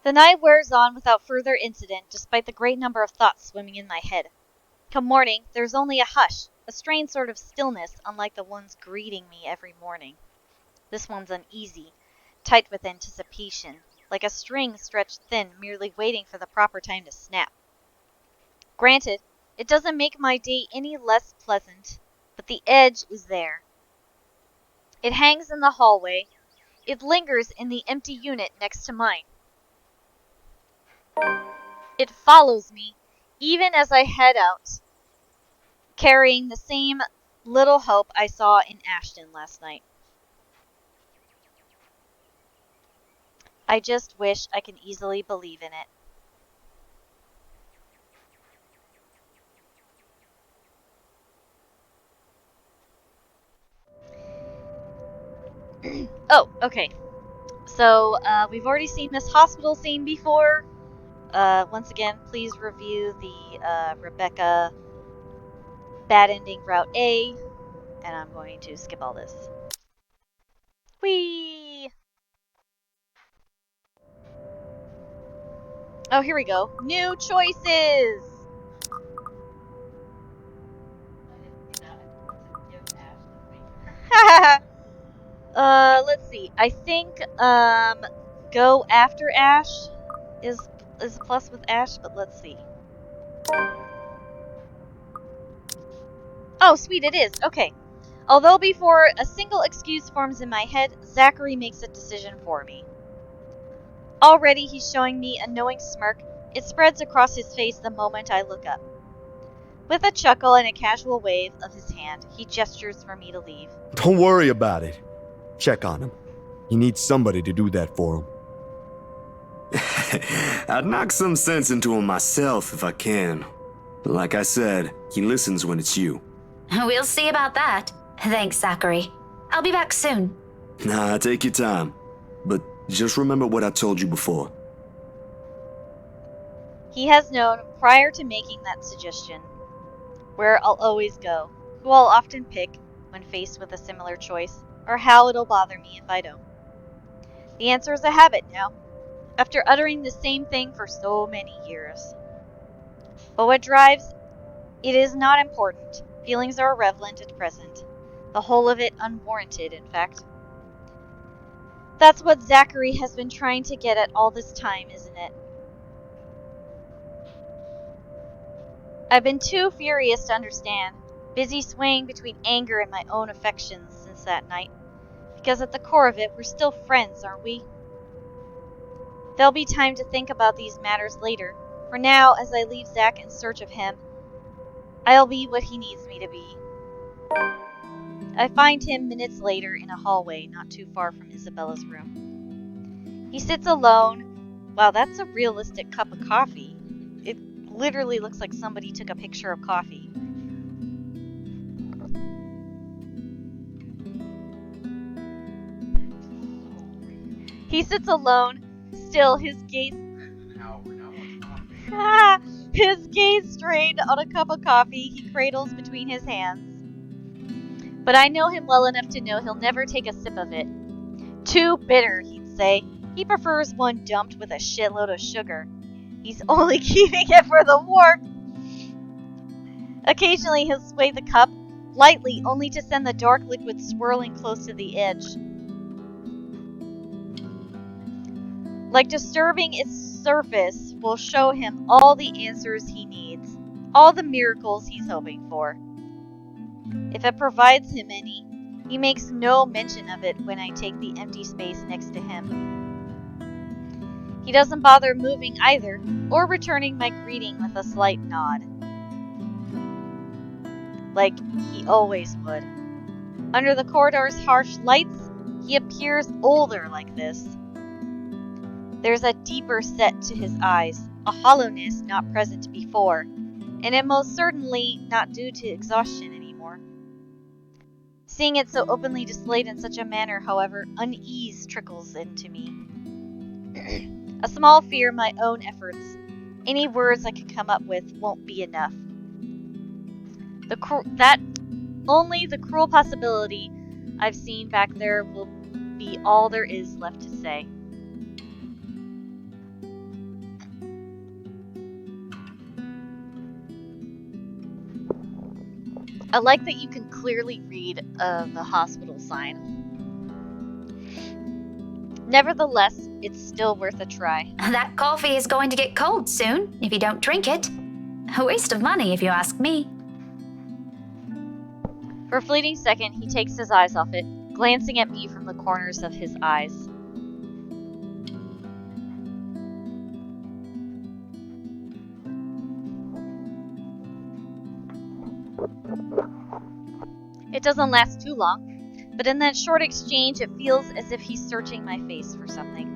The night wears on without further incident, despite the great number of thoughts swimming in my head. Come morning, there's only a hush, a strange sort of stillness unlike the ones greeting me every morning. This one's uneasy, tight with anticipation, like a string stretched thin, merely waiting for the proper time to snap. Granted, it doesn't make my day any less pleasant, but the edge is there. It hangs in the hallway. It lingers in the empty unit next to mine. It follows me, even as I head out, carrying the same little hope I saw in Ashton last night. I just wish I can easily believe in it. Oh, okay. So, we've already seen this hospital scene before. Once again, please review the Rebecca bad ending Route A. And I'm going to skip all this. Whee! Oh, here we go. New choices! Let's see. I think, go after Ash is a plus with Ash, but let's see. Oh, sweet, it is. Okay. Although before a single excuse forms in my head, Zachary makes a decision for me. Already he's showing me a knowing smirk. It spreads across his face the moment I look up. With a chuckle and a casual wave of his hand, he gestures for me to leave. Don't worry about it. Check on him. He needs somebody to do that for him. I'd knock some sense into him myself if I can. But like I said, he listens when it's you. We'll see about that. Thanks, Zachary. I'll be back soon. Nah, take your time. But just remember what I told you before. He has known, prior to making that suggestion, where I'll always go, who I'll often pick when faced with a similar choice, or how it'll bother me if I don't. The answer is a habit now, after uttering the same thing for so many years. But what drives it is not important. Feelings are irrelevant at present. The whole of it unwarranted, in fact. That's what Zachary has been trying to get at all this time, isn't it? I've been too furious to understand, busy swaying between anger and my own affections since that night. Because at the core of it, we're still friends, aren't we? There'll be time to think about these matters later. For now, as I leave Zach in search of him, I'll be what he needs me to be. I find him minutes later in a hallway not too far from Isabella's room. He sits alone. Wow, that's a realistic cup of coffee. It literally looks like somebody took a picture of coffee. He sits alone. Still, his gaze his gaze strained on a cup of coffee he cradles between his hands. But I know him well enough to know he'll never take a sip of it. Too bitter, he'd say. He prefers one dumped with a shitload of sugar. He's only keeping it for the warmth. Occasionally he'll sway the cup, lightly, only to send the dark liquid swirling close to the edge. Like disturbing its surface will show him all the answers he needs, all the miracles he's hoping for. If it provides him any, he makes no mention of it when I take the empty space next to him. He doesn't bother moving either, or returning my greeting with a slight nod. Like he always would. Under the corridor's harsh lights, he appears older like this. There's a deeper set to his eyes, a hollowness not present before, and it most certainly not due to exhaustion anymore. Seeing it so openly displayed in such a manner, however, unease trickles into me. A small fear my own efforts, any words I can come up with, won't be enough. Only the cruel possibility I've seen back there will be all there is left to say. I like that you can clearly read the hospital sign. Nevertheless, it's still worth a try. That coffee is going to get cold soon if you don't drink it. A waste of money, if you ask me. For a fleeting second, he takes his eyes off it, glancing at me from the corners of his eyes. It doesn't last too long, but in that short exchange, it feels as if he's searching my face for something.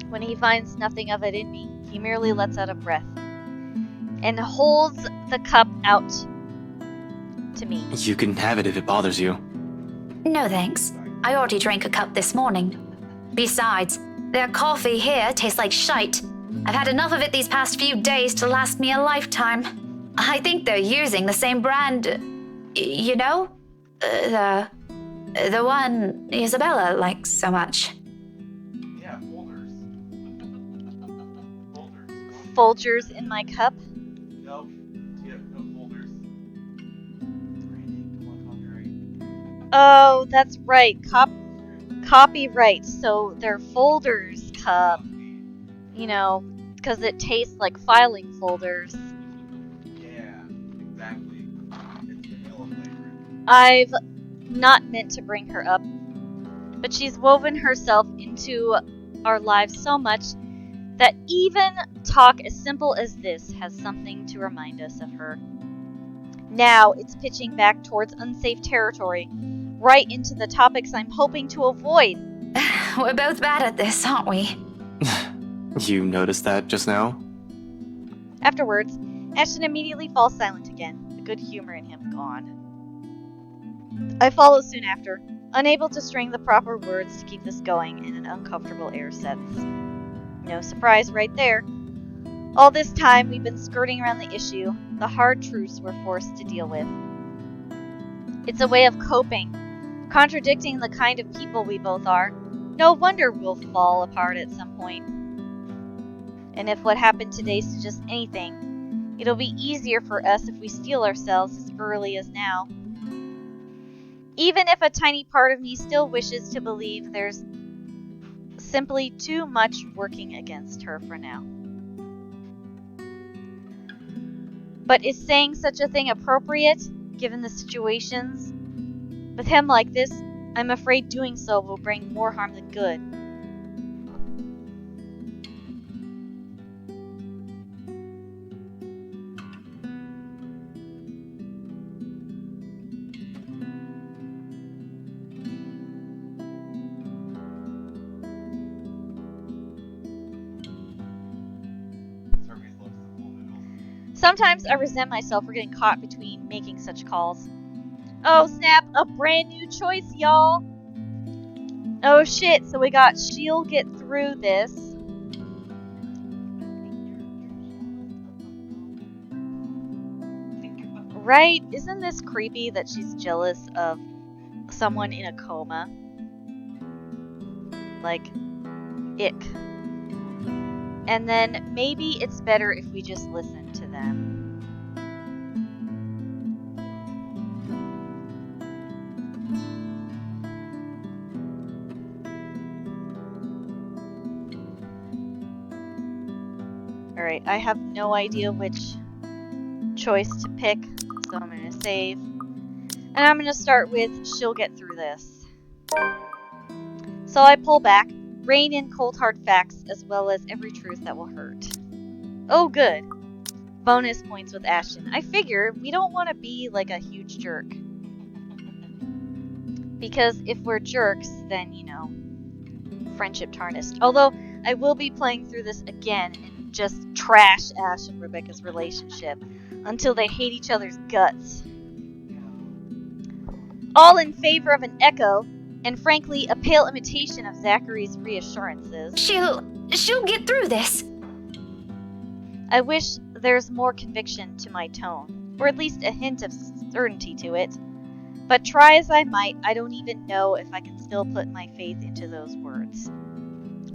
When he finds nothing of it in me, he merely lets out a breath and holds the cup out to me. You can have it if it bothers you. No thanks. I already drank a cup this morning. Besides, their coffee here tastes like shite. I've had enough of it these past few days to last me a lifetime. I think they're using the same brand, you know? The one Isabella likes so much. Yeah, folders. Folders. Folgers in my cup. Nope. Yeah, no folders. Randy, come on, copyright. Oh, that's right. Copyright. So they're folders cup. You know, because it tastes like filing folders. Yeah, exactly. It's vanilla flavored. I've not meant to bring her up, but she's woven herself into our lives so much that even talk as simple as this has something to remind us of her. Now it's pitching back towards unsafe territory, right into the topics I'm hoping to avoid. We're both bad at this, aren't we? You noticed that just now? Afterwards, Ashton immediately falls silent again, the good humor in him gone. I follow soon after, unable to string the proper words to keep this going, and an uncomfortable air sets. No surprise right there. All this time, we've been skirting around the issue, the hard truths we're forced to deal with. It's a way of coping, contradicting the kind of people we both are. No wonder we'll fall apart at some point. And if what happened today suggests anything, it'll be easier for us if we steel ourselves as early as now. Even if a tiny part of me still wishes to believe there's simply too much working against her for now. But is saying such a thing appropriate, given the situations? With him like this, I'm afraid doing so will bring more harm than good. Hermes loves the pool noodles. Sometimes I resent myself for getting caught between making such calls. Oh snap, a brand new choice, y'all! Oh shit, so we got she'll get through this. Right? Isn't this creepy that she's jealous of someone in a coma? Like, ick. And then maybe it's better if we just listen to them. Alright, I have no idea which choice to pick, so I'm going to save. And I'm going to start with she'll get through this. So I pull back, rein in cold hard facts as well as every truth that will hurt. Oh good. Bonus points with Ashton. I figure we don't want to be like a huge jerk. Because if we're jerks, then, you know, friendship tarnished. Although, I will be playing through this again and just trash Ash and Rebecca's relationship until they hate each other's guts. All in favor of an echo, and frankly, a pale imitation of Zachary's reassurances. She'll get through this. I wish there's more conviction to my tone, or at least a hint of certainty to it. But try as I might, I don't even know if I can still put my faith into those words.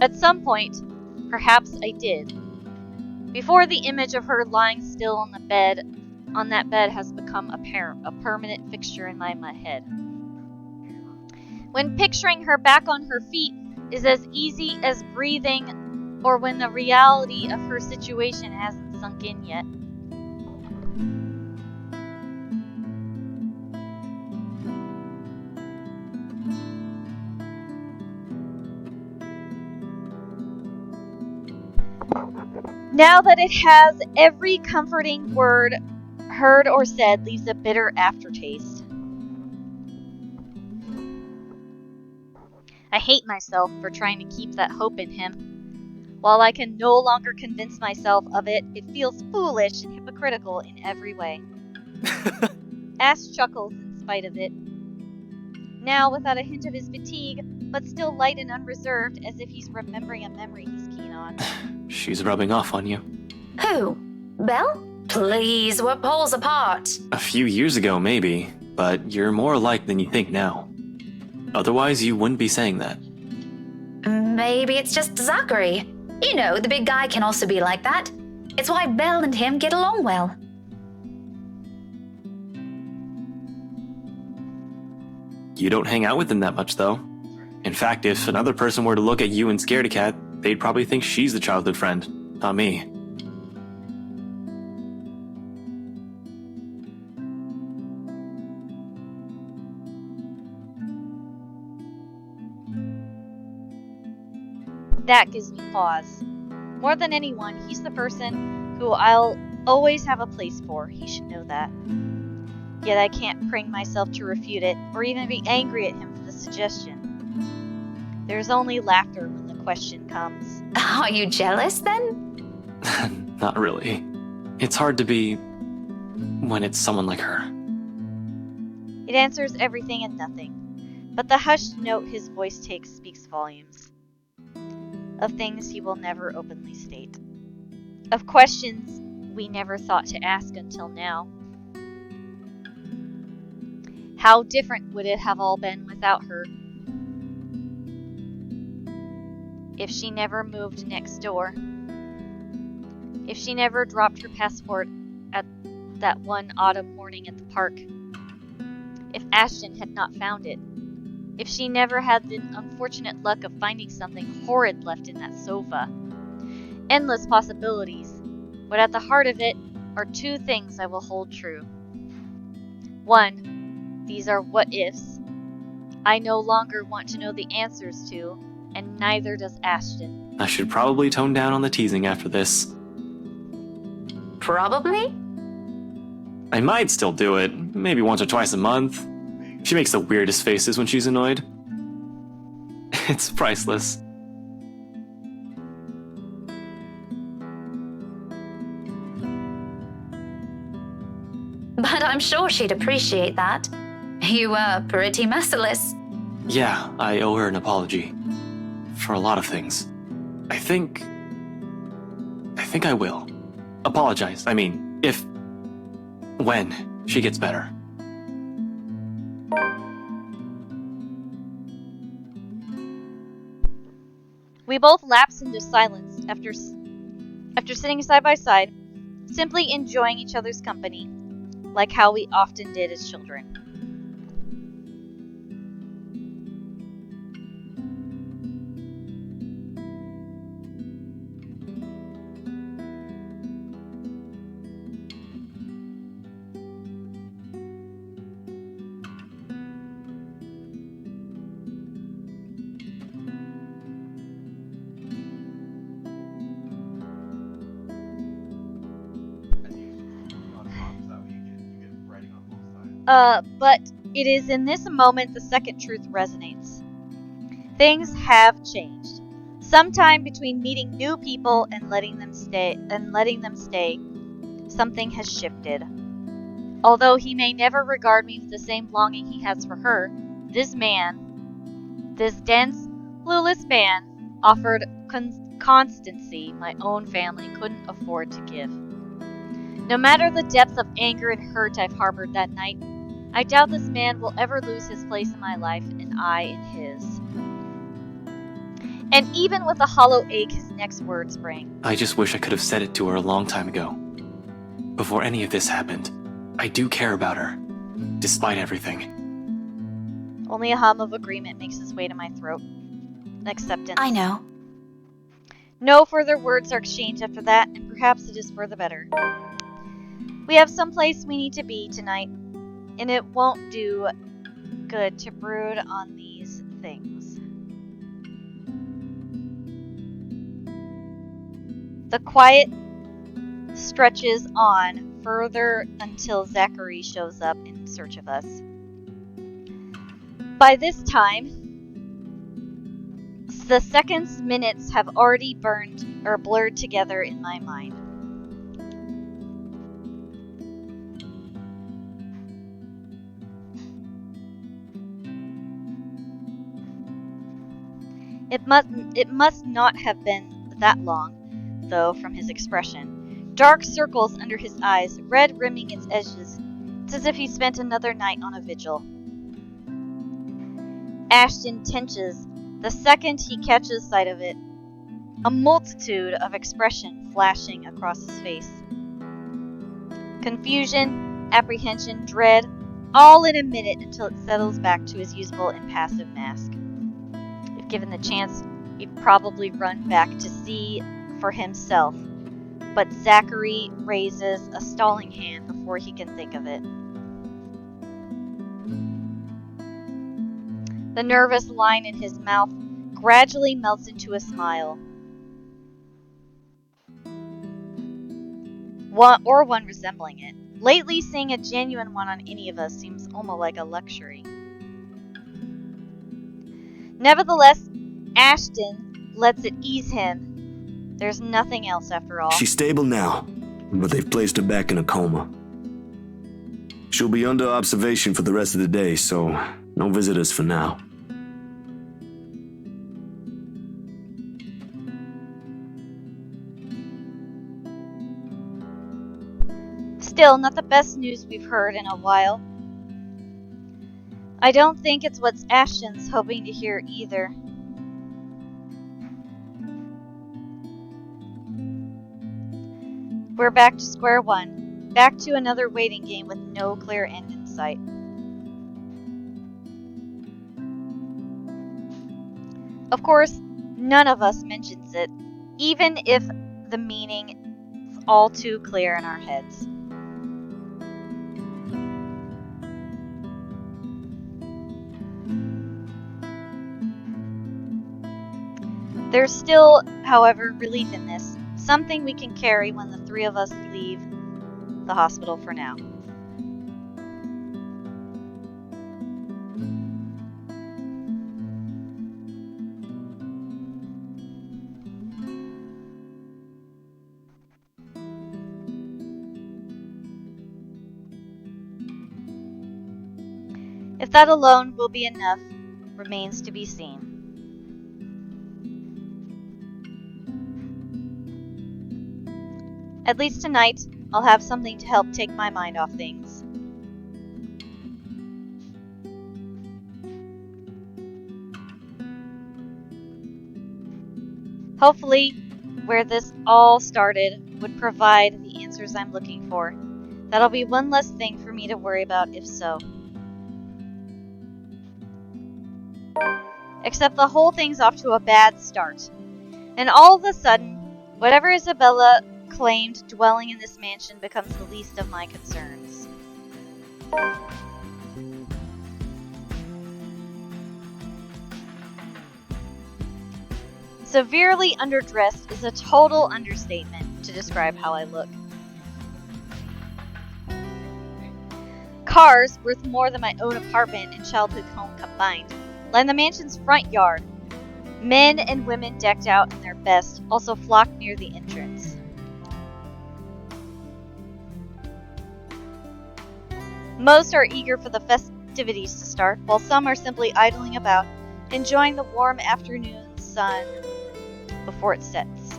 At some point, perhaps I did. Before the image of her lying still on that bed has become a permanent fixture in my head. When picturing her back on her feet is as easy as breathing, or when the reality of her situation hasn't sunk in yet. Now that it has, every comforting word heard or said leaves a bitter aftertaste. I hate myself for trying to keep that hope in him. While I can no longer convince myself of it, it feels foolish and hypocritical in every way. Ash chuckles in spite of it. Now without a hint of his fatigue, but still light and unreserved, as if he's remembering a memory he's keen on. She's rubbing off on you. Who? Belle? Please, we're poles apart. A few years ago, maybe, but you're more alike than you think now. Otherwise, you wouldn't be saying that. Maybe it's just Zachary. You know, the big guy can also be like that. It's why Belle and him get along well. You don't hang out with him that much, though. In fact, if another person were to look at you and Scaredy-Cat, they'd probably think she's the childhood friend, not me. That gives me pause. More than anyone, he's the person who I'll always have a place for. He should know that. Yet I can't bring myself to refute it, or even be angry at him for the suggestion. There's only laughter when the question comes. Are you jealous then? Not really. It's hard to be when it's someone like her. It answers everything and nothing, but the hushed note his voice takes speaks volumes. Of things he will never openly state. Of questions we never thought to ask until now. How different would it have all been without her? If she never moved next door. If she never dropped her passport at that one autumn morning at the park. If Ashton had not found it. If she never had the unfortunate luck of finding something horrid left in that sofa. Endless possibilities, but at the heart of it are two things I will hold true. One, these are what-ifs. I no longer want to know the answers to, and neither does Ashton. I should probably tone down on the teasing after this. Probably? I might still do it, maybe once or twice a month. She makes the weirdest faces when she's annoyed. It's priceless. But I'm sure she'd appreciate that. You were pretty merciless. Yeah, I owe her an apology. For a lot of things. I think I will. Apologize. I mean, when she gets better. We both lapse into silence after sitting side by side, simply enjoying each other's company, like how we often did as children. But it is in this moment the second truth resonates. Things have changed. Sometime between meeting new people and letting them stay, something has shifted. Although he may never regard me with the same longing he has for her, this dense, clueless man, offered constancy my own family couldn't afford to give. No matter the depth of anger and hurt I've harbored that night, I doubt this man will ever lose his place in my life and I in his. And even with a hollow ache, his next words rang. I just wish I could have said it to her a long time ago. Before any of this happened, I do care about her, despite everything. Only a hum of agreement makes its way to my throat. Acceptance. I know. No further words are exchanged after that, and perhaps it is for the better. We have someplace we need to be tonight, and it won't do good to brood on these things. The quiet stretches on further until Zachary shows up in search of us. By this time, The seconds, minutes have already burned or blurred together in my mind. It must not have been that long, though, from his expression. Dark circles under his eyes, red rimming its edges. It's as if he spent another night on a vigil. Ashton tenches the second he catches sight of it, a multitude of expression flashing across his face. Confusion, apprehension, dread, all in a minute until it settles back to his usual impassive mask. If given the chance, he'd probably run back to see for himself, but Zachary raises a stalling hand before he can think of it. The nervous line in his mouth gradually melts into a smile. One resembling it. Lately, seeing a genuine one on any of us seems almost like a luxury. Nevertheless, Ashton lets it ease him. There's nothing else after all. She's stable now, but they've placed her back in a coma. She'll be under observation for the rest of the day, so no visitors for now. Still, not the best news we've heard in a while. I don't think it's what Ashton's hoping to hear either. We're back to square one. Back to another waiting game with no clear end in sight. Of course, none of us mentions it, even if the meaning is all too clear in our heads. There's still, however, relief in this, something we can carry when the three of us leave the hospital for now. If that alone will be enough remains to be seen. At least tonight, I'll have something to help take my mind off things. Hopefully, where this all started would provide the answers I'm looking for. That'll be one less thing for me to worry about if so. Except the whole thing's off to a bad start. And all of a sudden, whatever Isabella claimed dwelling in this mansion becomes the least of my concerns. Severely underdressed is a total understatement to describe how I look. Cars, worth more than my own apartment and childhood home combined, line the mansion's front yard. Men and women decked out in their best also flock near the entrance. Most are eager for the festivities to start, while some are simply idling about, enjoying the warm afternoon sun before it sets.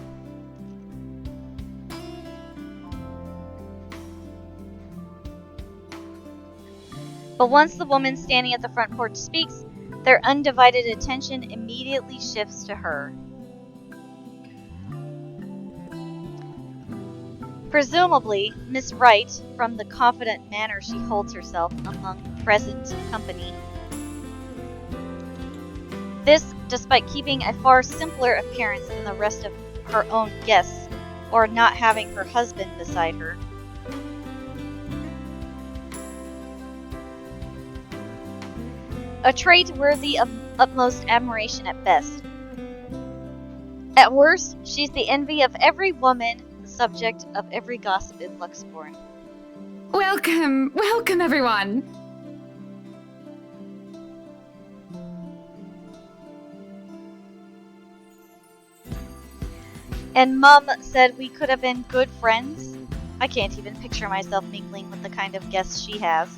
But once the woman standing at the front porch speaks, their undivided attention immediately shifts to her. Presumably, Miss Wright, from the confident manner she holds herself among present company. This, despite keeping a far simpler appearance than the rest of her own guests, or not having her husband beside her. A trait worthy of utmost admiration at best. At worst, she's the envy of every woman, the subject of every gossip in Luxborn. Welcome, welcome everyone. And Mum said we could have been good friends. I can't even picture myself mingling with the kind of guests she has.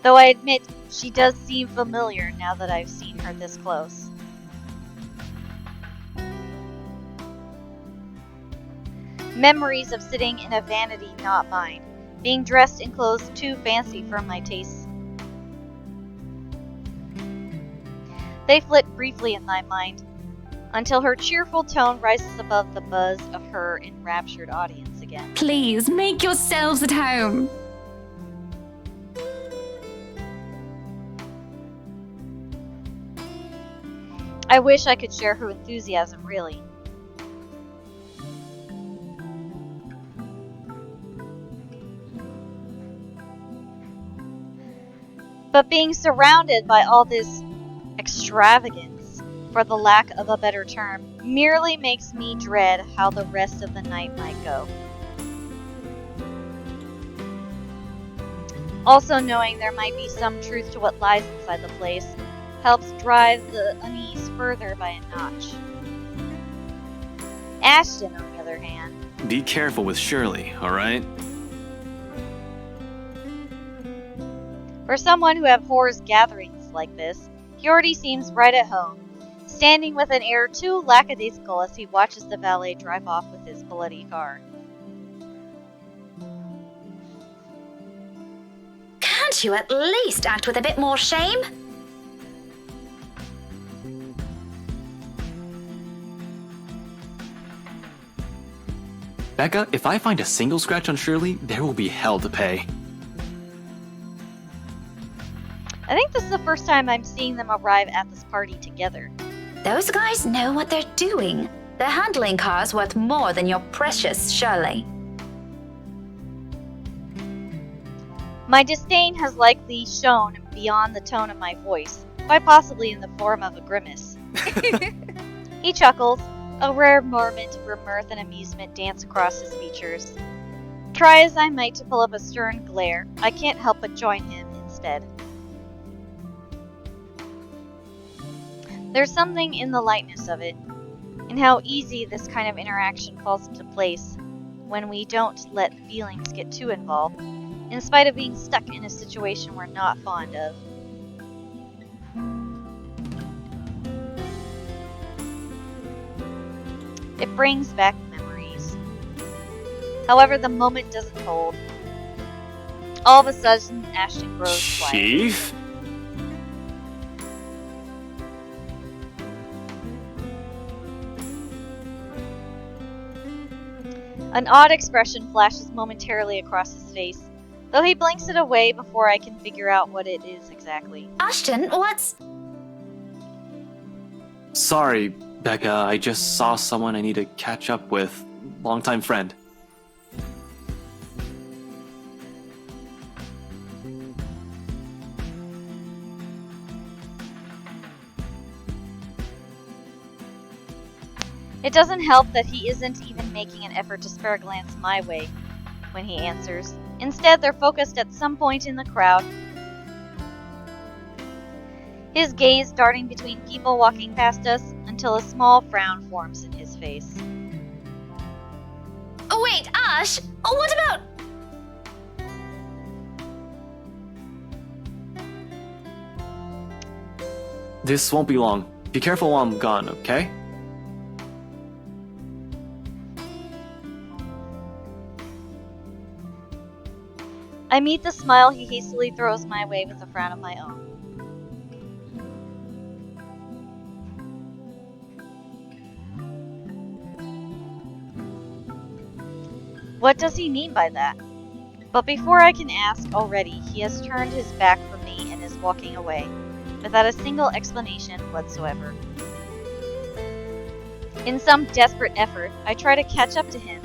Though I admit, she does seem familiar now that I've seen her this close. Memories of sitting in a vanity not mine, being dressed in clothes too fancy for my tastes. They flit briefly in my mind, until her cheerful tone rises above the buzz of her enraptured audience again. Please make yourselves at home. I wish I could share her enthusiasm, really. But being surrounded by all this extravagance, for the lack of a better term, merely makes me dread how the rest of the night might go. Also knowing there might be some truth to what lies inside the place helps drive the unease further by a notch. Ashton, on the other hand, Be careful with Shirley, alright? for someone who abhors gatherings like this, he already seems right at home, standing with an air too lackadaisical as he watches the valet drive off with his bloody car. Can't you at least act with a bit more shame? Becca, if I find a single scratch on Shirley, there will be hell to pay. I think this is the first time I'm seeing them arrive at this party together. Those guys know what they're doing. They're handling cars worth more than your precious Shirley. My disdain has likely shown beyond the tone of my voice, quite possibly in the form of a grimace. He chuckles, a rare moment where mirth and amusement dance across his features. Try as I might to pull up a stern glare, I can't help but join him instead. There's something in the lightness of it, in how easy this kind of interaction falls into place when we don't let feelings get too involved, in spite of being stuck in a situation we're not fond of. It brings back memories. However, the moment doesn't hold. All of a sudden, Ashton grows quiet. Chief? An odd expression flashes momentarily across his face, though he blinks it away before I can figure out what it is exactly. Ashton, what's... Sorry, Becca, I just saw someone I need to catch up with. Longtime friend. It doesn't help that he isn't even making an effort to spare a glance my way when he answers. Instead, they're focused at some point in the crowd, his gaze darting between people walking past us until a small frown forms in his face. Oh, wait, Ash! What about... This won't be long. Be careful while I'm gone, okay? I meet the smile he hastily throws my way with a frown of my own. What does he mean by that? But before I can ask already, he has turned his back from me and is walking away, without a single explanation whatsoever. In some desperate effort, I try to catch up to him,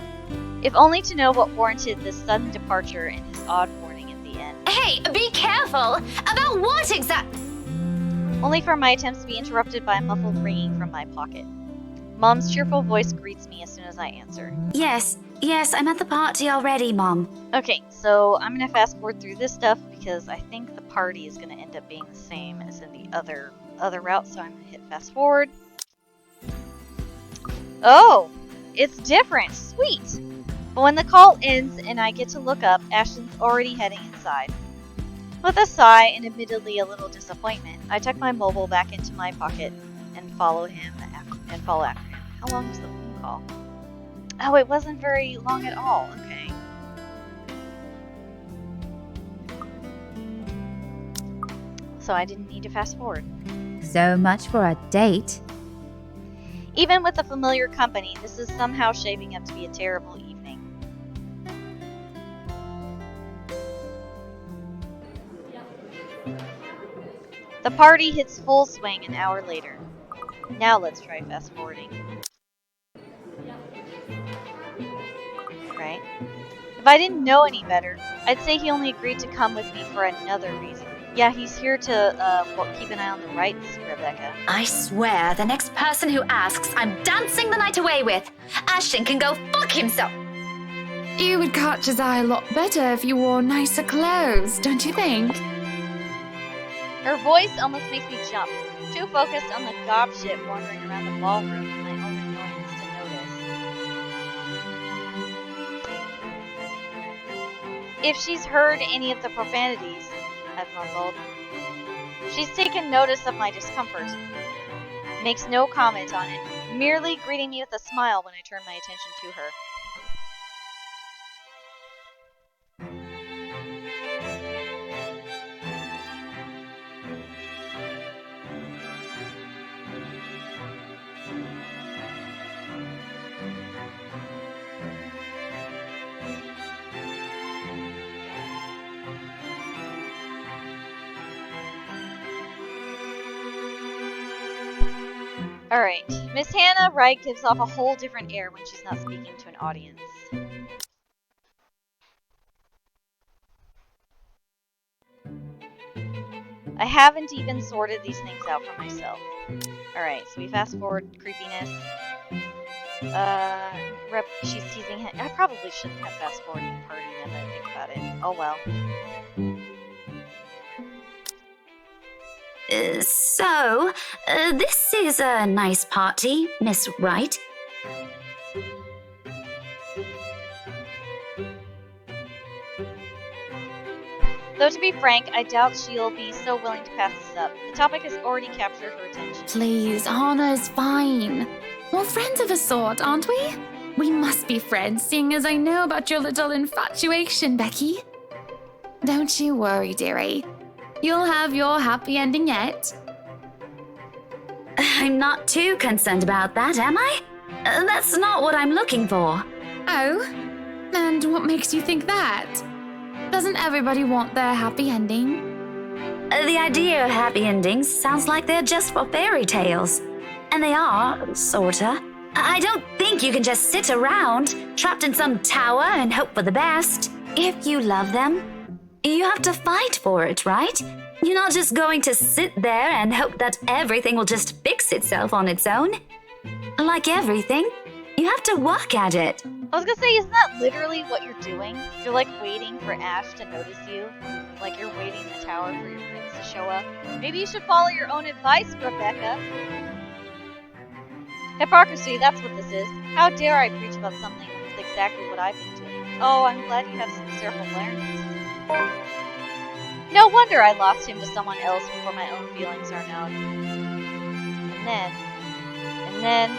if only to know what warranted this sudden departure and his odd warning at the end. Hey, be careful! About what Only for my attempts to be interrupted by a muffled ringing from my pocket. Mom's cheerful voice greets me as soon as I answer. Yes, I'm at the party already, Mom. Okay, so I'm gonna fast forward through this stuff because I think the party is gonna end up being the same as in the other route, so I'm gonna hit fast forward. Oh, it's different. Sweet. But when the call ends and I get to look up, Ashton's already heading inside. With a sigh and admittedly a little disappointment, I tuck my mobile back into my pocket and follow after him. How long was the phone call? Oh, it wasn't very long at all. Okay. So I didn't need to fast forward. So much for a date. Even with a familiar company, this is somehow shaping up to be a terrible evening. The party hits full swing an hour later. Now let's try fast forwarding. Right? If I didn't know any better, I'd say he only agreed to come with me for another reason. Yeah, he's here to keep an eye on the rights, Rebecca. I swear, the next person who asks, I'm dancing the night away with. Ashton can go fuck himself. You would catch his eye a lot better if you wore nicer clothes, don't you think? Her voice almost makes me jump, too focused on the gobshit wandering around the ballroom and my own annoyance to notice. If she's heard any of the profanities, I've muzzled, she's taken notice of my discomfort. Makes no comment on it, merely greeting me with a smile when I turn my attention to her. Alright, Miss Hannah Wright gives off a whole different air when she's not speaking to an audience. I haven't even sorted these things out for myself. Alright, so we fast forward creepiness. She's teasing him. I probably shouldn't have fast forwarded the party now that I think about it. Oh well. This is a nice party, Miss Wright. Though to be frank, I doubt she'll be so willing to pass this up. The topic has already captured her attention. Please, Anna's fine. We're friends of a sort, aren't we? We must be friends, seeing as I know about your little infatuation, Becky. Don't you worry, dearie. You'll have your happy ending yet. I'm not too concerned about that, am I? That's not what I'm looking for. Oh? And what makes you think that? Doesn't everybody want their happy ending? The idea of happy endings sounds like they're just for fairy tales. And they are, sorta. I don't think you can just sit around, trapped in some tower and hope for the best. If you love them, you have to fight for it, right? You're not just going to sit there and hope that everything will just fix itself on its own. Like everything, you have to work at it. I was gonna say, isn't that literally what you're doing? You're like waiting for Ash to notice you. Like you're waiting in the tower for your prince to show up. Maybe you should follow your own advice, Rebecca. Hypocrisy, that's what this is. How dare I preach about something that's exactly what I've been doing? Oh, I'm glad you have some self-awareness. No wonder I lost him to someone else before my own feelings are known. And then...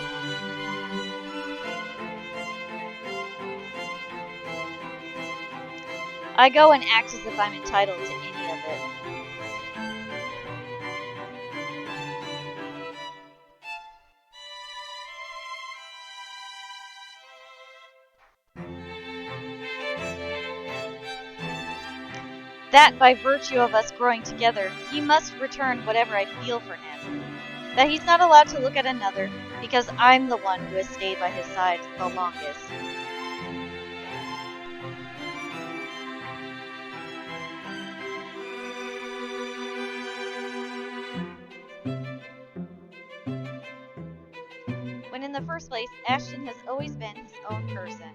I go and act as if I'm entitled to any of it. That by virtue of us growing together, he must return whatever I feel for him. That he's not allowed to look at another, because I'm the one who has stayed by his side the longest. When in the first place, Ashton has always been his own person.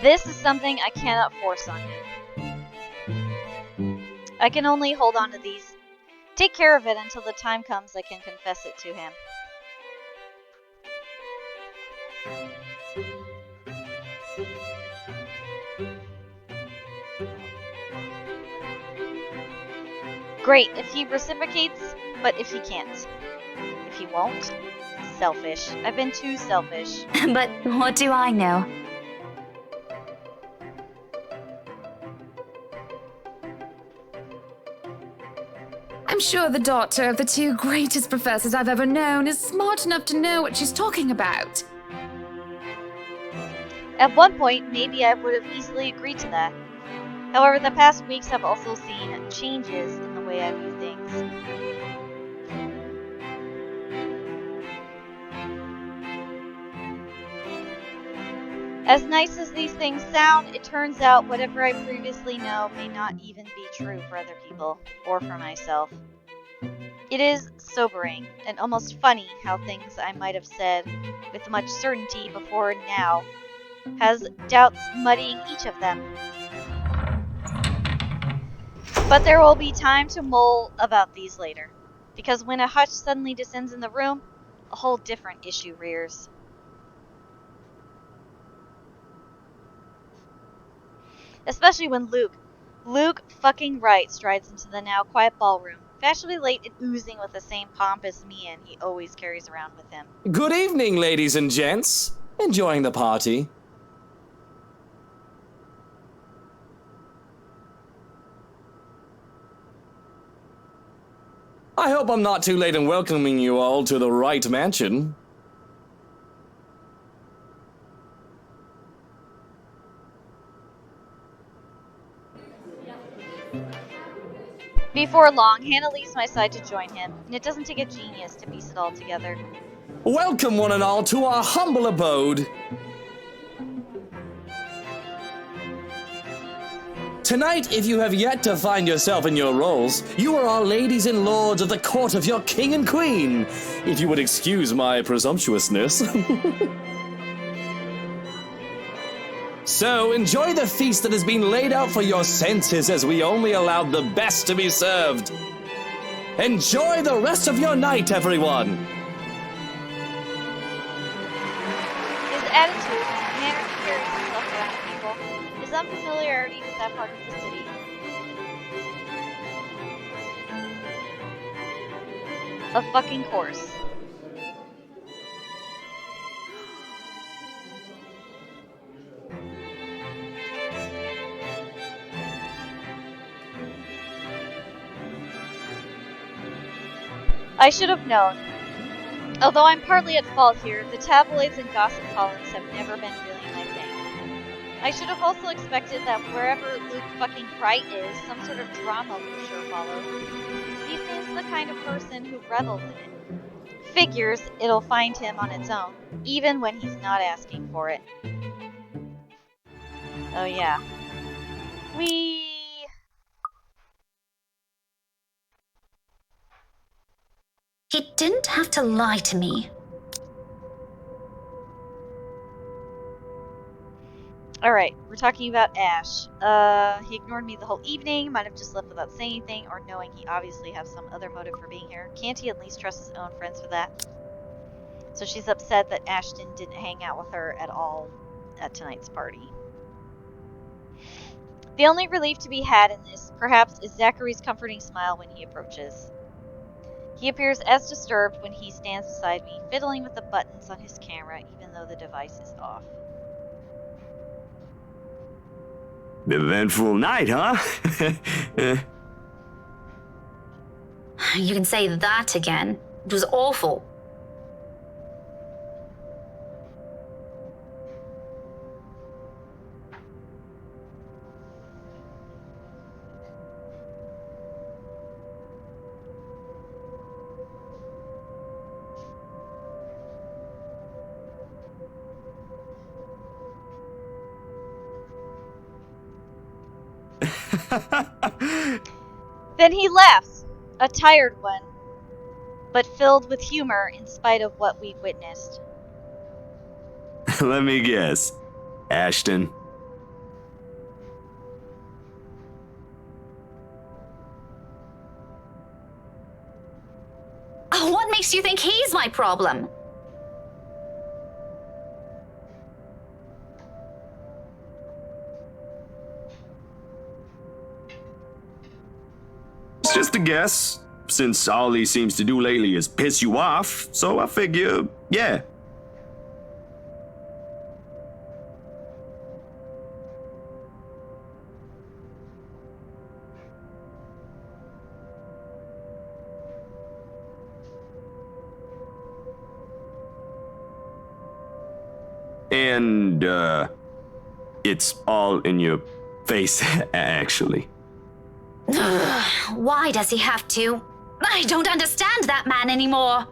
This is something I cannot force on him. I can only hold on to these. Take care of it until the time comes I can confess it to him. Great if he reciprocates, but if he can't. If he won't, selfish. I've been too selfish. But what do I know? I'm sure the daughter of the two greatest professors I've ever known is smart enough to know what she's talking about. At one point, maybe I would have easily agreed to that. However, the past weeks have also seen changes in the way I view things. As nice as these things sound, it turns out whatever I previously know may not even be true for other people, or for myself. It is sobering, and almost funny how things I might have said with much certainty before now has doubts muddying each of them. But there will be time to mull about these later, because when a hush suddenly descends in the room, a whole different issue rears. Especially when Luke fucking Wright strides into the now quiet ballroom, fashionably late and oozing with the same pomp as Mian he always carries around with him. Good evening, ladies and gents. Enjoying the party? I hope I'm not too late in welcoming you all to the Wright Mansion. Before long, Hannah leaves my side to join him, and it doesn't take a genius to piece it all together. Welcome one and all to our humble abode. Tonight, if you have yet to find yourself in your roles, you are our ladies and lords of the court of your king and queen, if you would excuse my presumptuousness. So, enjoy the feast that has been laid out for your senses as we only allowed the best to be served. Enjoy the rest of your night, everyone! His attitude, the manner he carries himself around people, his unfamiliarity with that part of the city. Of fucking course. I should have known. Although I'm partly at fault here, the tabloids and gossip columns have never been really my thing. I should have also expected that wherever Luke fucking Wright is, some sort of drama will sure follow. He seems the kind of person who revels in it. Figures it'll find him on its own, even when he's not asking for it. Oh yeah. He didn't have to lie to me. Alright, we're talking about Ash. He ignored me the whole evening, might have just left without saying anything, or knowing he obviously has some other motive for being here. Can't he at least trust his own friends for that? So she's upset that Ashton didn't hang out with her at all at tonight's party. The only relief to be had in this, perhaps, is Zachary's comforting smile when he approaches. He appears as disturbed when he stands beside me, fiddling with the buttons on his camera, even though the device is off. Eventful night, huh? You can say that again. It was awful. Then he laughs, a tired one, but filled with humor in spite of what we've witnessed. Let me guess. Ashton. makes you think he's my problem? It's just a guess, since all he seems to do lately is piss you off, so I figure, yeah. And, it's all in your face, actually. Why does he have to? I don't understand that man anymore.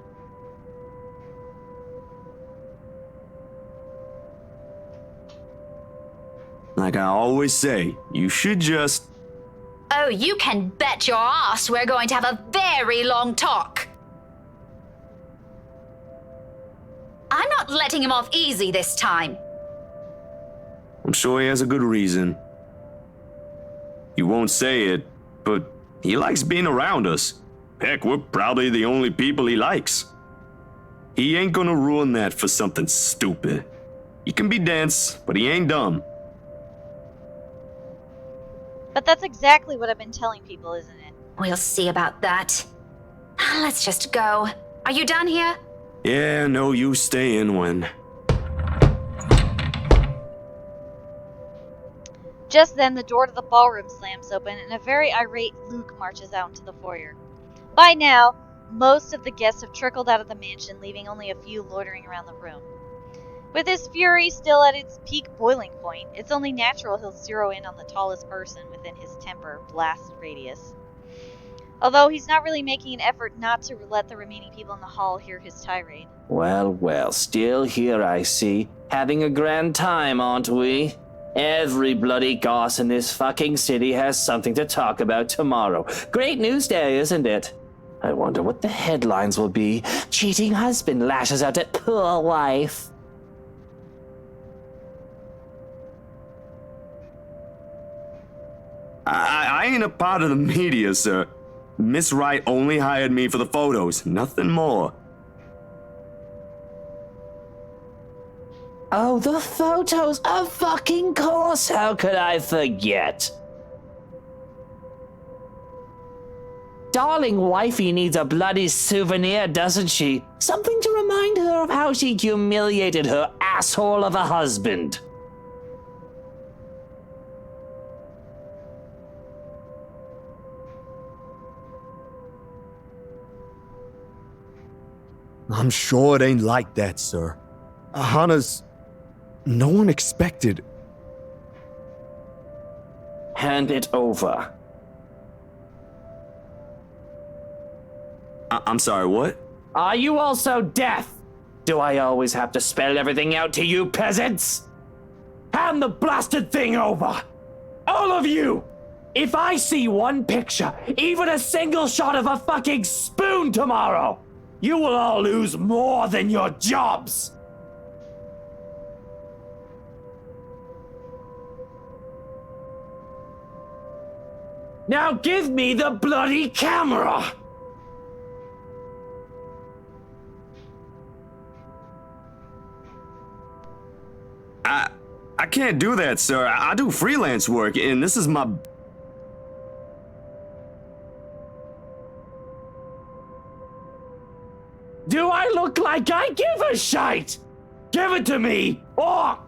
Like I always say, you should just... Oh, you can bet your ass we're going to have a very long talk. I'm not letting him off easy this time. I'm sure he has a good reason. He won't say it, but he likes being around us. Heck, we're probably the only people he likes. He ain't gonna ruin that for something stupid. He can be dense, but he ain't dumb. But that's exactly what I've been telling people, isn't it? We'll see about that. Let's just go. Are you done here? Yeah, no use staying when... Just then, the door to the ballroom slams open, and a very irate Luke marches out into the foyer. By now, most of the guests have trickled out of the mansion, leaving only a few loitering around the room. With his fury still at its peak boiling point, it's only natural he'll zero in on the tallest person within his temper blast radius. Although he's not really making an effort not to let the remaining people in the hall hear his tirade. Well, well, still here, I see. Having a grand time, aren't we? Every bloody goss in this fucking city has something to talk about tomorrow. Great news day, isn't it? I wonder what the headlines will be. Cheating husband lashes out at poor wife. I ain't a part of the media, sir. Miss Wright only hired me for the photos, nothing more. Oh, the photos! Of fucking course! How could I forget? Darling wifey needs a bloody souvenir, doesn't she? Something to remind her of how she humiliated her asshole of a husband. I'm sure it ain't like that, sir. Hannah's... No one expected... Hand it over. I'm sorry, what? Are you also deaf? Do I always have to spell everything out to you peasants? Hand the blasted thing over! All of you! If I see one picture, even a single shot of a fucking spoon tomorrow, you will all lose more than your jobs! Now give me the bloody camera! I can't do that, sir. I do freelance work, and this is my... Do I look like I give a shite? Give it to me, or...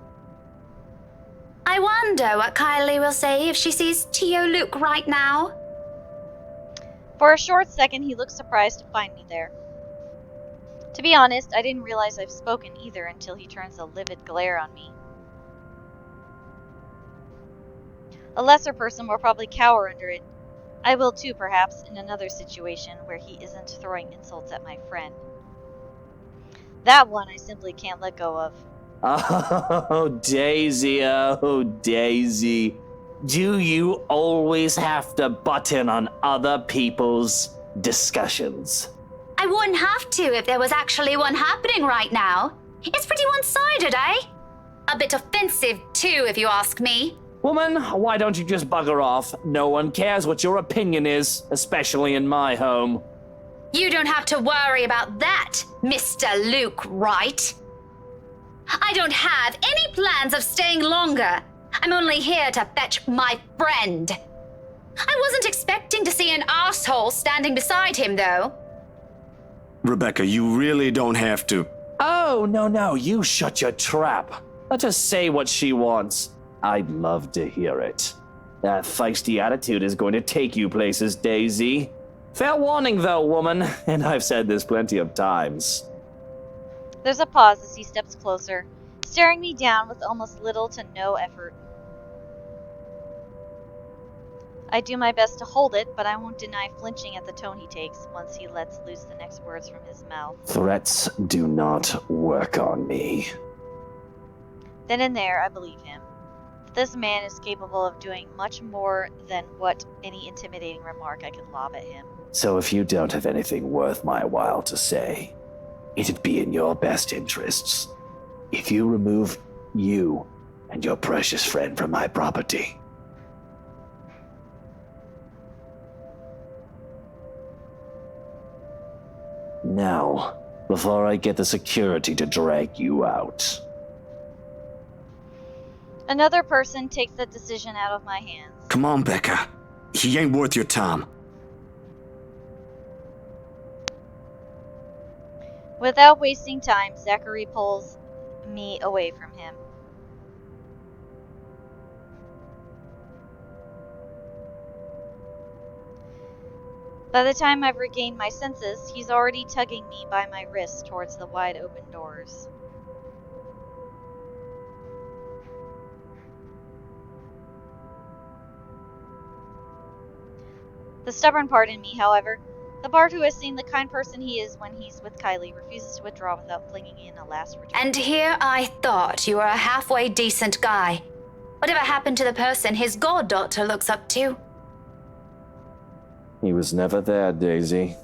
I wonder what Kylie will say if she sees Tio Luke right now. For a short second, he looks surprised to find me there. To be honest, I didn't realize I've spoken either until he turns a livid glare on me. A lesser person will probably cower under it. I will too, perhaps, in another situation where he isn't throwing insults at my friend. That one I simply can't let go of. Oh, Daisy, oh, Daisy. Do you always have to butt in on other people's discussions? I wouldn't have to if there was actually one happening right now. It's pretty one-sided, eh? A bit offensive, too, if you ask me. Woman, why don't you just bugger off? No one cares what your opinion is, especially in my home. You don't have to worry about that, Mr. Luke Wright. I don't have any plans of staying longer. I'm only here to fetch my friend. I wasn't expecting to see an asshole standing beside him, though. Rebecca, you really don't have to. Oh, no, you shut your trap. Let her say what she wants. I'd love to hear it. That feisty attitude is going to take you places, Daisy. Fair warning, though, woman, and I've said this plenty of times. There's a pause as he steps closer, staring me down with almost little to no effort. I do my best to hold it, but I won't deny flinching at the tone he takes once he lets loose the next words from his mouth. Threats do not work on me. Then and there, I believe him. That this man is capable of doing much more than what any intimidating remark I can lob at him. So if you don't have anything worth my while to say, it'd be in your best interests if you remove you and your precious friend from my property. Now, before I get the security to drag you out. Another person takes that decision out of my hands. Come on, Becca. He ain't worth your time. Without wasting time, Zachary pulls me away from him. By the time I've regained my senses, he's already tugging me by my wrist towards the wide open doors. The stubborn part in me, however, the Bart who has seen the kind person he is when he's with Kylie, refuses to withdraw without flinging in a last retort. And here I thought you were a halfway decent guy. Whatever happened to the person his goddaughter looks up to? He was never there, Daisy.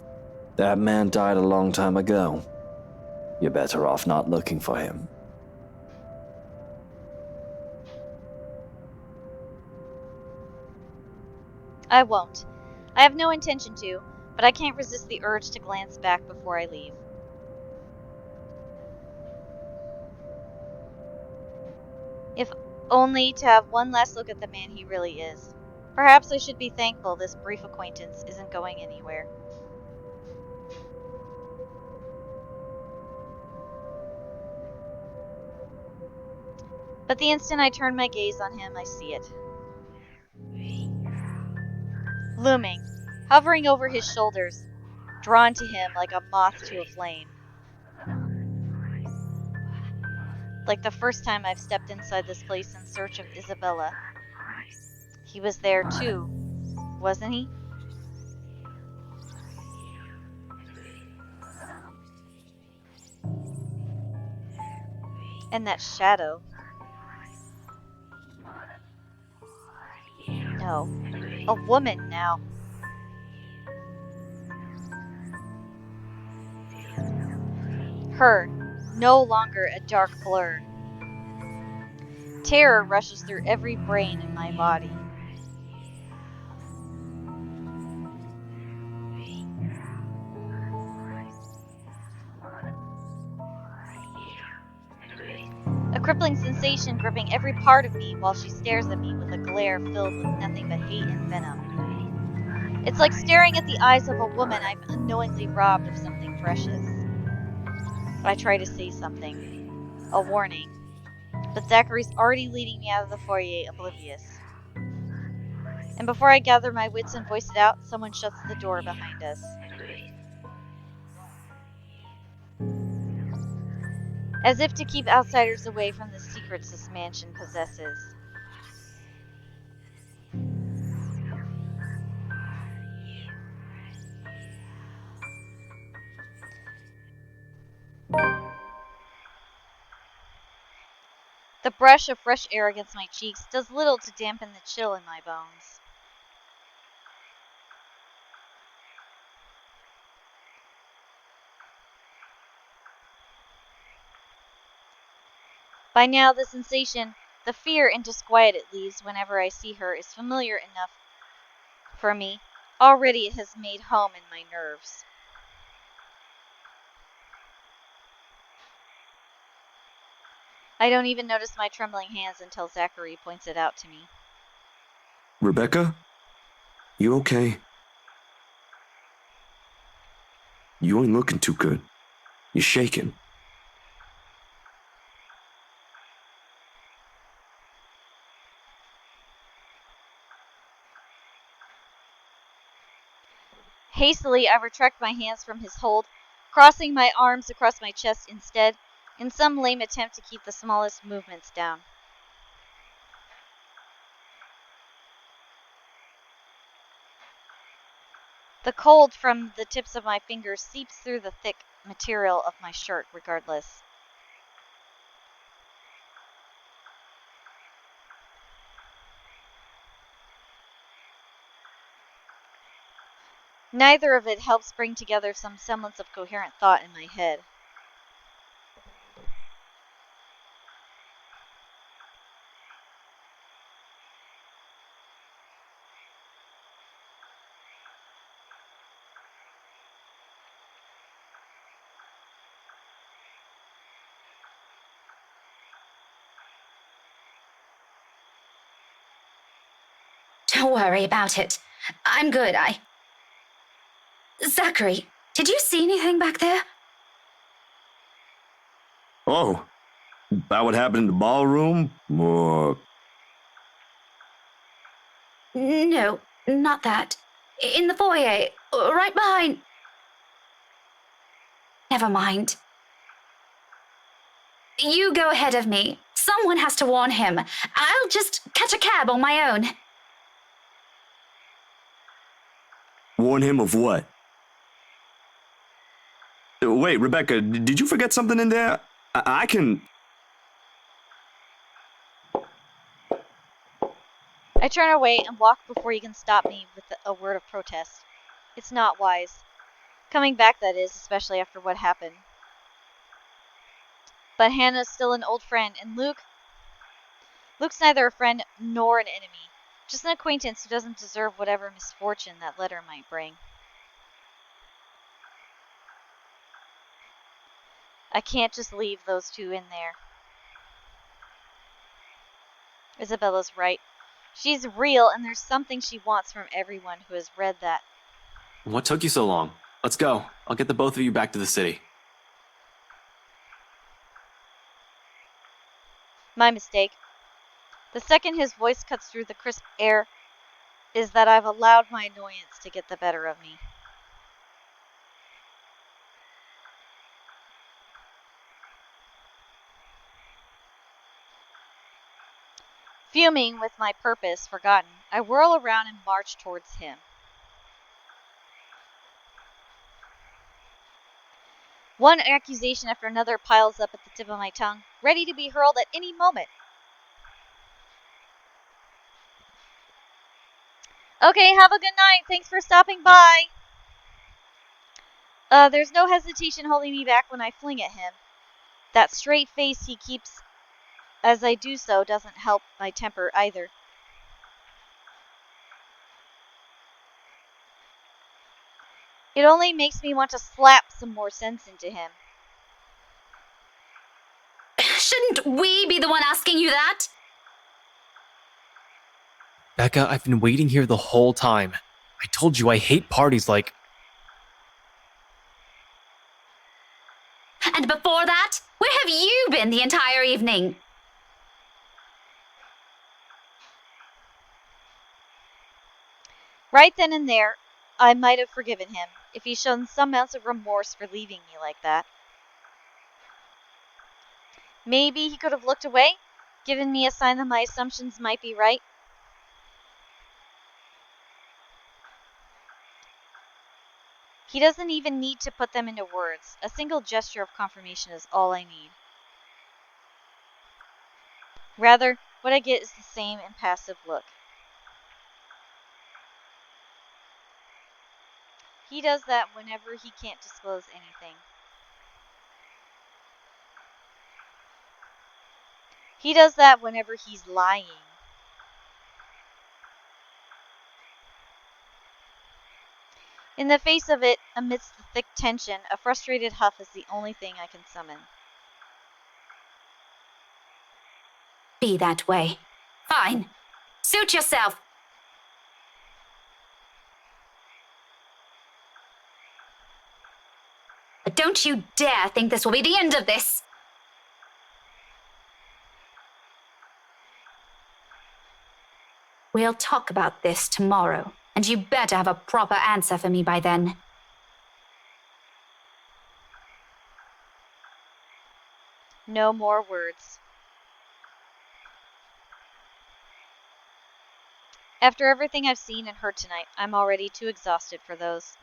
That man died a long time ago. You're better off not looking for him. I won't. I have no intention to, but I can't resist the urge to glance back before I leave. If only to have one last look at the man he really is. Perhaps I should be thankful this brief acquaintance isn't going anywhere. But the instant I turn my gaze on him, I see it. Looming, hovering over his shoulders, drawn to him like a moth to a flame. Like the first time I've stepped inside this place in search of Isabella. He was there too, wasn't he? And that shadow. No, a woman now. Her, no longer a dark blur. Terror rushes through every brain in my body. A crippling sensation gripping every part of me while she stares at me with a glare filled with nothing but hate and venom. It's like staring at the eyes of a woman I've unknowingly robbed of something precious. I try to say something, a warning, but Zachary's already leading me out of the foyer oblivious. And before I gather my wits and voice it out, someone shuts the door behind us. As if to keep outsiders away from the secrets this mansion possesses. The brush of fresh air against my cheeks does little to dampen the chill in my bones. By now, the sensation, the fear and disquiet it leaves whenever I see her is familiar enough for me. Already it has made home in my nerves. I don't even notice my trembling hands until Zachary points it out to me. Rebecca? You okay? You ain't looking too good. You're shaking. Hastily, I retract my hands from his hold, crossing my arms across my chest instead, in some lame attempt to keep the smallest movements down. The cold from the tips of my fingers seeps through the thick material of my shirt regardless. Neither of it helps bring together some semblance of coherent thought in my head. Don't worry about it. I'm good, Zachary, did you see anything back there? Oh, about what happened in the ballroom? Or... No, not that. In the foyer, right behind... Never mind. You go ahead of me. Someone has to warn him. I'll just catch a cab on my own. Warn him of what? Wait, Rebecca, did you forget something in there? I can... I turn away and walk before he can stop me with a word of protest. It's not wise. Coming back, that is, especially after what happened. But Hannah's still an old friend, and Luke's neither a friend nor an enemy. Just an acquaintance who doesn't deserve whatever misfortune that letter might bring. I can't just leave those two in there. Isabella's right. She's real, and there's something she wants from everyone who has read that. What took you so long? Let's go. I'll get the both of you back to the city. My mistake. The second his voice cuts through the crisp air is that I've allowed my annoyance to get the better of me. Fuming with my purpose forgotten, I whirl around and march towards him. One accusation after another piles up at the tip of my tongue, ready to be hurled at any moment. Okay, have a good night. Thanks for stopping by. There's no hesitation holding me back when I fling at him. That straight face he keeps as I do so doesn't help my temper either. It only makes me want to slap some more sense into him. Shouldn't we be the one asking you that? Becca, I've been waiting here the whole time. I told you I hate parties like... And before that, where have you been the entire evening? Right then and there, I might have forgiven him if he'd shown some ounce of remorse for leaving me like that. Maybe he could have looked away, given me a sign that my assumptions might be right. He doesn't even need to put them into words. A single gesture of confirmation is all I need. Rather, what I get is the same impassive look. He does that whenever he can't disclose anything. He does that whenever he's lying. In the face of it, amidst the thick tension, a frustrated huff is the only thing I can summon. be that way. Fine. Suit yourself. But don't you dare think this will be the end of this. We'll talk about this tomorrow, and you better have a proper answer for me by then. No more words. After everything I've seen and heard tonight, I'm already too exhausted for those.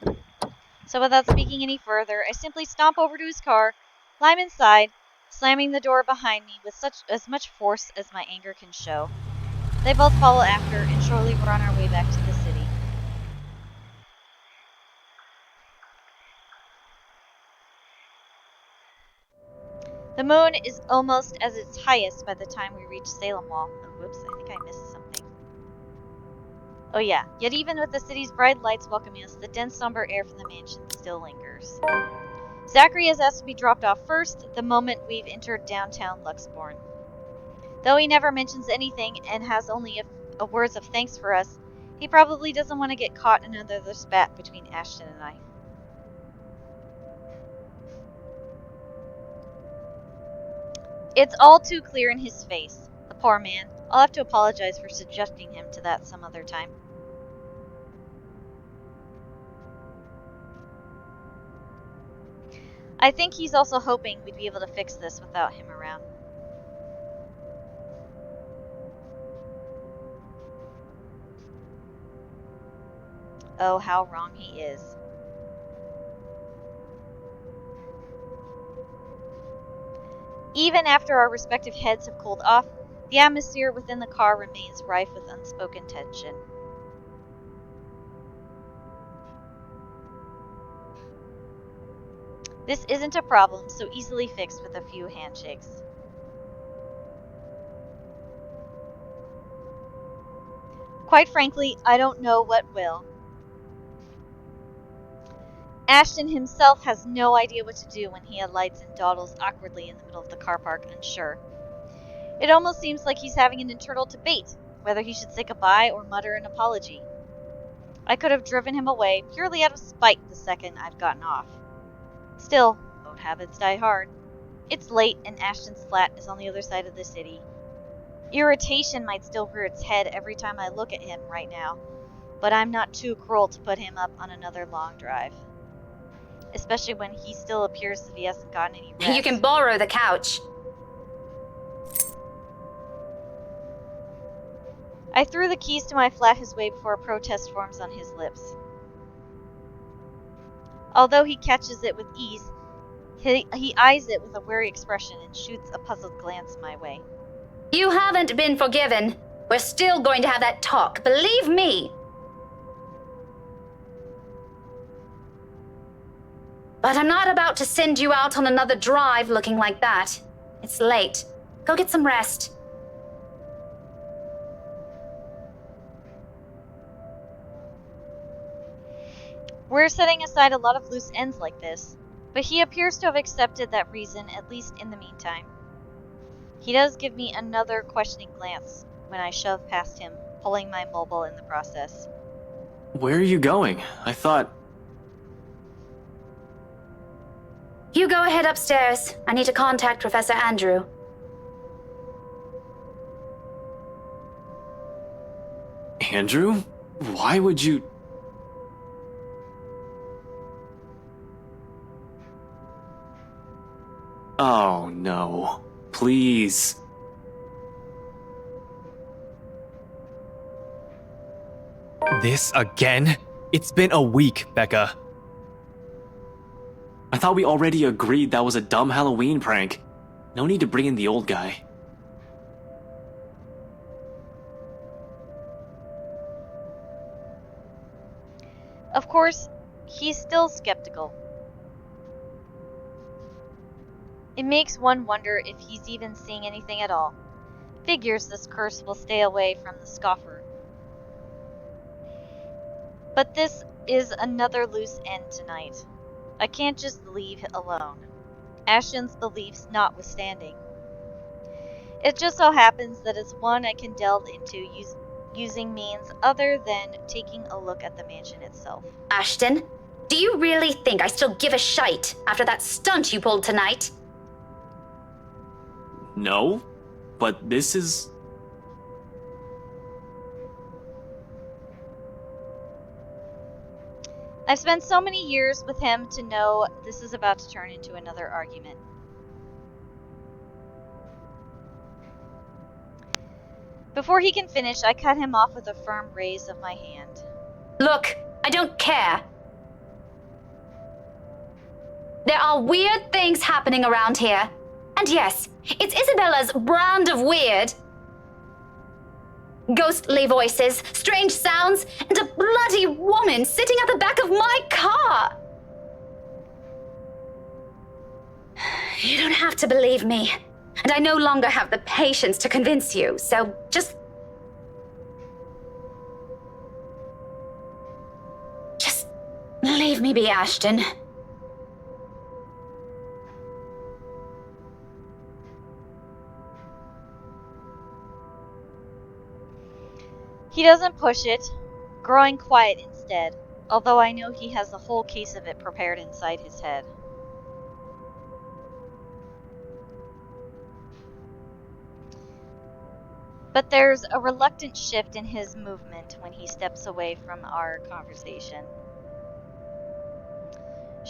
So without speaking any further, I simply stomp over to his car, climb inside, slamming the door behind me with as much force as my anger can show. They both follow after, and shortly we're on our way back to the city. The moon is almost at its highest by the time we reach Salem Wall. Oh, whoops, I think I missed something. Oh yeah, yet even with the city's bright lights welcoming us, the dense somber air from the mansion still lingers. Zachary has asked to be dropped off first the moment we've entered downtown Luxborn. Though he never mentions anything and has only a words of thanks for us, he probably doesn't want to get caught in another spat between Ashton and I. It's all too clear in his face. The poor man. I'll have to apologize for subjecting him to that some other time. I think he's also hoping we'd be able to fix this without him around. Oh, how wrong he is. Even after our respective heads have cooled off, the atmosphere within the car remains rife with unspoken tension. This isn't a problem so easily fixed with a few handshakes. Quite frankly, I don't know what will. Ashton himself has no idea what to do when he alights and dawdles awkwardly in the middle of the car park, unsure. It almost seems like he's having an internal debate, whether he should say goodbye or mutter an apology. I could have driven him away purely out of spite the second I'd gotten off. Still, old habits die hard. It's late and Ashton's flat is on the other side of the city. Irritation might still rear its head every time I look at him right now, but I'm not too cruel to put him up on another long drive. Especially when he still appears as if he hasn't gotten any rest. You can borrow the couch. I threw the keys to my flat his way before a protest forms on his lips. Although he catches it with ease, he eyes it with a wary expression and shoots a puzzled glance my way. You haven't been forgiven. We're still going to have that talk, believe me. But I'm not about to send you out on another drive looking like that. It's late. Go get some rest. We're setting aside a lot of loose ends like this, but he appears to have accepted that reason, at least in the meantime. He does give me another questioning glance when I shove past him, pulling my mobile in the process. Where are you going? I thought... You go ahead upstairs. I need to contact Professor Andrew. Andrew? Why would you... Oh, no. Please. This again? It's been a week, Becca. I thought we already agreed that was a dumb Halloween prank. No need to bring in the old guy. Of course, he's still skeptical. It makes one wonder if he's even seeing anything at all. Figures this curse will stay away from the scoffer. But this is another loose end tonight. I can't just leave alone, Ashton's beliefs notwithstanding. It just so happens that it's one I can delve into using means other than taking a look at the mansion itself. Ashton, do you really think I still give a shite after that stunt you pulled tonight? No, but this is. I've spent so many years with him to know this is about to turn into another argument. Before he can finish, I cut him off with a firm raise of my hand. Look, I don't care. There are weird things happening around here. And yes, it's Isabella's brand of weird. Ghostly voices, strange sounds, and a bloody woman sitting at the back of my car. You don't have to believe me. And I no longer have the patience to convince you, so just leave me be, Ashton. He doesn't push it, growing quiet instead, although I know he has the whole case of it prepared inside his head. But there's a reluctant shift in his movement when he steps away from our conversation.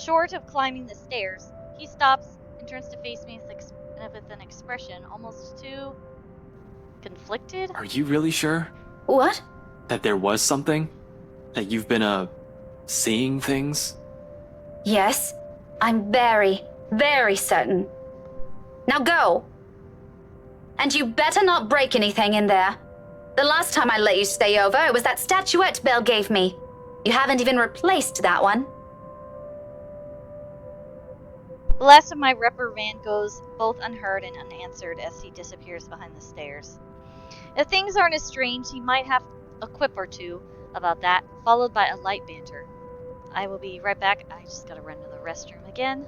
Short of climbing the stairs, he stops and turns to face me with an expression almost too conflicted. Are you really sure? What? That there was something? That you've been, seeing things? Yes, I'm very, very certain. Now go! And you better not break anything in there. The last time I let you stay over, it was that statuette Belle gave me. You haven't even replaced that one. The last of my reprimand goes both unheard and unanswered as he disappears behind the stairs. If things aren't as strange, he might have a quip or two about that, followed by a light banter. I will be right back. I just gotta run to the restroom again.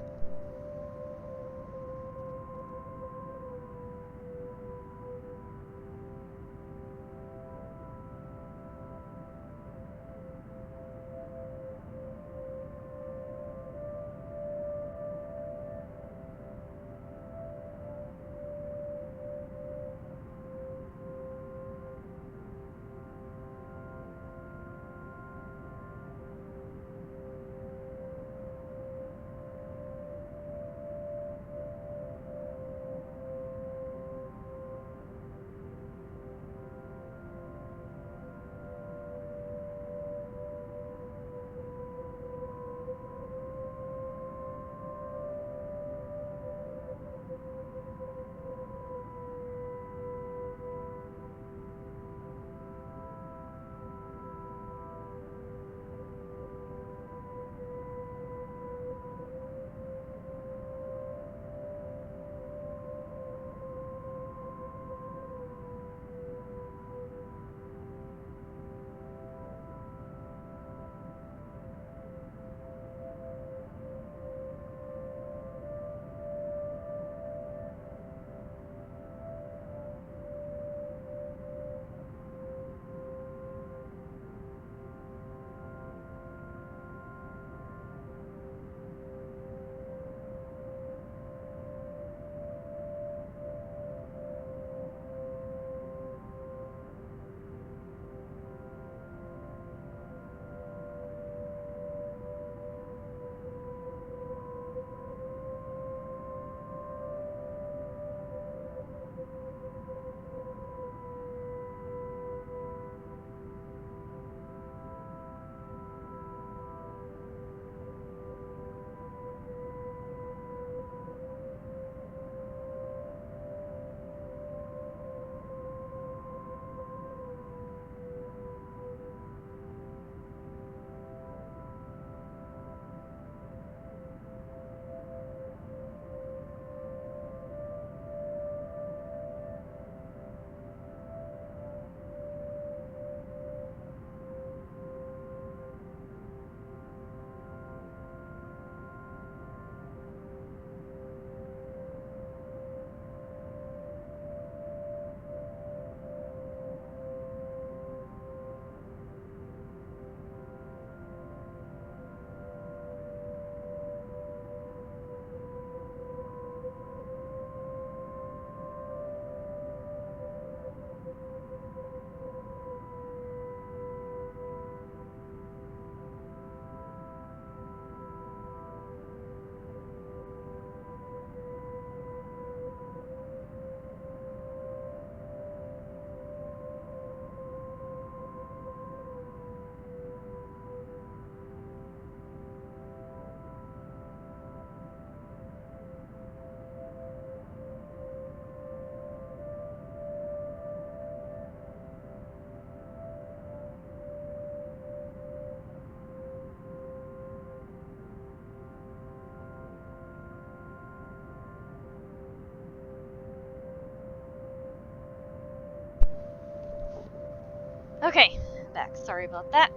Okay, back. Sorry about that.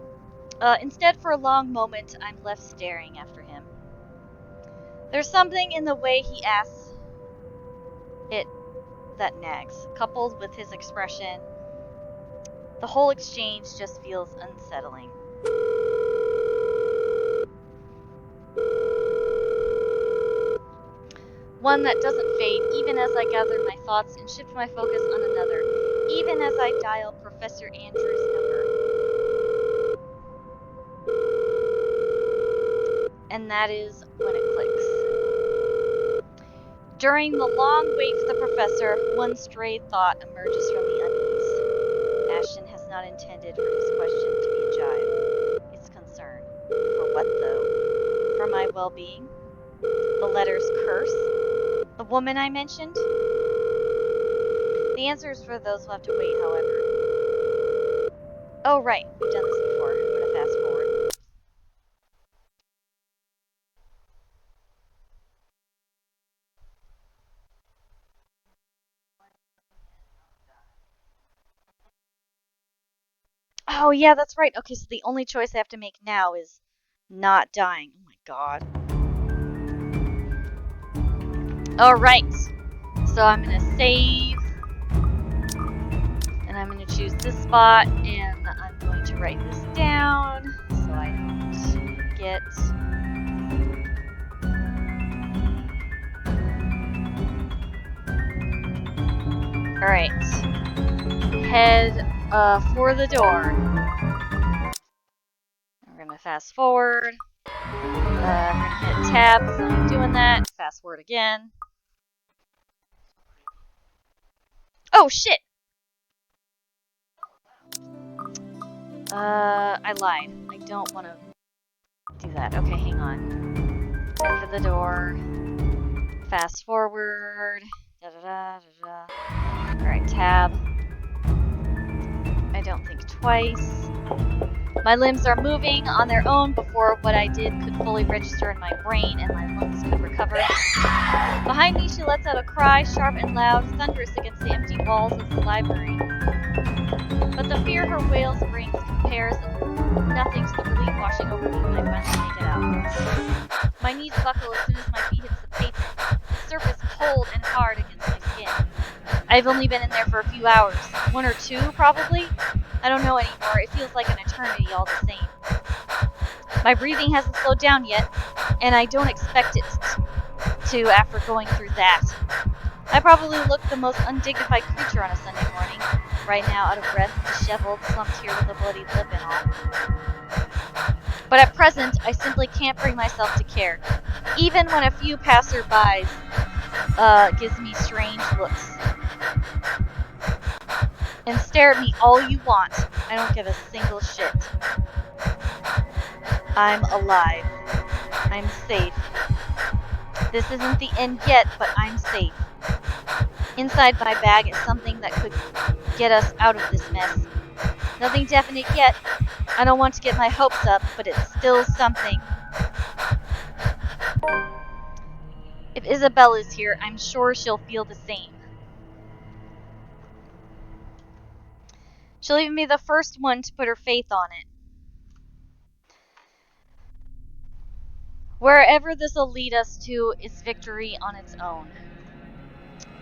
Instead, for a long moment, I'm left staring after him. There's something in the way he asks it that nags, coupled with his expression. The whole exchange just feels unsettling. One that doesn't fade even as I gather my thoughts and shift my focus on another, even as I dial Professor Andrews' number. And that is when it clicks. During the long wait for the professor, one stray thought emerges from the unease. Ashton has not intended for his question to be a jibe. It's concern. For what, though? For my well-being? The letter's curse? The woman I mentioned? The answer is for those who have to wait, however. Oh, right. We've done this before. I'm going to fast forward. Oh, yeah, that's right. Okay, so the only choice I have to make now is not dying. Oh my god. Alright. So I'm gonna save. And I'm gonna choose this spot. And I'm going to write this down. So I don't get... Alright. Head for the door. We're gonna fast forward. I'm gonna hit tab as I'm doing that. Fast forward again. Oh shit! I lied. I don't want to do that. Okay, hang on. Head for the door. Fast forward. Da da da da da. Alright, tab. I don't think twice. My limbs are moving on their own before what I did could fully register in my brain and my lungs could recover. Behind me, she lets out a cry, sharp and loud, thunderous against the empty walls of the library. But the fear her wails brings compares nothing to the relief washing over me when I finally make it out. My knees buckle as soon as my feet hit the pavement, the surface cold and hard against my skin. I've only been in there for a few hours. 1 or 2, probably? I don't know anymore. It feels like an eternity all the same. My breathing hasn't slowed down yet, and I don't expect it to after going through that. I probably look the most undignified creature on a Sunday morning, right now out of breath, disheveled, slumped here with a bloody lip and all. But at present, I simply can't bring myself to care, even when a few passerbys gives me strange looks. And stare at me all you want. I don't give a single shit. I'm alive. I'm safe. This isn't the end yet, but I'm safe. Inside my bag is something that could get us out of this mess. Nothing definite yet. I don't want to get my hopes up, but it's still something. If Isabelle is here, I'm sure she'll feel the same. She'll even be the first one to put her faith on it. Wherever this'll lead us to is victory on its own.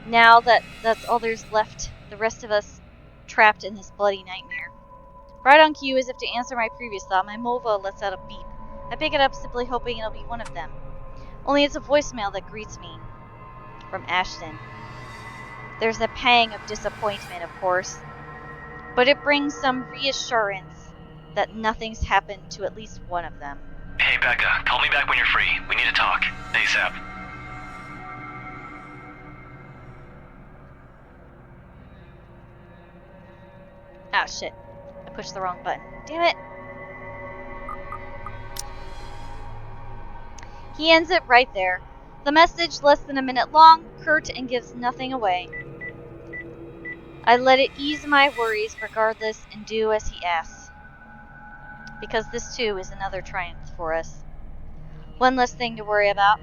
Now that's all there's left, the rest of us trapped in this bloody nightmare. Right on cue, as if to answer my previous thought, my Movo lets out a beep. I pick it up, simply hoping it'll be one of them. Only it's a voicemail that greets me. From Ashton. There's a pang of disappointment, of course. But it brings some reassurance that nothing's happened to at least one of them. Hey, Becca, call me back when you're free. We need to talk. ASAP. Ah, shit. I pushed the wrong button. Damn it! He ends it right there. The message, less than a minute long, curt, and gives nothing away. I let it ease my worries regardless and do as he asks. Because this too is another triumph for us. One less thing to worry about.